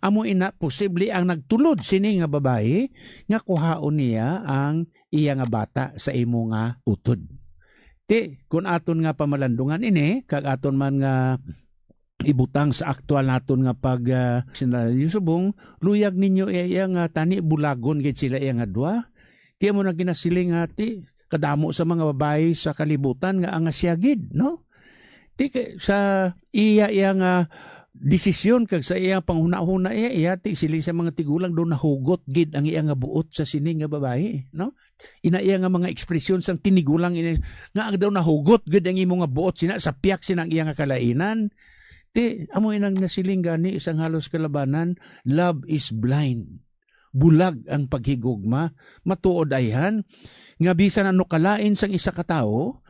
amo ina posible ang nagtulod sini nga babae nga kuhaon niya ang iya nga bata sa imo nga utod. Ti kun aton nga pamalandungan ini kag aton man nga ibutang sa aktual naton nga pag sinalyo subong luyag ninyo iya nga tani bulagon gid sila iya nga dua. Ti mo na ginasiling ati kadamo sa mga babae sa kalibutan nga ang asyagid, no? Ti sa iya nga desisyon kag sa iya panghuna-huna iya ti sili sa mga tigulang do nahugot gid ang iya nga buot sa sini nga babae, no? Ina iya nga mga ekspresyon sang tinigulang ini nga daw nahugot gid ang imo nga buot sina sa piyak sinang iya nga kalainan. Ti amo inang nasiling gani isang halos kalabanan, love is blind. Bulag ang paghigugma, matuod ayhan nga bisan ano kalain sang isa ka tawo,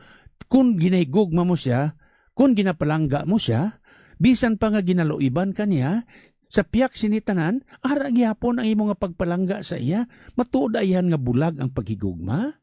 kun ginahigugma mo siya, kun ginapalangga mo siya, bisan pa nga ginaloiban kaniya, sa piyak sinitanan, ara gyapon ang imo nga pagpalangga sa iya, matuod ayhan nga bulag ang paghigugma.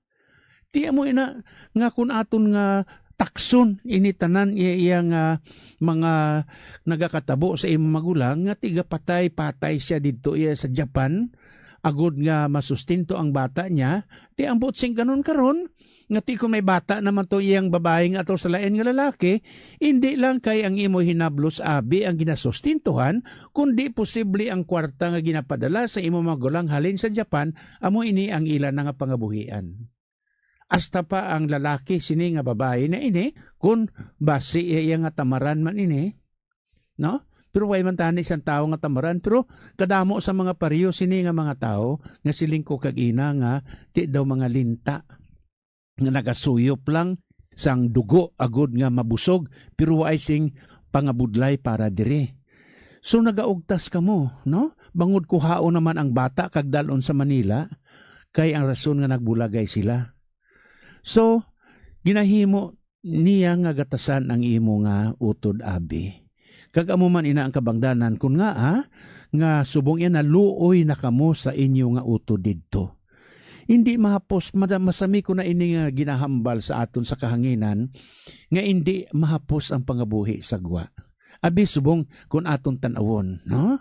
Ti amo ina nga kun aton nga takson initanan iya nga mga nagakatabo sa imong magulang nga tiga patay siya didto iya sa Japan agud nga masustinto ang bata niya. Ti ambot sing kanon karon nga ti kung may bata naman to iyang babae nga ato sa lain nga lalaki, hindi lang kay ang imo hinablos abi ang ginasustintuhan, kundi posible ang kwarta nga ginapadala sa imo magulang halin sa Japan, amo ini ang ilan nga pangabuhian. Hasta pa ang lalaki sini nga babae na ini kun basi iya nga tamaran man ini, no? Pero way man tani isang tao nga tamaran, pero kadamo sa mga pariyo sini nga mga tao nga siling ko kag ina nga ti daw mga linta nga nagasuyop lang sang dugo agud nga mabusog pero way sing pangabudlay para dire. So nagaugtas kamo, no? Bangod kuhaon naman ang bata kag dalon sa Manila kay ang rason nga nagbulagay sila. So, ginahimo niya nga gatasan ang imo nga utod abi. Kag amo man ina ang kabangdanan kun nga subong yan na luoy na kamo sa inyo nga utod didto. Hindi mahapos, masami ko na ini nga ginahambal sa aton sa kahanginan nga hindi mahapos ang pangabuhi sa gwa. Abi subong kun aton tan-awon, no?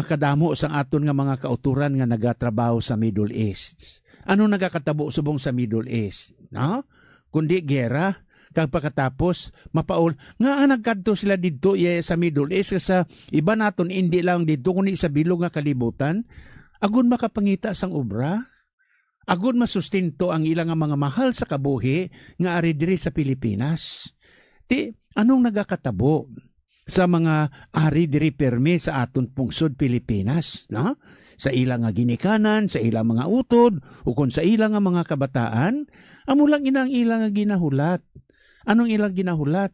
Kadamo sang aton nga mga kauturan nga nagatrabaho sa Middle East. Ano nagakatabo subong sa Middle East? No? Kundi gera, kag pagkatapos mapaul nga nagkadto sila didto sa Middle East sa iba naton hindi lang didto kundi sa bilog nga kalibutan, agud makapangita sang obra, agud masustinto ang ilang nga mga mahal sa kabuhi nga ari diri sa Pilipinas. Ti anong nagakatabo sa mga ari diri permi sa aton pungsod Pilipinas, no? Sa ilang nga ginikanan, sa ilang mga utod, o kung sa ilang nga mga kabataan, amo lang inang ilang nga ginahulat. Anong ilang ginahulat?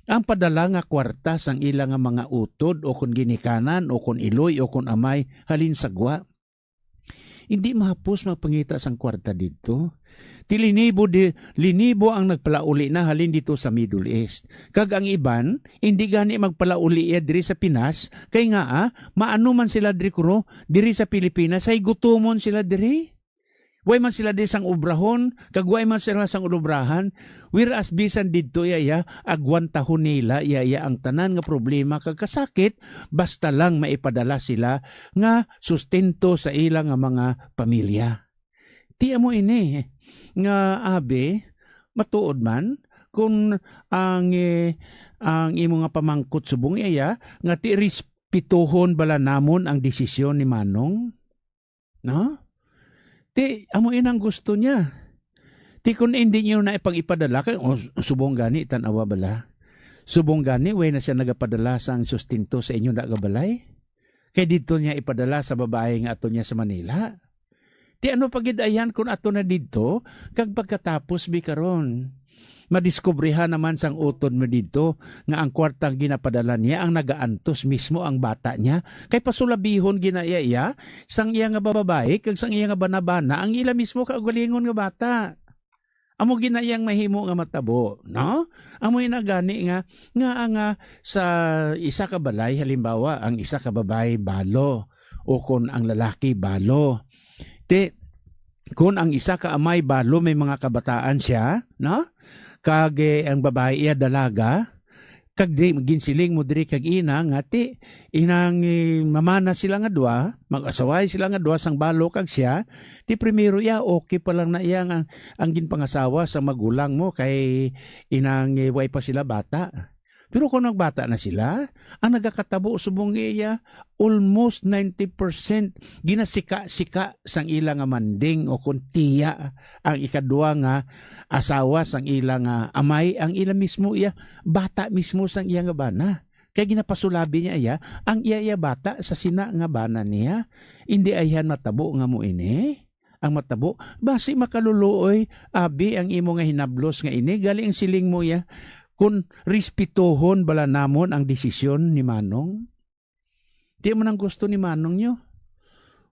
Ang padala nga kwarta sang ilang nga mga utod, o kung ginikanan, o kung iloy, o kung amay, halin sagwa. hindi mahapos magpangita sang kwarta dito. Ti linibo ang nagpalauli na halin dito sa Middle East. Kag ang iban, hindi gani magpalauli diri sa Pinas, kay nga maano man sila diri sa Pilipinas, ay gutumon sila diri. Way man sila diri sang obrahon, kag way man sila sang obrahan, whereas bisan didto yaya, agwantahon nila yaya ang tanan nga problema kag kasakit, basta lang maipadala sila nga sustento sa ilang nga mga pamilya. Ti mo ini nga abi matuod man kung ang imo nga pamangkot subong iya nga ti respetuhon bala namon ang desisyon ni Manong, no? Ti amo inang gusto niya. Ti kun hindi niyo na ipag-ipadala kay subong gani tan-awa bala. Subong gani way na siya nagapadala sang sustento sa inyo na gabalay. Kay dito niya ipadala sa babae nga ato niya sa Manila. Ti ano pagidayan kung ato na dito, kag pagkatapos karon madiskobrehan naman sang utod mo dito nga ang kwartang ginapadala niya ang nagaantos mismo ang bata niya. Kay pasulabihon ginaya iya sang iya nga bababae kag sang iya nga banabana ang ila mismo kaugalingon nga bata. Amo ginayang mahimo nga matabo, no? Amo inagani nga sa isa ka balay halimbawa ang isa ka babae balo o kon ang lalaki balo. Kung ang isa ka amay balo may mga kabataan siya, no? Kag ang babae iya dalaga, kag di ginsiling mo diri kag ina nga ti inang mamana sila nga duwa, mag-asaway sila nga duwa sang balo kag siya, ti primero iya okay pa lang na iya ang ginpangasawa sa magulang mo kay inang way pa sila bata. Pero kung nagbata na sila, ang nagakatabo subong iya, almost 90% ginasika-sika sang ilang nga manding o kung tiya ang ikadua nga asawa sang ilang amay, ang ilang mismo iya, bata mismo sang iya nga bana. Kaya ginapasulabi niya iya, ang iya bata sa sina nga bana niya, hindi ayan matabo nga mo ini. Ang matabo, basi makaluluoy, abi ang imo nga hinablos nga ini, galing ang siling mo iya, kung respetuhon bala namon ang desisyon ni Manong. Di mo nang gusto ni Manong nyo.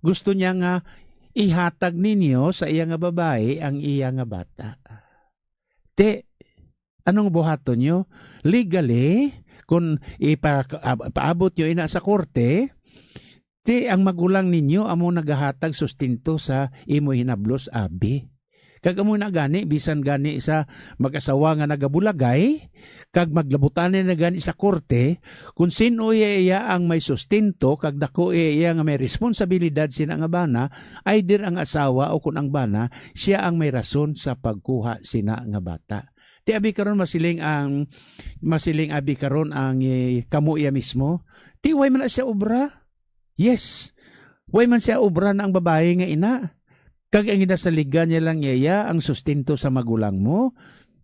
Gusto niya nga ihatag ninyo sa iya nga babae ang iya nga bata. Anong buhaton nyo? Legally, kung ipaabot nyo ina sa korte, ang magulang ninyo amo nagahatag sustento sa imo hinablos abi. Kag amo na gani bisan gani sa mag-asawa nga nagabulagay kag maglabutan na gani sa korte kung sino iya ang may sustento kag dako iya nga may responsibilidad sina nga bana either ang asawa o kun ang bana siya ang may rason sa pagkuha sina nga bata. Ti abi karon masiling abi karon ang kamo iya mismo. Ti way man siya obra. Yes. Way man siya obra na ang babae nga ina. Kag ang inasaligan niya lang iya ang sustento sa magulang mo,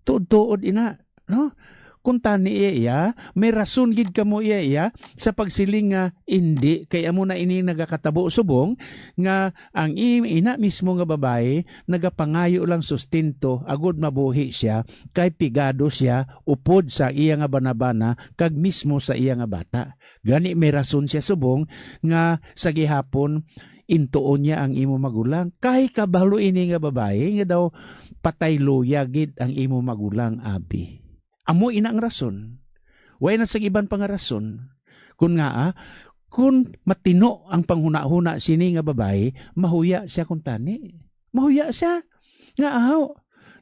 tuod-tuod ina, no? Kung tani iya, may rason gid kamo iya sa pagsiling nga hindi kay amo na ini nagakatabo subong nga ang ina mismo nga babae nagapangayo lang sustento agud mabuhi siya kay pigado siya upod sa iya nga banabana kag mismo sa iya nga bata. Gani may rason siya subong nga sa gihapon intuon niya ang imo magulang. Kay kabalo ini nga babae nga daw patay luya gid ang imo magulang abi. Amo ina ang rason. Way na sa iban pang rason. Kun kung matino ang panghuna-huna sini nga babae, mahuya siya kun tani. Mahuya siya. Nga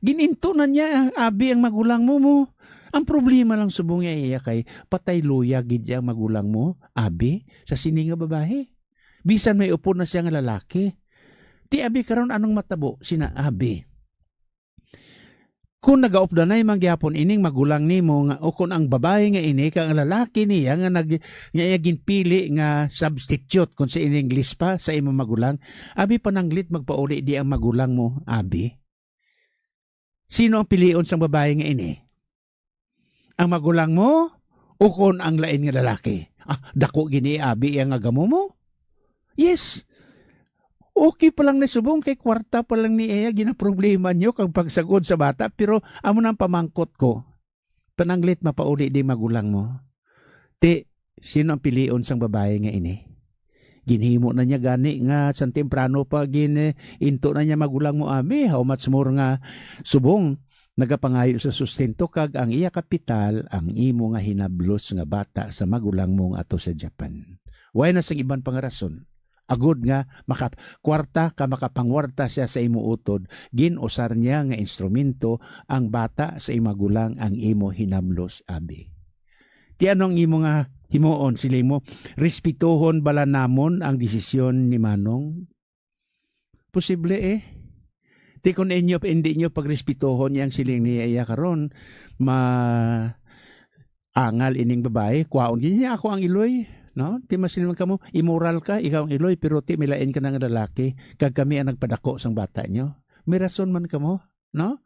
gininto na niya ang abi ang magulang mo. Ang problema lang subong niya iya kay patay luya gid ang magulang mo, abi, sa sini nga babae. Bisan may upo na siya nga lalaki. Ti abi karon anong matabo sina abi. Kung nagaupdanay mangyapon ining magulang nimo nga o kung ang babae nga ini kang lalaki niya nga ginpili nga substitute kung sa in English pa sa imong magulang, abi pananglit magpauli di ang magulang mo, abi. Sino ang pilion sa babae nga ini? Ang magulang mo o kung ang lain nga lalaki? Dako gini abi ang agamo mo? Yes. Okay pa lang na subong kay kwarta pa lang ni iya ginaproblema nyo kang pagsagod sa bata pero amo nang pamangkot ko. Pananglit mapauli di magulang mo. Sino ang pilion sang babae nga ini? ginhimo na niya gani nga sa temprano pa into na niya magulang mo abi, how much more nga subong nagapangayo sa sustento kag ang iya kapital ang imo nga hinablos nga bata sa magulang mong ato sa Japan. Why na sang iban pang rason? Agud nga kwarta ka makapangwarta siya sa imo utod, ginusar niya nga instrumento ang bata sa imagulang ang imo hinablos abi. Ti anong imo nga himuon sila mo, respetuhon bala namon ang desisyon ni Manong? Posible Ti kung inyo hindi nyo pagrespetuhon yang siling niya iya karon angal ining babae, kwaon niya ako ang iloy, no? Ti masilman kamo, immoral ka, ikaw ang iloy, pero ti milain ka ng lalaki, kag kami ang nagpadako sang bata nyo. May rason man kamo, no?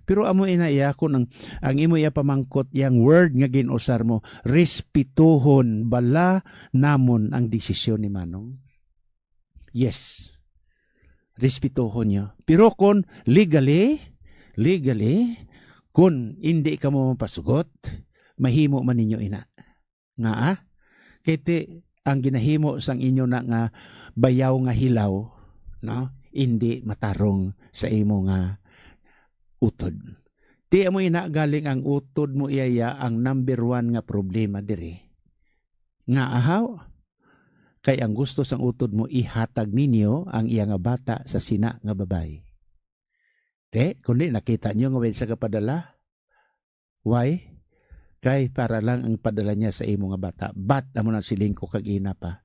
Pero amo inaiya ko ang imo iya pamangkot yang word nga ginusar mo, respetuhon bala namon ang desisyon ni Manong. Yes. Respetuhon niyo. Pero kung legally, kung hindi ka mo mapasugot, mahimo man ninyo ina. Nga kiti ang ginahimo sang inyo na nga bayaw nga hilaw, no? Hindi matarong sa imo nga utod. Ti mo ina galing ang utod mo iyaya ang number 1 nga problema diri. Nga ahaw, kay ang gusto sang utod mo ihatag ninyo ang iya nga bata sa sina nga babae. Kundi nakita nyo nga sa kapadala. Why? Kay para lang ang padala niya sa imo nga bata. Bat amo na siling ko kag ina pa.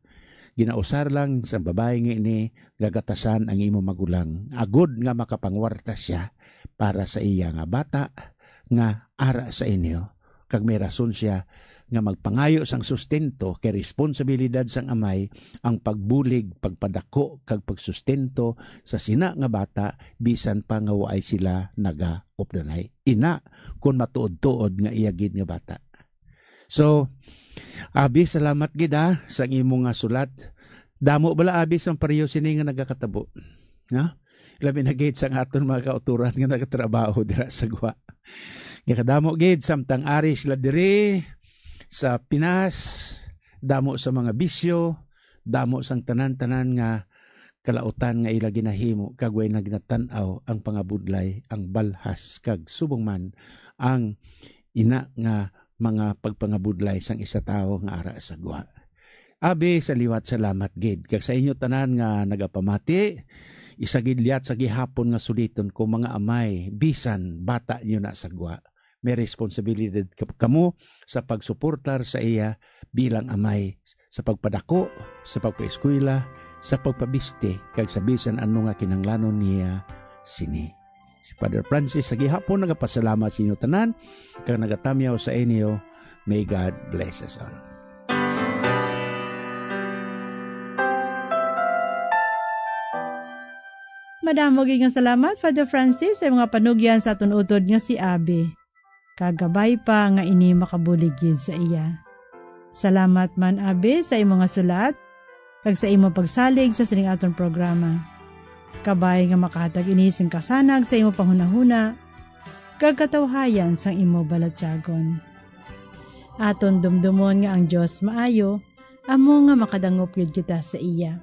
Ginausar lang sa babae nga ini gagatasan ang imo magulang. Agud nga makapangwarta siya para sa iya nga bata nga ara sa inyo. Kag may rason siya nga magpangayo sang sustento kay responsibilidad sang amay ang pagbulig, pagpadako kag pagsustento sa sina nga bata bisan pa nga waay sila naga-opdanay. Ina kun matuod-tuod nga iyagid nga bata. So, abi salamat gid sa imo nga sulat. Damo bala abi sang pareho sini nga nagakatabo. Ha? Labi na gid sang aton mga kauturan nga nagatrabaho dira sa Gwa. Nga kadamo gid samtang ari sila diri sa Pinas, damo sa mga bisyo, damo sang tanan-tanan nga kalautan nga ila ginahimo kag way nagnatan-aw ang pangabudlay, ang balhas kag subong man ang ina nga mga pagpangabudlay sang isa tawo nga ara sa Gwa. Abi sa liwat salamat gid kag sa inyo tanan nga nagapamati. Isa gid liat sa gihapon nga suliton ko mga amay bisan bata niyo na sa Gwa. May responsibilidad kamo sa pagsuportar sa iya bilang amay sa pagpadako, sa pagpaeskwela, sa pagpabiste kag sa bisan ano nga kinanglanon niya sini. Si Father Francis sa gihapon nagapasalamat sa inyo tanan kag nagatamyaw sa inyo. May God bless us all. Madamo gyud nga salamat Father Francis sa mga panugyan sa aton utod nga si Abi. Kagabay pa nga ini makabuligid sa iya. Salamat man Abi sa imo nga sulat kag sa imo pagsalig sa sining aton programa. Kabay nga makahatag ini sing kasanag sa imo panghunahuna kag katawhayan sang imo balatyagon. Aton dumdumon nga ang Dios maayo, amo nga makadangop gyud kita sa iya.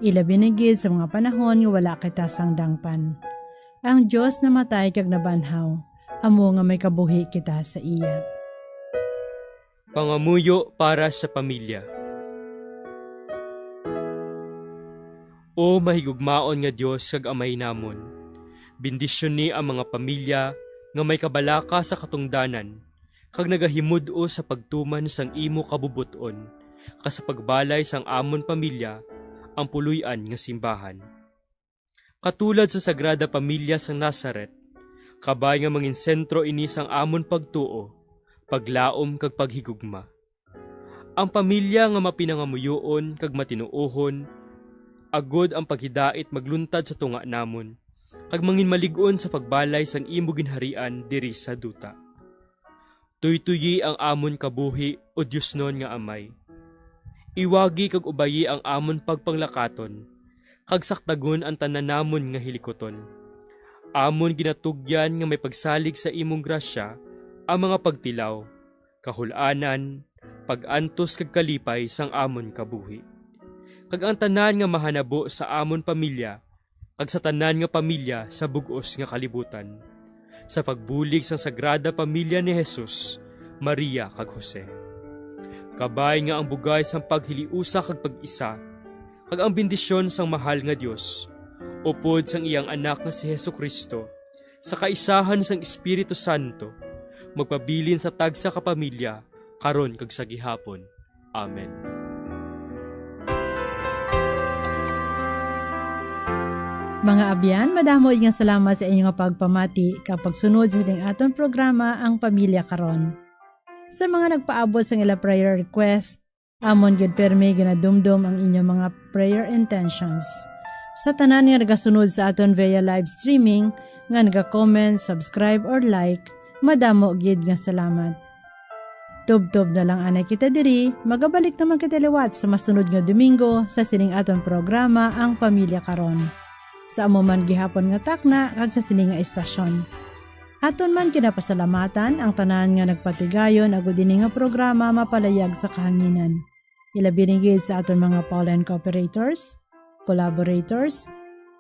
Ilabi na gid sa mga panahon nga wala kita sang dangpan. Ang Dios na matay kag nabanhaw, amo nga may kabuhi kita sa iya. Pangamuyo para sa pamilya. O mahigugmaon nga Dios kag amay namon. Bendisyon ni ang mga pamilya nga may kabalaka sa katungdanan kag nagahimud-o sa pagtuman sang imo kabubuton kas sa pagbalay sang amon pamilya ang puluyan nga simbahan. Katulad sa Sagrada Pamilya sang Nazaret, kabay nga mangin sentro ini sang amon pagtuo, paglaom kag paghigugma. Ang pamilya nga mapinangamuyoon kag matinuohon, agod ang paghidait magluntad sa tunga namon, kag mangin malig-on sa pagbalay sang imo ginharian diri sa duta. Tuytuyi ang amon kabuhi o Diosnon nga amay. Iwagi kag ubayi ang amon pagpanglakaton, kag saktagon ang tanan namon nga hilikoton. Amon ginatugyan nga may pagsalig sa imong grasya, ang mga pagtilaw, kahul-anan, pag-antos kag kalipay sang amon kabuhi. kag ang tanan nga mahanabo sa amon pamilya, kag sa tanan nga pamilya sa bugos nga kalibutan. Sa pagbulig sa Sagrada Pamilya ni Jesus, Maria kag Jose. Kabay nga ang bugay sang paghiliusa kag pag-isa, kag ang bendisyon sang mahal nga Dios, upod sang iyang anak nga si Jesucristo, sa kaisahan sang Espiritu Santo, magpabilin sa tagsa ka pamilya, karon kag sa gihapon. Amen. Mga abyan, madamo nga salamat sa inyong pagpamati kapag sunod sa aton programa ang Pamilya Karon. Sa mga nagpaabot sa ila prayer request, amon gid permi ginadumdum ang inyong mga prayer intentions. Sa tanan nga nagasunod sa aton via live streaming, nga naga-comment, subscribe or like, madamo gid nga salamat. Tub-tub na lang anay kita diri, magabalik naman kita liwat sa masunod nga Domingo sa sining aton programa ang Pamilya Karon. Sa amo man gihapon nga takna kag sa sining nga istasyon. Aton man kinapasalamatan ang tanan nga nagpatigayon agud dinhi nga programa mapalayag sa kahanginan. Ilabi rin gid sa aton mga pollen cooperators, collaborators,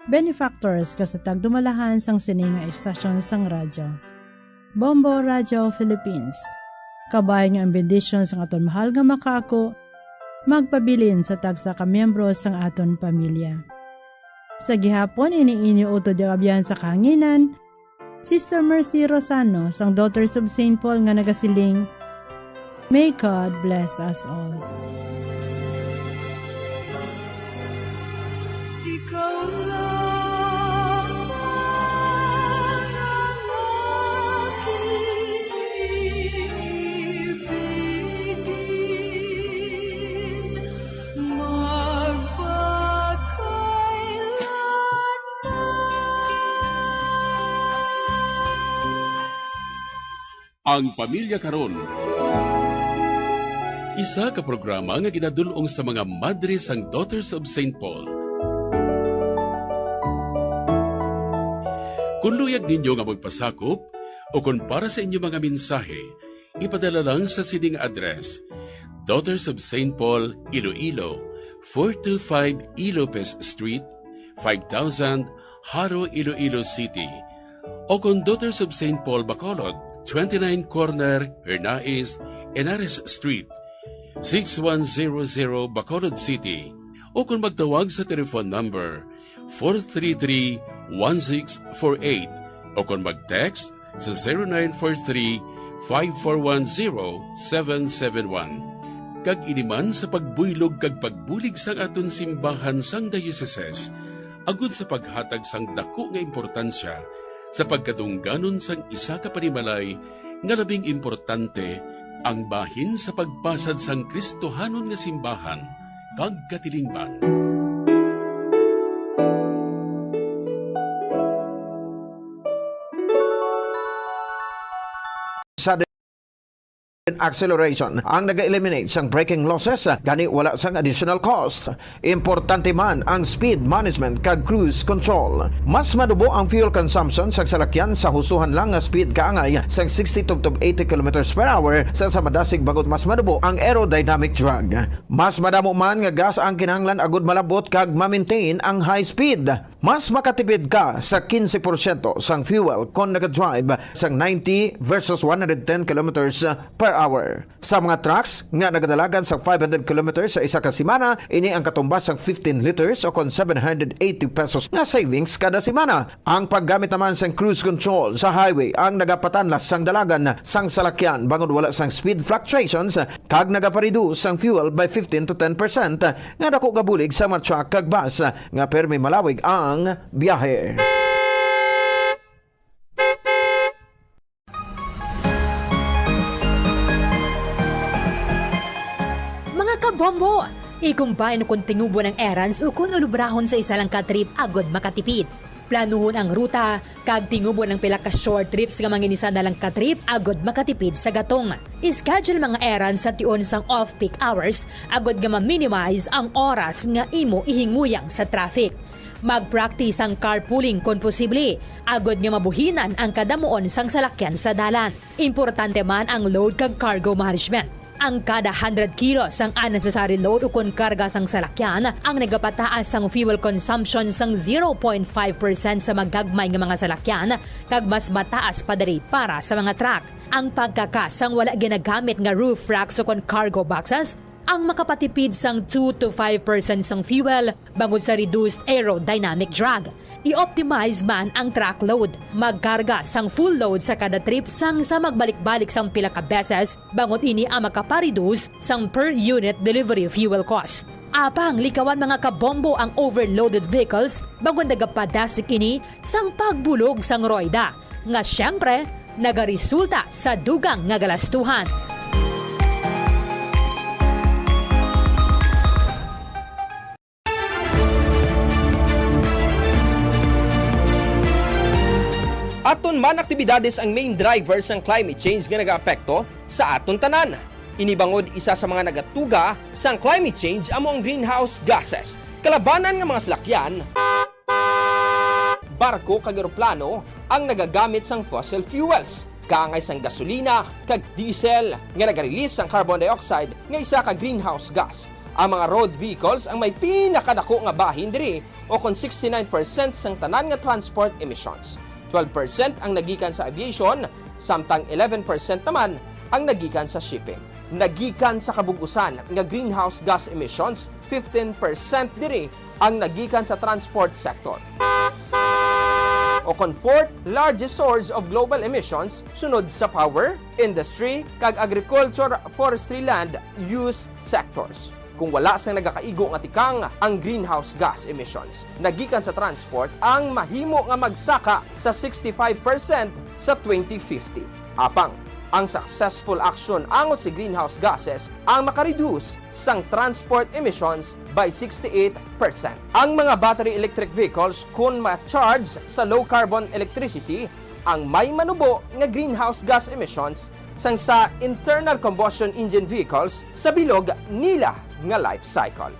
benefactors kasatag dumalahan sang sining nga istasyon sang radyo. Bombo Radio Philippines. Kabay nga ang bendisyon sang aton mahal nga makaako, magpabilin sa tagsa ka miyembro sang aton pamilya. Sa gihapon, iniinyo utod yung abyan sa kahanginan, Sister Mercy Rosano, sang Daughters of St. Paul nga nagasiling, May God bless us all. Ikaw lang ang aking ibigin, Ang Pamilya Karon. Isa ka programa nga ginadulong sa mga madre sang Daughters of St. Paul. Kung luyag ninyo nga magpasakop o kung para sa inyo mga mensahe, ipadala lang sa sining address: Daughters of St. Paul, Iloilo, 425 Ilopez Street, 5000 Haro, Iloilo City. O kung Daughters of St. Paul, Bacolod, 29 Corner, Hernais, Henares Street, 6100 Bacolod City. O kung magtawag sa telephone number 433-1648 o kung mag-text sa 0943-5410771. Kag iniman sa pagbuylog kag pagbulig sang aton simbahan sang dioceses, agud sa paghatag sang dako nga importansya sa pagkadungganon sang isa ka panimalay nga labing importante, ang bahin sa pagpasad sang Kristohanon nga simbahan kag katilingban. Acceleration ang naga-eliminate sang braking losses, gani wala sang additional cost. Importante man ang speed management kag cruise control. Mas madubo ang fuel consumption sa salakyan sa husuhan lang nga speed kaangay sang 60 to 80 km/h sa samadasig bagot mas madubo ang aerodynamic drag. Mas madamo man nga gas ang kinahanglan agud malabot kag ma-maintain ang high speed. Mas makatipid ka sa 15% sang fuel kung nag-drive sang 90 versus 110 km/h. Sa mga trucks nga nagadalagan sa 500 km sa isa ka semana, ini ang katumbas sang 15 liters o kon 780 pesos nga savings kada semana. Ang paggamit naman sang cruise control sa highway ang nagapatanlas sang dalagan sang salakyan bangod wala sang speed fluctuations kag nagapareduce sang fuel by 15 to 10% nga dako gabulig sa mga truck kag bus nga permi malawig ang biyahe. Bombo! Ikumbay kung tingubo ng errands o kung ulubrahon sa isa lang ka-trip agod makatipid. Planuhon ang ruta, kag tingubo ng pila ka short trips nga manginisa na lang ka-trip agod makatipid sa gatong. Ischedule mga errands sa tion sang off-peak hours agod nga ma-minimize ang oras nga imo ihinguyang sa traffic. Mag-practice ang carpooling kung posible, agod nga mabuhinan ang kadamuon sang salakyan sa dalan. Importante man ang load kag cargo management. Ang kada 100 kilos ang unnecessary load o kung karga sang salakyan ang nagapataas sang fuel consumption sang 0.5% sa magagmay nga mga salakyan kag mas mataas pa diri para sa mga truck. Ang pagkakasang wala ginagamit nga roof racks o kung cargo boxes ang makapatipid sang 2 to 5% sang fuel bangod sa reduced aerodynamic drag. I-optimize man ang truck load. Magkarga sang full load sa kada trip sang sa magbalik-balik sang pila ka beses bangod ini ang makapareduce sang per unit delivery fuel cost. Apang likawan mga kabombo ang overloaded vehicles bangod nagapadasik ini sang pagbulog sang roida. Nga syempre, nagaresulta sa dugang nga galastuhan. Aton man aktibidades ang main drivers ng climate change nga nagaapekto sa aton tanan. Inibangod isa sa mga nagatuga sang climate change amo ang greenhouse gases. Kalabanan nga mga salakyan, barko kag eroplano ang nagagamit sang fossil fuels. Kaangay sang gasolina kag diesel nga nagarelease sang carbon dioxide nga isa ka greenhouse gas. Ang mga road vehicles ang may pinakadako nga bahin diri o kon 69% sang tanan nga transport emissions. 12% ang nagikan sa aviation, samtang 11% naman ang nagikan sa shipping. Nagikan sa kabugusan nga greenhouse gas emissions, 15% diri ang nagikan sa transport sector. O kon fourth largest source of global emissions sunod sa power, industry, kag agriculture, forestry, land use sectors. Kung wala sang nagakaigo nga tikang ang greenhouse gas emissions, nagikan sa transport ang mahimo nga magsaka sa 65% sa 2050. Apang, ang successful action angot si greenhouse gases ang makareduce sang transport emissions by 68%. Ang mga battery electric vehicles kung ma-charge sa low carbon electricity ang may manubo nga greenhouse gas emissions sang sa internal combustion engine vehicles sa bilog nila nga life cycle.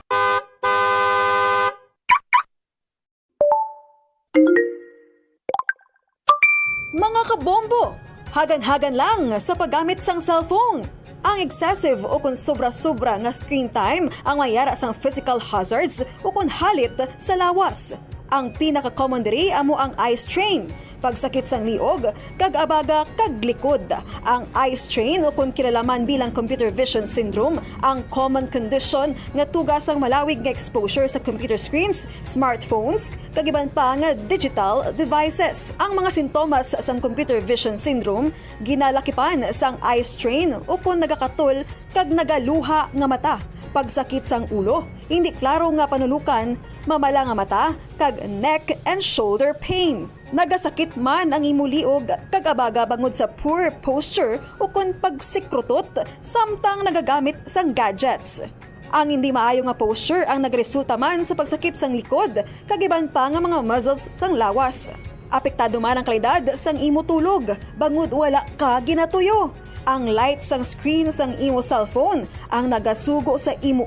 Mga kabombo, hagan-hagan lang sa paggamit sang cellphone. Ang excessive o kung sobra-sobra nga screen time ang mayara sang physical hazards o kung halit sa lawas. Ang pinaka-common diri amo ang eye strain, pagsakit sang liog, kag abaga kag likod. Ang eye strain o kung kilalaman bilang computer vision syndrome, ang common condition nga tugas ang malawig nga exposure sa computer screens, smartphones, kag iban pa nga digital devices. Ang mga sintomas sang computer vision syndrome ginalakipan sang eye strain o kung nagakatul kag nagaluha nga mata, pagsakit sang ulo, hindi klaro nga panulukan, mamala nga mata, kag neck and shoulder pain. Nagasakit man ang imuliog kag abaga bangod sa poor posture o kung pagsikrutot samtang nagagamit sang gadgets. Ang hindi maayo nga posture ang nagresulta man sa pagsakit sang likod kag iban pa nga mga muscles sang lawas. Apektado man ang kalidad sang imo tulog bangod wala ka ginatuyo. Ang light sang screen sang imo cellphone ang nagasugo sa imo.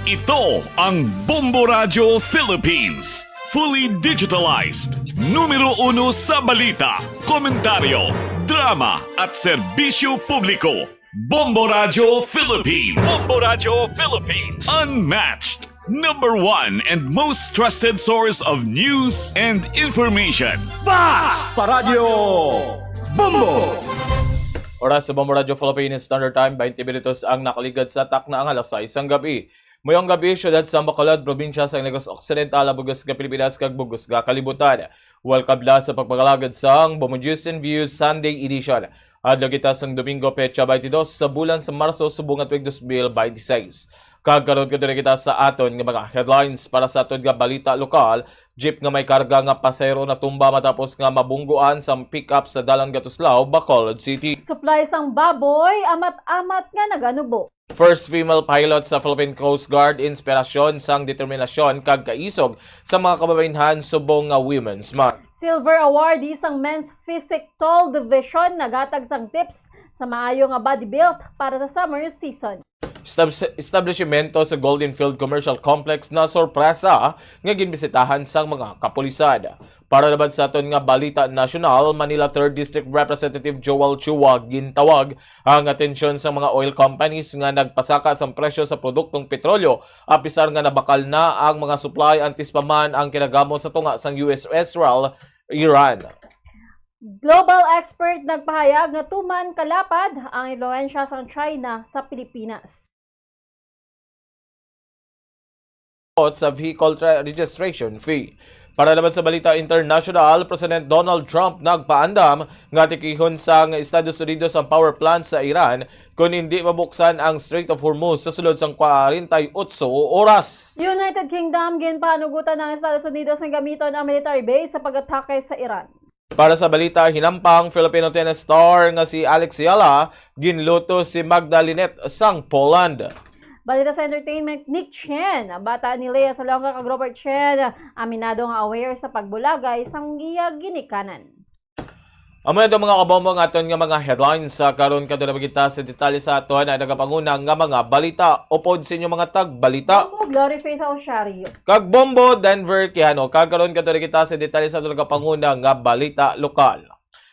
Ito ang Bombo Radio Philippines. Fully digitalized. Numero 1 sa balita, komentaryo, drama at serbisyo publiko. Bombo Radio Philippines. Bombo Radio Philippines. Unmatched. Number 1 and most trusted source of news and information. Bas Paradyo Bombo! Oras sa Bombo Radio Philippines Standard Time, 20 minutos ang nakaligad sa takna ang alas 6 ang gabi. Mayong gabi, syudad sa Bacolod, probinsya sa Negros Occidental, Bugos ga Pilipinas, kag Bugos ga Kalibutan. Welcome la sa pagpagalagad sang Bombo News and Views Sunday Edition. Adlaw kita sang Domingo, Petsa 22 sa bulan sa Marso, subong at 2026. Kagkaroon ka doon kita sa aton nga mga headlines para sa aton nga balita lokal. Jeep nga may karga nga pasero na tumba matapos nga mabungguan sa pick-up sa Dalan Gatuslao, Bacolod City. Supplies ang baboy, amat-amat nga naganubo. First female pilot sa Philippine Coast Guard, inspirasyon sang determinasyon kag kaisog sa mga kababainhan subong nga Women's Month. Silver awardee sang Men's Physique Tall Division nagatag sang tips sa maayo nga body build para sa summer season. establishmento sa Golden Field Commercial Complex na sorpresa nga ginbisitahan sang mga kapulisan. Para naman sa aton nga balita nasyonal, Manila 3rd District Representative Joel Chua gintawag ang atensyon sa mga oil companies nga nagpasaka sa presyo sa produktong petrolyo apisar nga nabakal na ang mga supply antes pa man ang kinagamot sa tunga sang US, Israel, Iran. Global expert nagpahayag nga tuman kalapad ang impluwensya sa China sa Pilipinas. Sa vehicle registration fee. Para naman sa balita international, President Donald Trump nagpaandam nga tikihon sang Estados Unidos ang power plant sa Iran kung hindi mabuksan ang Strait of Hormuz sa sulod sang 48 oras. United Kingdom ginpanugutan ng Estados Unidos ng gamiton ang military base sa pag-atake sa Iran. Para sa balita hinampang Filipino tennis star nga si Alex Yala, ginluto si Magda Linet sang Poland. Balita sa entertainment, Nick Chen, bata ni Lea Salonga kag Robert Chen, aminado nga aware sa pagbulagay sang iya ginikanan. Amo na mga kabombong aton nga mga headlines sa karon kadto na magita sa detalye sa aton ay nagapangunang nga mga balita upod sa inyo mga tagbalita. Glory Face Oshario. Kag Bombo Denver Quijano kagkaron kadto na kita sa detalye sa aton nagapangunang nga balita lokal.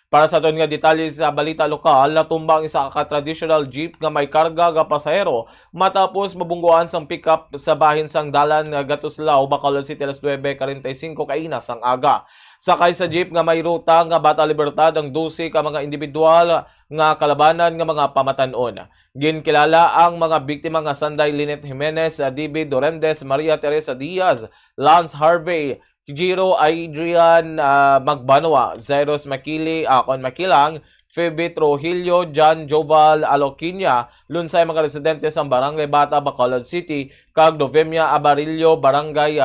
Para sa aton nga detalye sa balita lokal, natumba ang isa ka traditional jeep nga may karga nga pasahero matapos mabungguan sang pickup sa bahin sang dalan nga Gatuslao, Bacolod City, alas 9:45 kainas ang aga. Sakay sa jeep nga may ruta nga Bata Libertad ang 12 ka mga individual nga kalabanan nga mga pamatanon. Ginkilala ang mga biktima nga Sanday Linet Jimenez, DB Dorendes, Maria Teresa Diaz, Lance Harvey, Jiro Adrian Magbanwa, Zeros Makili, Akon Makilang, Phoebe Trujillo, John Joval Aloquinia, lunsay mga residente sa Barangay Bata, Bacolod City, kag Novemia Abarillo, Barangay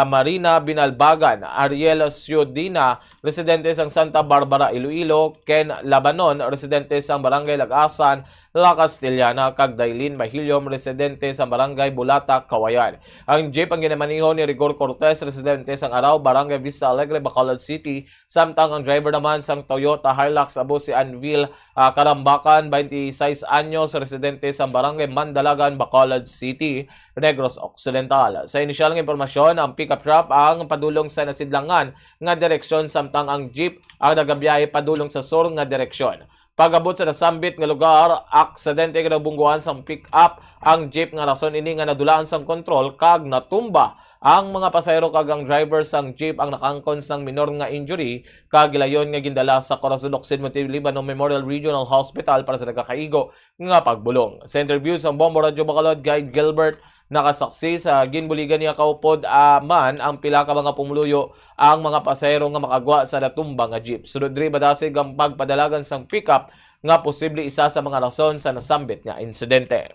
Marina Binalbagan, Ariel Ciudina, residente sang Santa Barbara, Iloilo, Ken Labanon, residente sang Barangay Lagasan, La Castellana, kag Dailin Mahiliom, residente sa Barangay Bulata, Kawayan. Ang jeep ang ginamaniho ni Rigor Cortez, residente sang Araw, Barangay Vista Alegre, Bacolod City, samtang ang driver naman sang Toyota Hilux abo si Anvil Karambakan, 26 anyos, residente sa Barangay Mandalagan, Bacolod City, Negros Occidental. Sa inisyal ng impormasyon, ang pickup truck ang padulong sa nasidlangan nga direksyon samtang ang jeep ang nagabiyahe padulong sa sur nga direksyon. Pag-abot sa nasambit nga lugar, aksidente nga nabungguan sang pick-up ang jeep nga rason ini nga nadulaan sang kontrol kag natumba ang mga pasahero kag ang driver sang jeep ang nakangkon sang minor nga injury kag gilayon nga gindala sa Corazon Occidental Libano Memorial Regional Hospital para sa nagakaigo nga pagbulong. Sa interview sa Bombo Radio Bacolod, Guide Gilbert nakasaksi sa ginbuligan niya kaupod man ang pila ka mga pumuluyo ang mga pasahero nga makagwa sa natumba nga jeep. Sunod diri badasig ang pagpadalagan sang pickup nga posible isa sa mga rason sa nasambit nga insidente.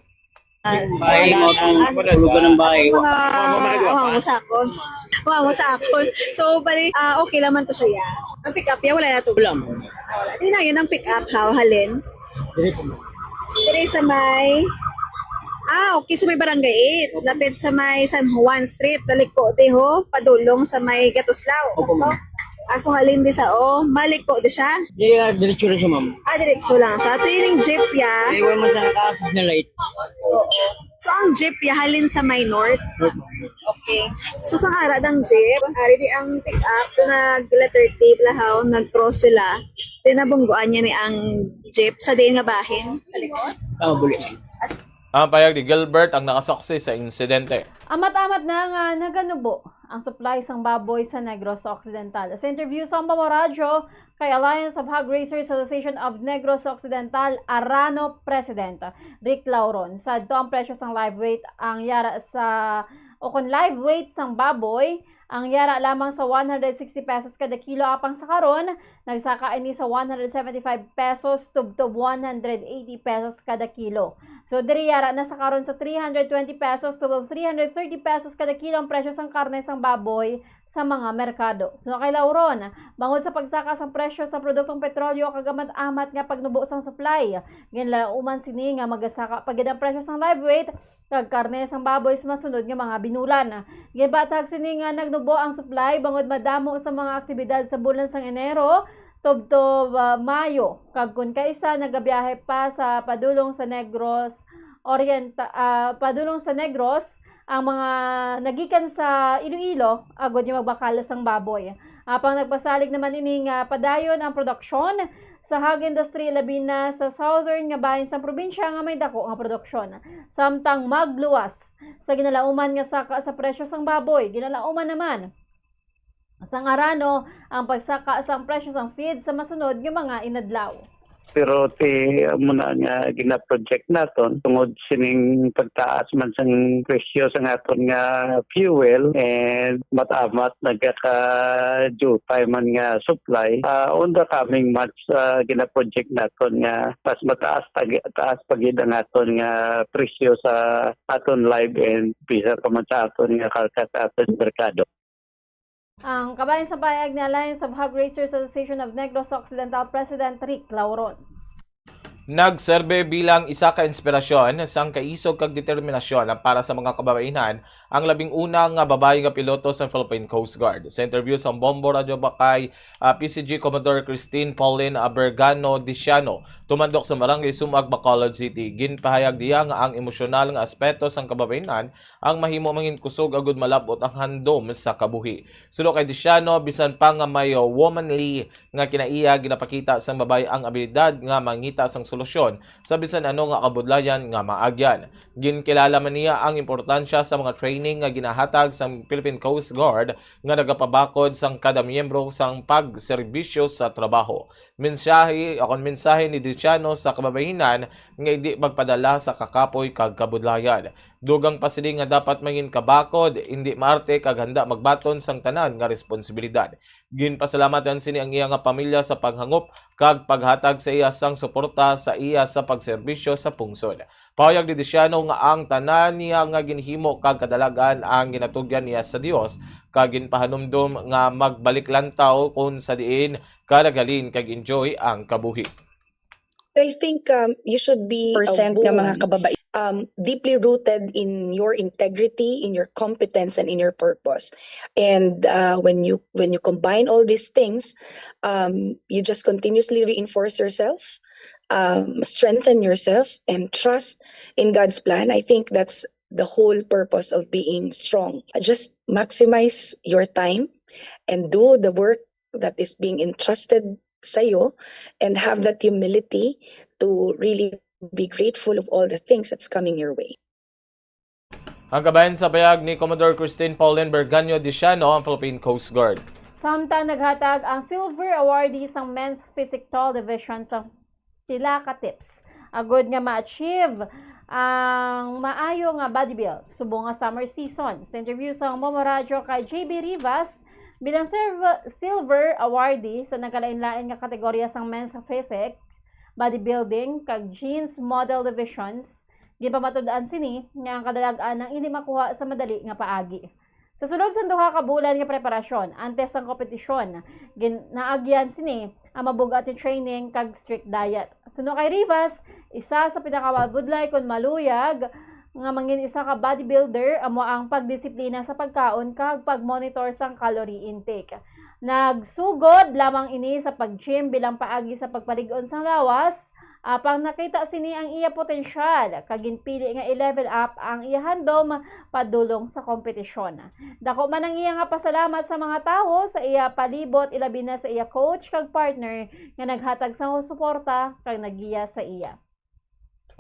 Bahay mo kung tulugan ng bahay. Wasakon. So, bali, okay naman to siya. Ang pick-up niya, wala na to. Wala. Di na yun ang pick-up, halin. Dire sa may... okay, sa may Barangay 8. Lapit sa may San Juan Street. Daliko, ho. Padulong sa may Gatuslao. Opo, ma'am. So, halin di sa maliko di siya? Diretso rin siya, ma'am. Diretso lang siya. Ito yun yung jeep ya. Iwan mo sa nakaasas na light. Oo. So, ang jeep ya, halin sa may north. Okay. So, sa harad ng jeep, di ang pick-up, nag-letter tape lahaw, nag-cross sila. Tinabungguan niya ni ang jeep sa diin nga bahin. Talikod? Buli. Ang payag ni Gilbert ang nakasaksi sa insidente. Amat-amat na nga naganubo ang supply sang baboy sa Negros Occidental. Sa interview sa Bombo Radio kay Alliance of Hog Raisers Association of Negros Occidental, Arano President Rick Lauron, sa ito ang presyo sang live weight ang yara sa kung live weight sang baboy ang yara lamang sa 160 pesos kada kilo apang sa karon nagsaka ini sa 175 pesos tubtob 180 pesos kada kilo. So diri yara na sa karon sa 320 pesos tubtob 330 pesos kada kilo ang presyo sang karne sang baboy sa mga merkado. So kay Lauron, bangod sa pagsaka sang presyo sa produktong petrolyo kagamat-amat nga pagnubo sang supply, ginlauman sini nga magasaka pagid ang presyo sang live weight kag karne sang baboy sa masunod nga mga binulan. Gibatag sini nga nagnubo ang supply bangod madamo sa mga aktibidad sa bulan sang Enero tubtob Mayo. Kag kun kaisa nagabiyahe pa sa padulong sa Negros padulong sa Negros ang mga nagikan sa Iloilo agod yung magbakalas ng baboy. Apang nagpasalig naman ining padayon ang produksyon sa hog industry labi na sa southern nga bahin sa probinsya nga may dako nga produksyon. Samtang magluwas sa ginalauman nga saka sa presyo sang baboy, ginalauman naman sang Arano ang pagsaka sa presyo sang feed sa masunod nga mga inadlaw. Pero muna nga gina-project naton tungod sining pagtaas man sang presyo sa aton nga fuel and matamat nagka-jutay man nga supply. On the coming months gina-project naton nga mas mataas pagid ang aton nga presyo sa aton live and bisa pa man sa aton nga karkas aton merkado. Ang kabayan sa bayag na Alliance of Hog Raisers Association of Negros Occidental President Rick Lauron. Nagserbe bilang isa ka inspirasyon sang kaisog kag determinasyon para sa mga kababaihan ang labing unang babae nga piloto sa Philippine Coast Guard. Sa interview sa Bombo Radio Bakay, PCG Commodore Christine Pauline Bergano Diciano tumandok sa Barangay Sumag, Bacolod City. Ginpahayag diya nga ang emosyonal nga aspeto sang kababaihan ang mahimo mangin kusog agud malabot ang handom sa kabuhi. Sulo kay Diciano, bisan pa nga may womanly nga kinaiya ginapakita sang babae ang abilidad nga mangita sang solusyon sa bisan ano nga kabudlayan nga maagyan. Ginkilala man niya ang importansya sa mga training nga ginahatag sa Philippine Coast Guard nga nagapabakod sang kada miyembro sang pagserbisyo sa trabaho. Mensahe ni Diciano sa kababaihan nga hindi magpadala sa kakapoy kag kabudlayan. Dugang pasiling nga dapat mangin kabakod, hindi maarte kag handa magbaton sang tanan nga responsibilidad. Ginpasalamatan sini ang iya nga pamilya sa paghangop kag paghatag sa iya sang suporta sa iya sa pagserbisyo sa pungsod. Pahayag ni Diciano nga ang tanan niya nga ginhimo kag kadalagan ang ginatugyan niya sa Dios kag ginpahanumdum nga magbalik lantaw kung sa diin kadagalin kag enjoy ang kabuhi. I think you should be percent ng mga kababae deeply rooted in your integrity, in your competence, and in your purpose. And when you combine all these things, you just continuously reinforce yourself, strengthen yourself, and trust in God's plan. I think that's the whole purpose of being strong. Just maximize your time and do the work that is being entrusted sa'yo and have that humility to really be grateful of all the things that's coming your way. Ang kabayan sa bayag ni Commodore Christine Pauline Bergano Diciano ang Philippine Coast Guard. Samtang naghatag ang silver awardee sa Men's Physique Tall Division sa pila ka tips agud nga ma-achieve ang maayo nga body build subong nga summer season. Sa interview sa Momo Radio kay JB Rivas, bilang silver awardee sa nagkalain-lain nga kategorya sang men's physique, bodybuilding, kag jeans model divisions, gipamatud-an sini nga ang kadalagan nang hindi makuha sa madali nga paagi. Sa sulod sa duha ka bulan nga preparasyon, antes ang kompetisyon, ginaagyan sini ang mabugat ni training kag strict diet. Suno kay Rivas, isa sa pinakawabudlay kun maluyag nga mangin isa ka bodybuilder amo ang pagdisiplina sa pagkaon kag pagmonitor sang calorie intake. Nagsugod lamang ini sa pag-gym bilang paagi sa pagpalig-on sang lawas, apang nakita sini ang iya potensyal kag ginpili nga i-level up ang iya handom padulong sa kompetisyon. Dako man ang iya nga pasalamat sa mga tawo sa iya palibot ilabi na sa iya coach kag partner nga naghatag sang suporta kag naggiya sa iya.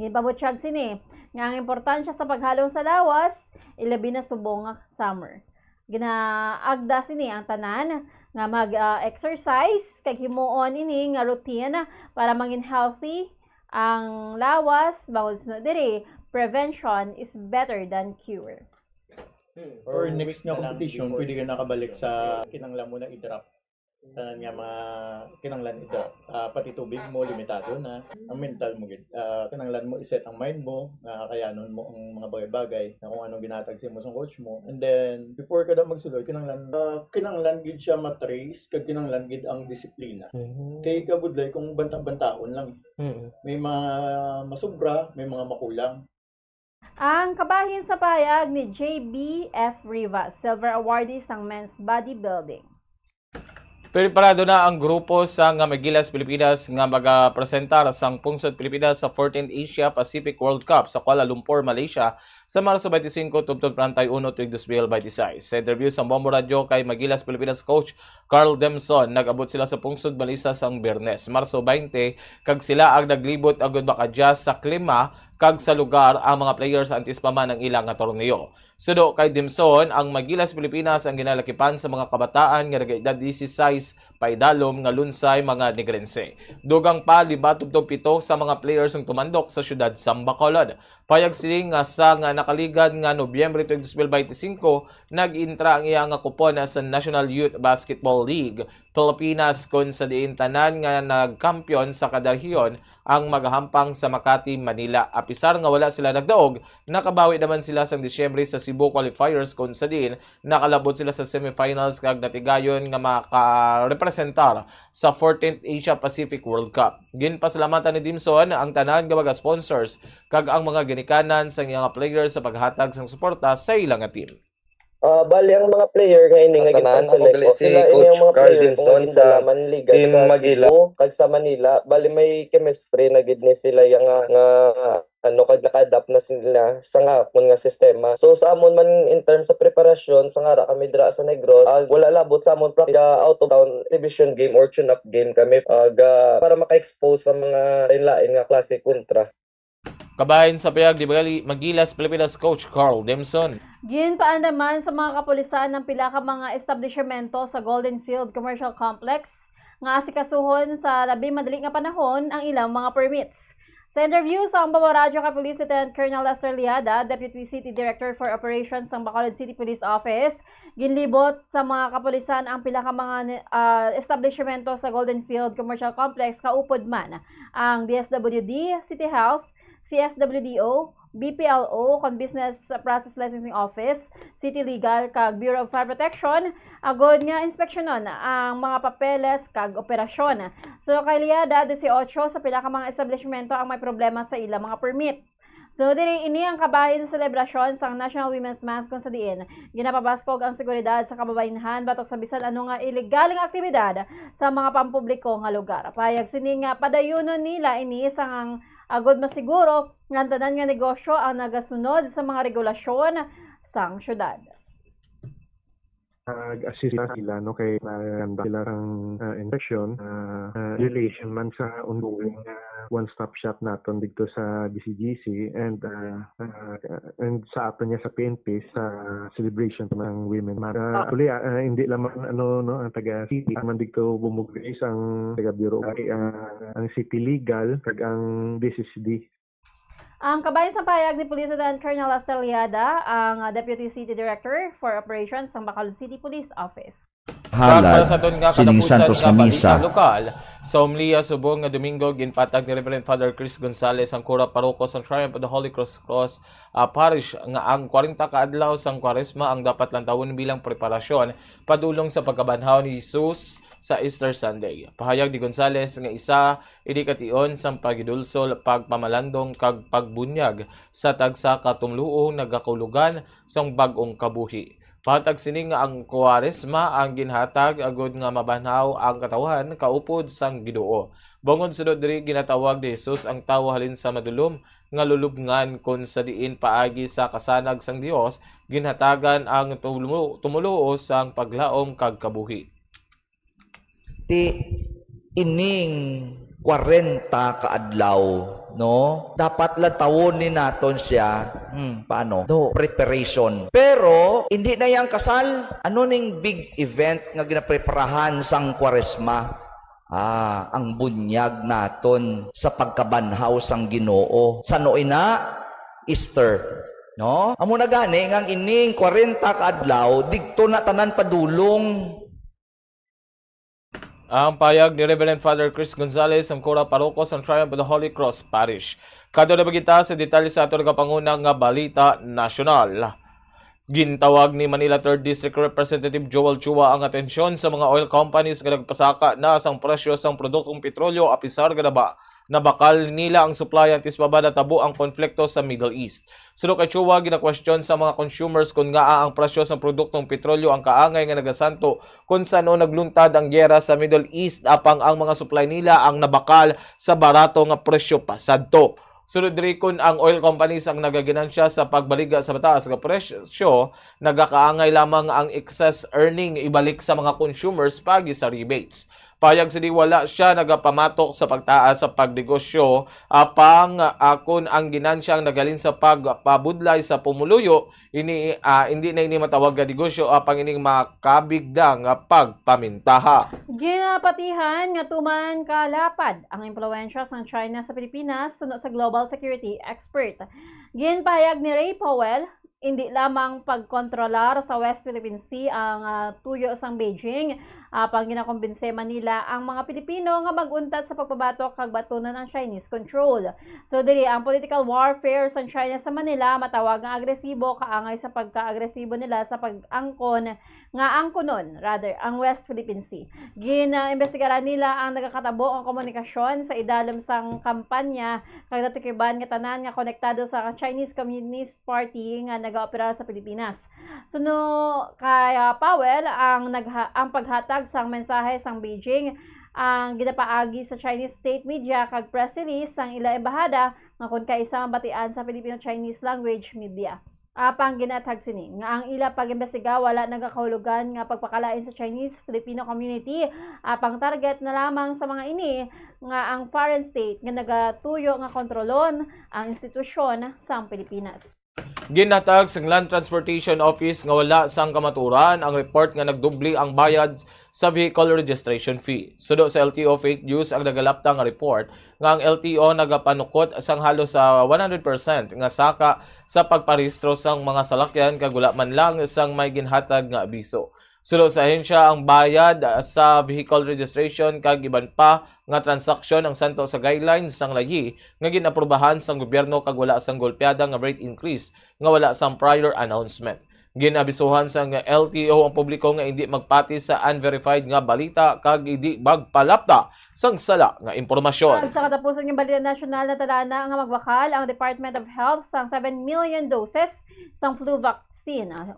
Ipabutyag sini nga ang importansya sa paghalong sa lawas ilabi na subong nga summer. Ginaagda sini ang tanan nga mag-exercise kag himuon ini nga routine para mangin healthy ang lawas bawod sunod diri. Prevention is better than cure. Or next nga competition, pwede ka nakabalik sa kinanglan mo na i-drop. Tanan nga mga kinanglan ito, pati tubig mo limitado na, ang mental mo kinanglan mo iset ang mind mo, kakayanon mo ang mga bagay-bagay na kung anong ginatag sa mo sa coach mo, and then before ka daw magsulod kinanglan gid siya matrace kag kinanglan gid ang disiplina. Kay kabudlay kung banta-bantaon lang, may mga masubra, may mga makulang. Ang kabahin sa payag ni JB F. Rivas, silver awardee sang men's bodybuilding. Preparado na ang grupo sa Magilas, Pilipinas nga magapresentar sang pungsod Pilipinas sa 14th Asia Pacific World Cup sa Kuala Lumpur, Malaysia sa Marso 25 tubtod 31 tuig 2026. Sa interview sa Bombo Radio kay Magilas, Pilipinas coach Carl Demson, nag-abot sila sa pungsod Malaysia sang Biyernes, Marso 20, kag sila ang naglibot agud maka-adjust sa klima kag sa lugar ang mga players antes pa man ang ilang nga torneo. Sudo kay Dimson, ang Magilas Pilipinas ang ginalakipan sa mga kabataan nga nagaedad 16 paidalom nga lunsay mga Negrense. Dugang pa liba tubtob 7 sa mga players ang tumandok sa syudad sang Bacolod. Payag siling nga sa nga nakaligad nga Nobyembre 2025 nag-intra ang iya nga kupon sa National Youth Basketball League Pilipinas kun sa diin tanan nga nagkampiyon sa kada rehiyon ang magahampang sa Makati, Manila. Apisar nga wala sila nagdaog, nakabawi naman sila sa Disyembre sa Cebu qualifiers kung sa din nakalabot sila sa semifinals kag natigayon nga makarepresentar sa 14th Asia Pacific World Cup. Ginpasalamatan ni Dimson ang tanan nga mga sponsors kag ang mga ginikanan sa iyang players sa paghatag sang suporta sa ilang team. Bali ang mga player nga ini nga gina-select sila ini ang mga player kung sa Manliga sa Cebu kag sa Manila bali may chemistry na gid ni sila yang nga ano kag naka-adapt na sila sa ngapon nga sistema. So sa amon man in terms sa preparasyon sa ngara kami dira sa Negros wala labot sa amon out of town exhibition game or tune-up game kami para maka-expose sa mga lain nga klase kontra. Kabahin sa payag di Magilas, Pilipinas coach Carl Demson. Ginpaan naman sa mga kapulisan ng pila ka mga establishmento sa Golden Field Commercial Complex nga asikasuhon sa labi madali nga panahon ang ilang mga permits. Sa interview sa Bombo Radio kay Police Lieutenant Colonel Lester Liada, Deputy City Director for Operations ng Bacolod City Police Office, ginlibot sa mga kapulisan ang pila ka mga establishmento sa Golden Field Commercial Complex kaupod man ang DSWD, City Health, CSWDO, BPLO, kon Business Process Licensing Office, City Legal, kag Bureau of Fire Protection, agod nga inspeksyonon ang mga papeles kag operasyon. So kay Liada, 18 sa pila ka mga establishmento ang may problema sa ilang mga permit. So diri ini ang kabahin sa selebrasyon sa National Women's Month kung sa diin ginapabaskog ang seguridad sa kababayenhan batok sa bisan ano nga ilegaling aktibidad sa mga pampubliko nga lugar. Payag sini nga padayunon nila ini sang agod masiguro nga tanan nga negosyo ang nagasunod sa mga regulasyon sang syudad. Assist sila no kay maganda sila ang inspection relation man sa ongoing one-stop shop naton dito sa BCGC and sa aton niya sa PNP sa celebration ng women. Actually hindi lamang ang taga city man dito bumugis ang taga bureau ang city legal kag ang DCCD. Ang kabayan sa payag ni Police Lieutenant Colonel Lester Liada, ang Deputy City Director for Operations ng Bacolod City Police Office. Halad, sining Santos nga misa. Lokal, sa Umlia, Subong nga Domingo, ginpatag ni Reverend Father Chris Gonzales ang Kura Parokos ng Triumph of the Holy Cross Parish nga ang 40 kaadlaw sang Kwaresma ang dapat lantawon bilang preparasyon padulong sa pagkabanhaw ni Jesus sa Easter Sunday. Pahayag ni Gonzales nga isa idikation sang pagidulsol, pagpamalandong kag pagbunyag sa tagsa katumluong nagakulugan sang bag-ong kabuhi. Patag sining nga ang Kwaresma ang ginhatag agud nga mabanhaw ang katawhan kaupod sang Ginoo. Bangod sunod diri ginatawag ni Jesus ang tawo halin sa madulom nga lulubngan kun sa diin paagi sa kasanag sang Dios ginhatagan ang tumuluo sang paglaom kag kabuhi. Ti ining 40 kaadlaw no dapat lang tawonin naton siya paano preparation pero hindi na yang kasal ano ning big event nga ginapreparahan sang Kwaresma ang bunyag naton sa pagkabanhaw sang Ginoo sa noina Easter no amo na gani nga ining 40 kaadlaw digto na tanan padulong. Ang payag ni Reverend Father Chris Gonzales ang Kura Parokos ng Triumph of the Holy Cross Parish. Kadto na bagita sa detalye sa ato nga pangunang nga balita nasyonal. Gintawag ni Manila 3rd District Representative Joel Chua ang atensyon sa mga oil companies nga nagpasaka na sang presyo sang produktong petrolyo apisar nga ba nabakal nila ang supply antes pa ba natabo ang konflikto sa Middle East. Sulod kay Chua, gina-question sa mga consumers kung nga ang presyo sa produktong petrolyo ang kaangay nga nagasanto kung saan nagluntad ang gyera sa Middle East apang ang mga supply nila ang nabakal sa barato nga presyo pasadto. Sunod diri kun ang oil companies ang nagaginansya sa pagbaliga sa mataas nga presyo, nagakaangay lamang ang excess earning ibalik sa mga consumers pagi sa rebates. Payag sini wala siya nagapamatok sa pagtaas sa pagnegosyo apang kun ang ginansyang nagalin sa pagpabudlay sa pumuluyo hindi na ini matawag nga negosyo apang ining makabigda nga pagpamintaha. Ginapatihan nga tuman kalapad ang impluwensya sa China sa Pilipinas sunod sa global security expert. Ginpahayag ni Ray Powell, hindi lamang pagkontrolar sa West Philippine Sea ang tuyo sang Beijing, pang ginakumbinse Manila ang mga Pilipino nga maguntat sa pagbabatok kag batunan ang Chinese control. So dili ang political warfare sa China sa Manila matawag nga agresibo kaangay sa pagka-agresibo nila sa pag-angkon nga angkonon ang West Philippine Sea. Gina-imbestigaran nila ang nagakatabo ang komunikasyon sa idalom sang kampanya kag natikiban nga tanan nga konektado sa Chinese Communist Party nga nagaopera sa Pilipinas. Suno kay Powell ang paghatag sang mensahe sang Beijing ang ginapaagi sa Chinese state media kag press release sang ila embahada nga kun kaisa ang batian sa Filipino-Chinese language media. Apang ginatag sini nga ang ila pag-imbestiga wala nagakahulugan nga pagpakalain sa Chinese-Filipino community, apang target na lamang sa mga ini nga ang foreign state nga nagatuyo nga kontrolon ang institusyon sa Pilipinas. Ginhatag sa Land Transportation Office nga wala sang kamaturan ang report nga nagdubli ang bayad sa vehicle registration fee. Sudo sa LTO fake news ang nagalapta nga report nga ang LTO nagapanukot sang halos sa 100% nga saka sa pagparehistro sang mga salakyan kag wala man lang sang may ginhatag nga abiso. Sulo sa ahensya ang bayad sa vehicle registration kag iban pa nga transaksyon ang santo sa guidelines sang layi nga ginaprubahan sang gobyerno kag wala sang golpeada nga rate increase nga wala sang prior announcement. Ginabisuhan sang LTO ang publiko nga hindi magpati sa unverified nga balita kag hindi magpalapta sang sala nga impormasyon. Sa katapusan ng balita nasyonal na talana nga magbakal ang Department of Health sang 7 million doses sang flu vaccine.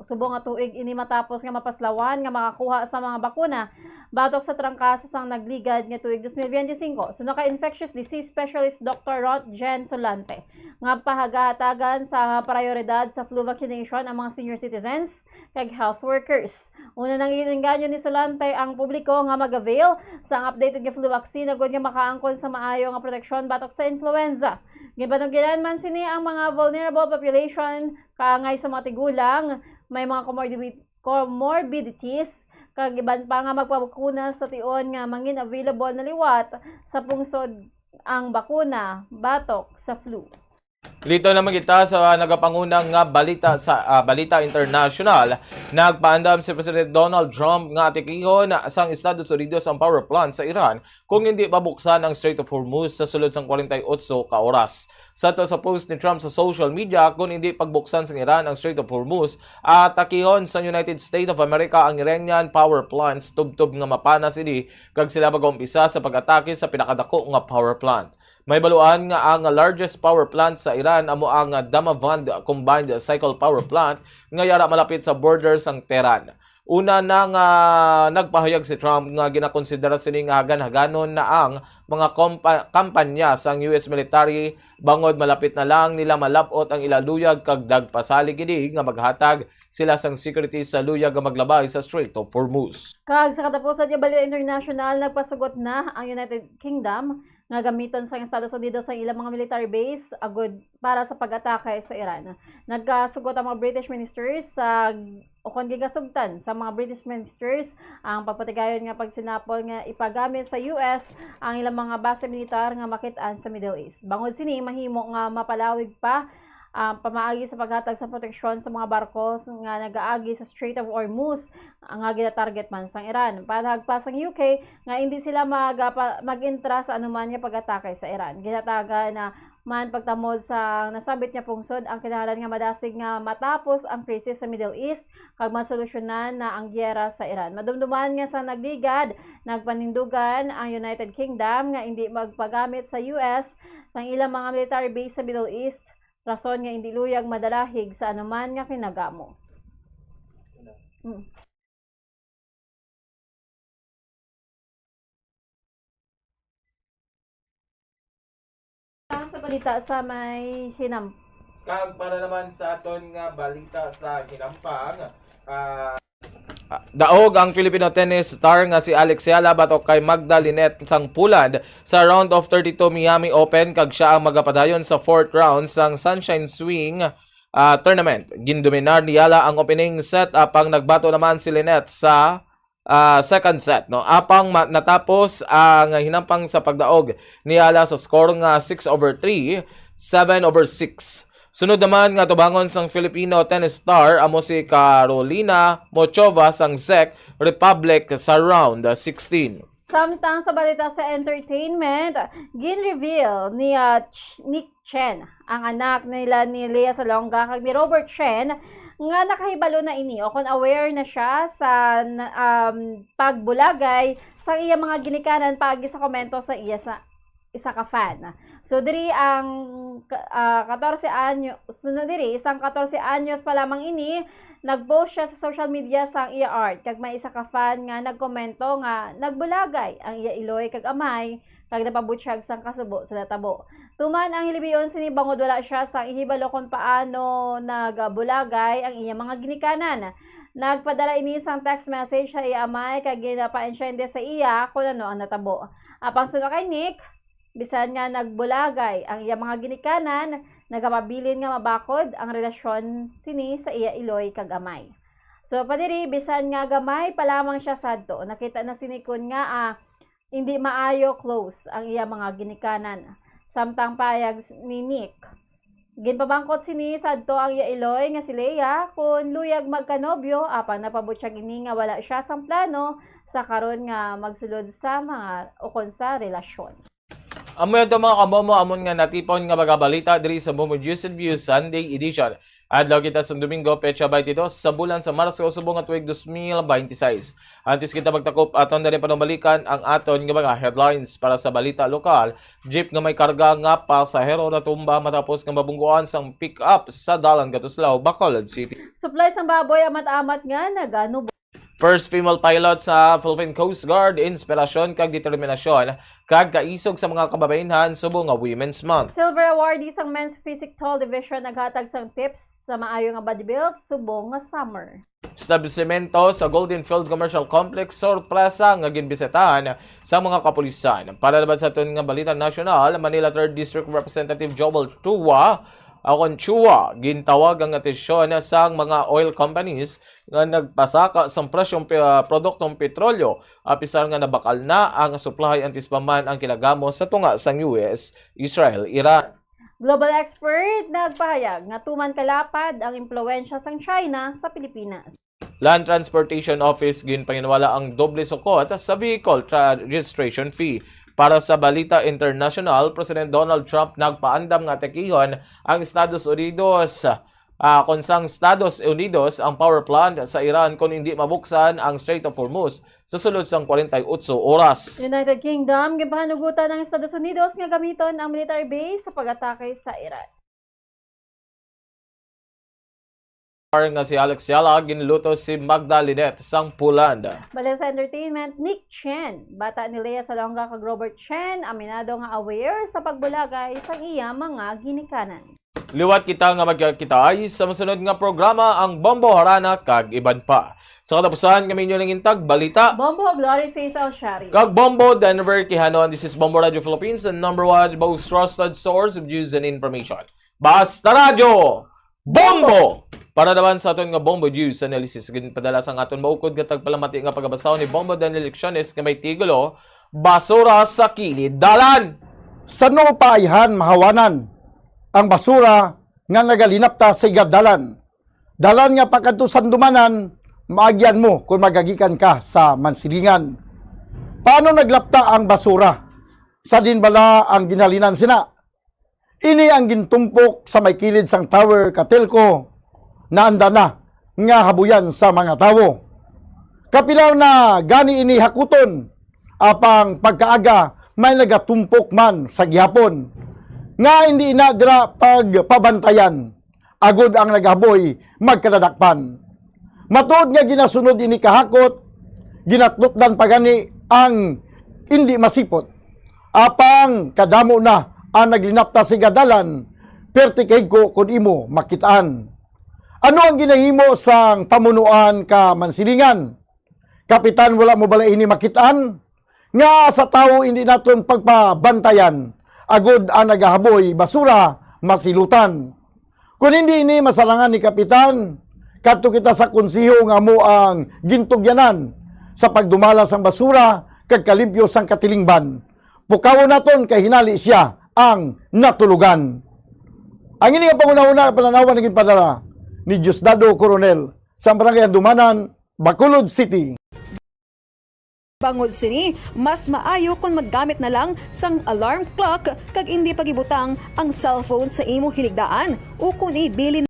Subong nga tuig ini matapos nga mapaslawan nga makakuha sa mga bakuna batok sa trangkaso sang nagligad nga tuig 2025. So naka-infectious disease specialist Dr. Rod Jen Solante nga pahagatagan sa prioridad sa flu vaccination ang mga senior citizens kag health workers. Una nang ininganyo ni Solante ang publiko nga mag-avail sa updated nga flu vaccine agud nga makaangkon sa maayo nga proteksyon batok sa influenza. Gibanungginan man sini ang mga vulnerable population kaangay sa mga tigulang, may mga comorbidities, kag iban pa nga magpabakuna sa tion nga mangin available na liwat sa pungsod ang bakuna batok sa flu. Dito naman kita sa nagapangunang nga balita sa Balita International. Nagpaandam si President Donald Trump nga atikihon sang Estados Unidos ang power plant sa Iran kung hindi pabuksan ang Strait of Hormuz sa sulod sang 48 ka oras. Sa post ni Trump sa social media, kung hindi pagbuksan sa Iran ang Strait of Hormuz, atakihon sa United States of America ang Iranian power plants tubtob nga mapana sini kag sila mag-umpisa sa pag-atake sa pinakadako nga power plant. May baluan nga ang largest power plant sa Iran amo ang Damavand Combined Cycle Power Plant nga yara malapit sa border sang Tehran. Una na nga nagpahayag si Trump nga ginakonsidera sini nga hagan-haganon na ang mga kampanya sang US military bangod malapit na lang nila malapot ang ilaluyag kag dagpasalig gidi nga maghatag sila sang security sa luyag nga maglabay sa Strait of Hormuz. Kag sa katapusan ng balita international, nagpasugot na ang United Kingdom nga gamiton sa Estados Unidos sa ilang mga military base agud para sa pag-atake sa Iran. Nagkasugot ang mga British ministers o kung gigasugtan sa mga British ministers ang pagpatigayon nga pagsinapol nga ipagamit sa US ang ilang mga base militar nga makit-an sa Middle East. Bangod sini mahimo nga mapalawig pa pamaagi sa paghatag sa proteksyon sa mga barko nga nagaagi sa Strait of Hormuz nga gina-target man sang Iran. Padagpa sang UK nga hindi sila mag-intra sa anuman nga pag-atake sa Iran. Ginataga na Man pagtamod sa nasabit niya pungsod ang kinahanglan nga madasig nga matapos ang krisis sa Middle East kag masolusyonan na ang giyera sa Iran. Madumduman nga sa nagligad, nagpanindugan ang United Kingdom nga hindi magpagamit sa US ng ilang mga military base sa Middle East, rason nga hindi luyag madalahig sa anuman nga kinagamo. Sa balita sa may hinam. Kag para naman sa aton nga balita sa hinampang, daog ang Filipino tennis star nga si Alex Yala batok kay Magda Linette sang Poland sa round of 32 Miami Open kag siya ang magapadayon sa 4th round sang Sunshine Swing tournament. Gindominar ni Yala ang opening set apang nagbato naman si Linette sa second set, no? Apang natapos ang hinampang sa pagdaog ni Yala sa score nga 6/3, 7/6. Sunod naman nga tubangon sang Filipino tennis star amo si Carolina Mochova sang Czech Republic sa round 16. Samtang sa balita sa entertainment, gin-reveal ni Nick Chen, ang anak nila ni Lea Salonga kag ni Robert Chen, nga nakahibalo na ini o kung aware na siya sa pagbulagay sa iya mga ginikanan pagi sa komento sa iya sa isa ka fan. So diri ang 14 anyos, sunod diri isang 14 anyos pa lamang ini, nagpost siya sa social media sang iya art kag may isa ka fan nga nagkomento nga nagbulagay ang iya iloy kag amay kag napabutsyag sang kasubo sa natabo. Tuman ang hilibiyon sini bangod wala siya sang ihibalo kung paano nagbulagay ang iya mga ginikanan. Nagpadala ini sang text message sa iya amay kag ginapaensyende sa iya kung ano ang natabo. Apang sunod kay Nick, bisan nga nagbulagay ang iya mga ginikanan, nagapabilin nga mabakod ang relasyon sini sa iya iloy kag amay. So padiri bisan nga gamay pa lamang siya sadto, nakita na sinikon nga hindi maayo close ang iya mga ginikanan. Samtang payag ni Nick, ginpabangkot sini sadto ang iya iloy nga si Lea kun luyag magkanobyo apan napabutsyag ini nga wala siya sang plano sa karon nga magsulod sa mga ukon sa relasyon. Amoy ito mga kabomo, amon nga natipon nga magabalita diri sa Bombo News and Views Sunday Edition. Adlaw kita sa Domingo, Petsa 22 sa bulan sa Marso subong nga tuig 2026. Antes kita magtakop aton dali panumalikan ang aton nga mga headlines para sa balita lokal. Jeep nga may karga nga pasahero na tumba matapos nga mabungguan sang pick-up sa Dalan Gatuslao, Bacolod City. Supply sang baboy amat-amat nga naganubo. First female pilot sa Philippine Coast Guard, inspirasyon kag determinasyon kag kaisog sa mga kababayenhan subong nga Women's Month. Silver awardee sang Men's Physique Tall Division naghatag sang tips sa maayo nga body build subong nga summer. Establishmento sa Golden Field Commercial Complex sorpresa nga ginbisitahan sa mga kapulisan. Para naman sa aton nga balita nasyonal, Manila 3rd District Representative Joel Chua gintawag ang atensyon sa mga oil companies nga nagpasaka sa presyong produktong petrolyo apisar nga nabakal na ang supply antes pa man ang kilagamo sa tunga sang US, Israel, Iran. Global expert nagpahayag nga tuman kalapad ang impluwensya sang China sa Pilipinas. Land Transportation Office ginpanginwala ang doble sukot sa vehicle registration fee. Para sa Balita International, President Donald Trump nagpaandam nga tekihon ang Estados Unidos kung sang Estados Unidos ang power plant sa Iran kung hindi mabuksan ang Strait of Hormuz sa sulod sang 48 oras. United Kingdom gipahanugutan ng Estados Unidos nga gamiton ang military base sa pag-atake sa Iran. Nga si Alex Yala ginluto si Magda Linette sang Poland. Balik sa entertainment, Nick Chen, bata ni Lea Salonga kag Robert Chen, aminado nga aware sa pagbulagay sa iya mga ginikanan. Liwat kita nga magkakitaay sa masunod nga programa ang Bombo Harana kag iban pa. Sa katapusan kami inyo nang intag balita. Bombo Glory Faith El Shari. Kag Bombo Denver Kihanon, this is Bombo Radio Philippines, the #1 most trusted source of news and information. Basta Radio Bombo! Para naman sa aton nga Bombo News Analysis, padala sa aton maukod nga tagpalamati nga pagabasaw ni Bombo Dan Elecciones nga may tigulo, basura sa kilid dalan. Sa paayhan mahawanan ang basura nga nagalinapta sa igadalan. Dalan nga pagkantusan dumanan, maagyan mo kung magagikan ka sa mansilingan. Paano naglapta ang basura? Sa din bala ang ginalinan sina? Ini ang gintumpok sa may kilid sang tower katelko na anda na nga habuyan sa mga tawo. Kapilaw na gani ini hakuton apang pagkaaga may nagatumpok man sa gihapon nga hindi inadra pagpabantayan agud ang naghaboy magkadadakpan. Matod nga ginasunod ini kahakot, ginatlutdan pagani ang hindi masipot. Apang kadamo na ang naglinapta si gadalan, pertikay ko kung imo makitaan. Ano ang ginahimo sang pamunuan ka mansilingan? Kapitan, wala mo bala ini makitaan? Nga sa tao hindi naton pagpabantayan, agud ang nagahaboy basura masilutan. Kung hindi ini masalangan ni Kapitan, kadto kita sa konsiho nga mo ang gintugyanan sa pagdumala sang basura kag kalimpyo sang katilingban. Pukawon naton kay hinali siya ang natulugan. Ang ini nga panguna-una pananawan naging padala ni Diosdado Coronel sa Barangay Andumanan, Bacolod City. Bangod sini, mas maayo kung maggamit na lang sang alarm clock kag hindi pagibutang ang cellphone sa imo hiligdaan o kung ibilin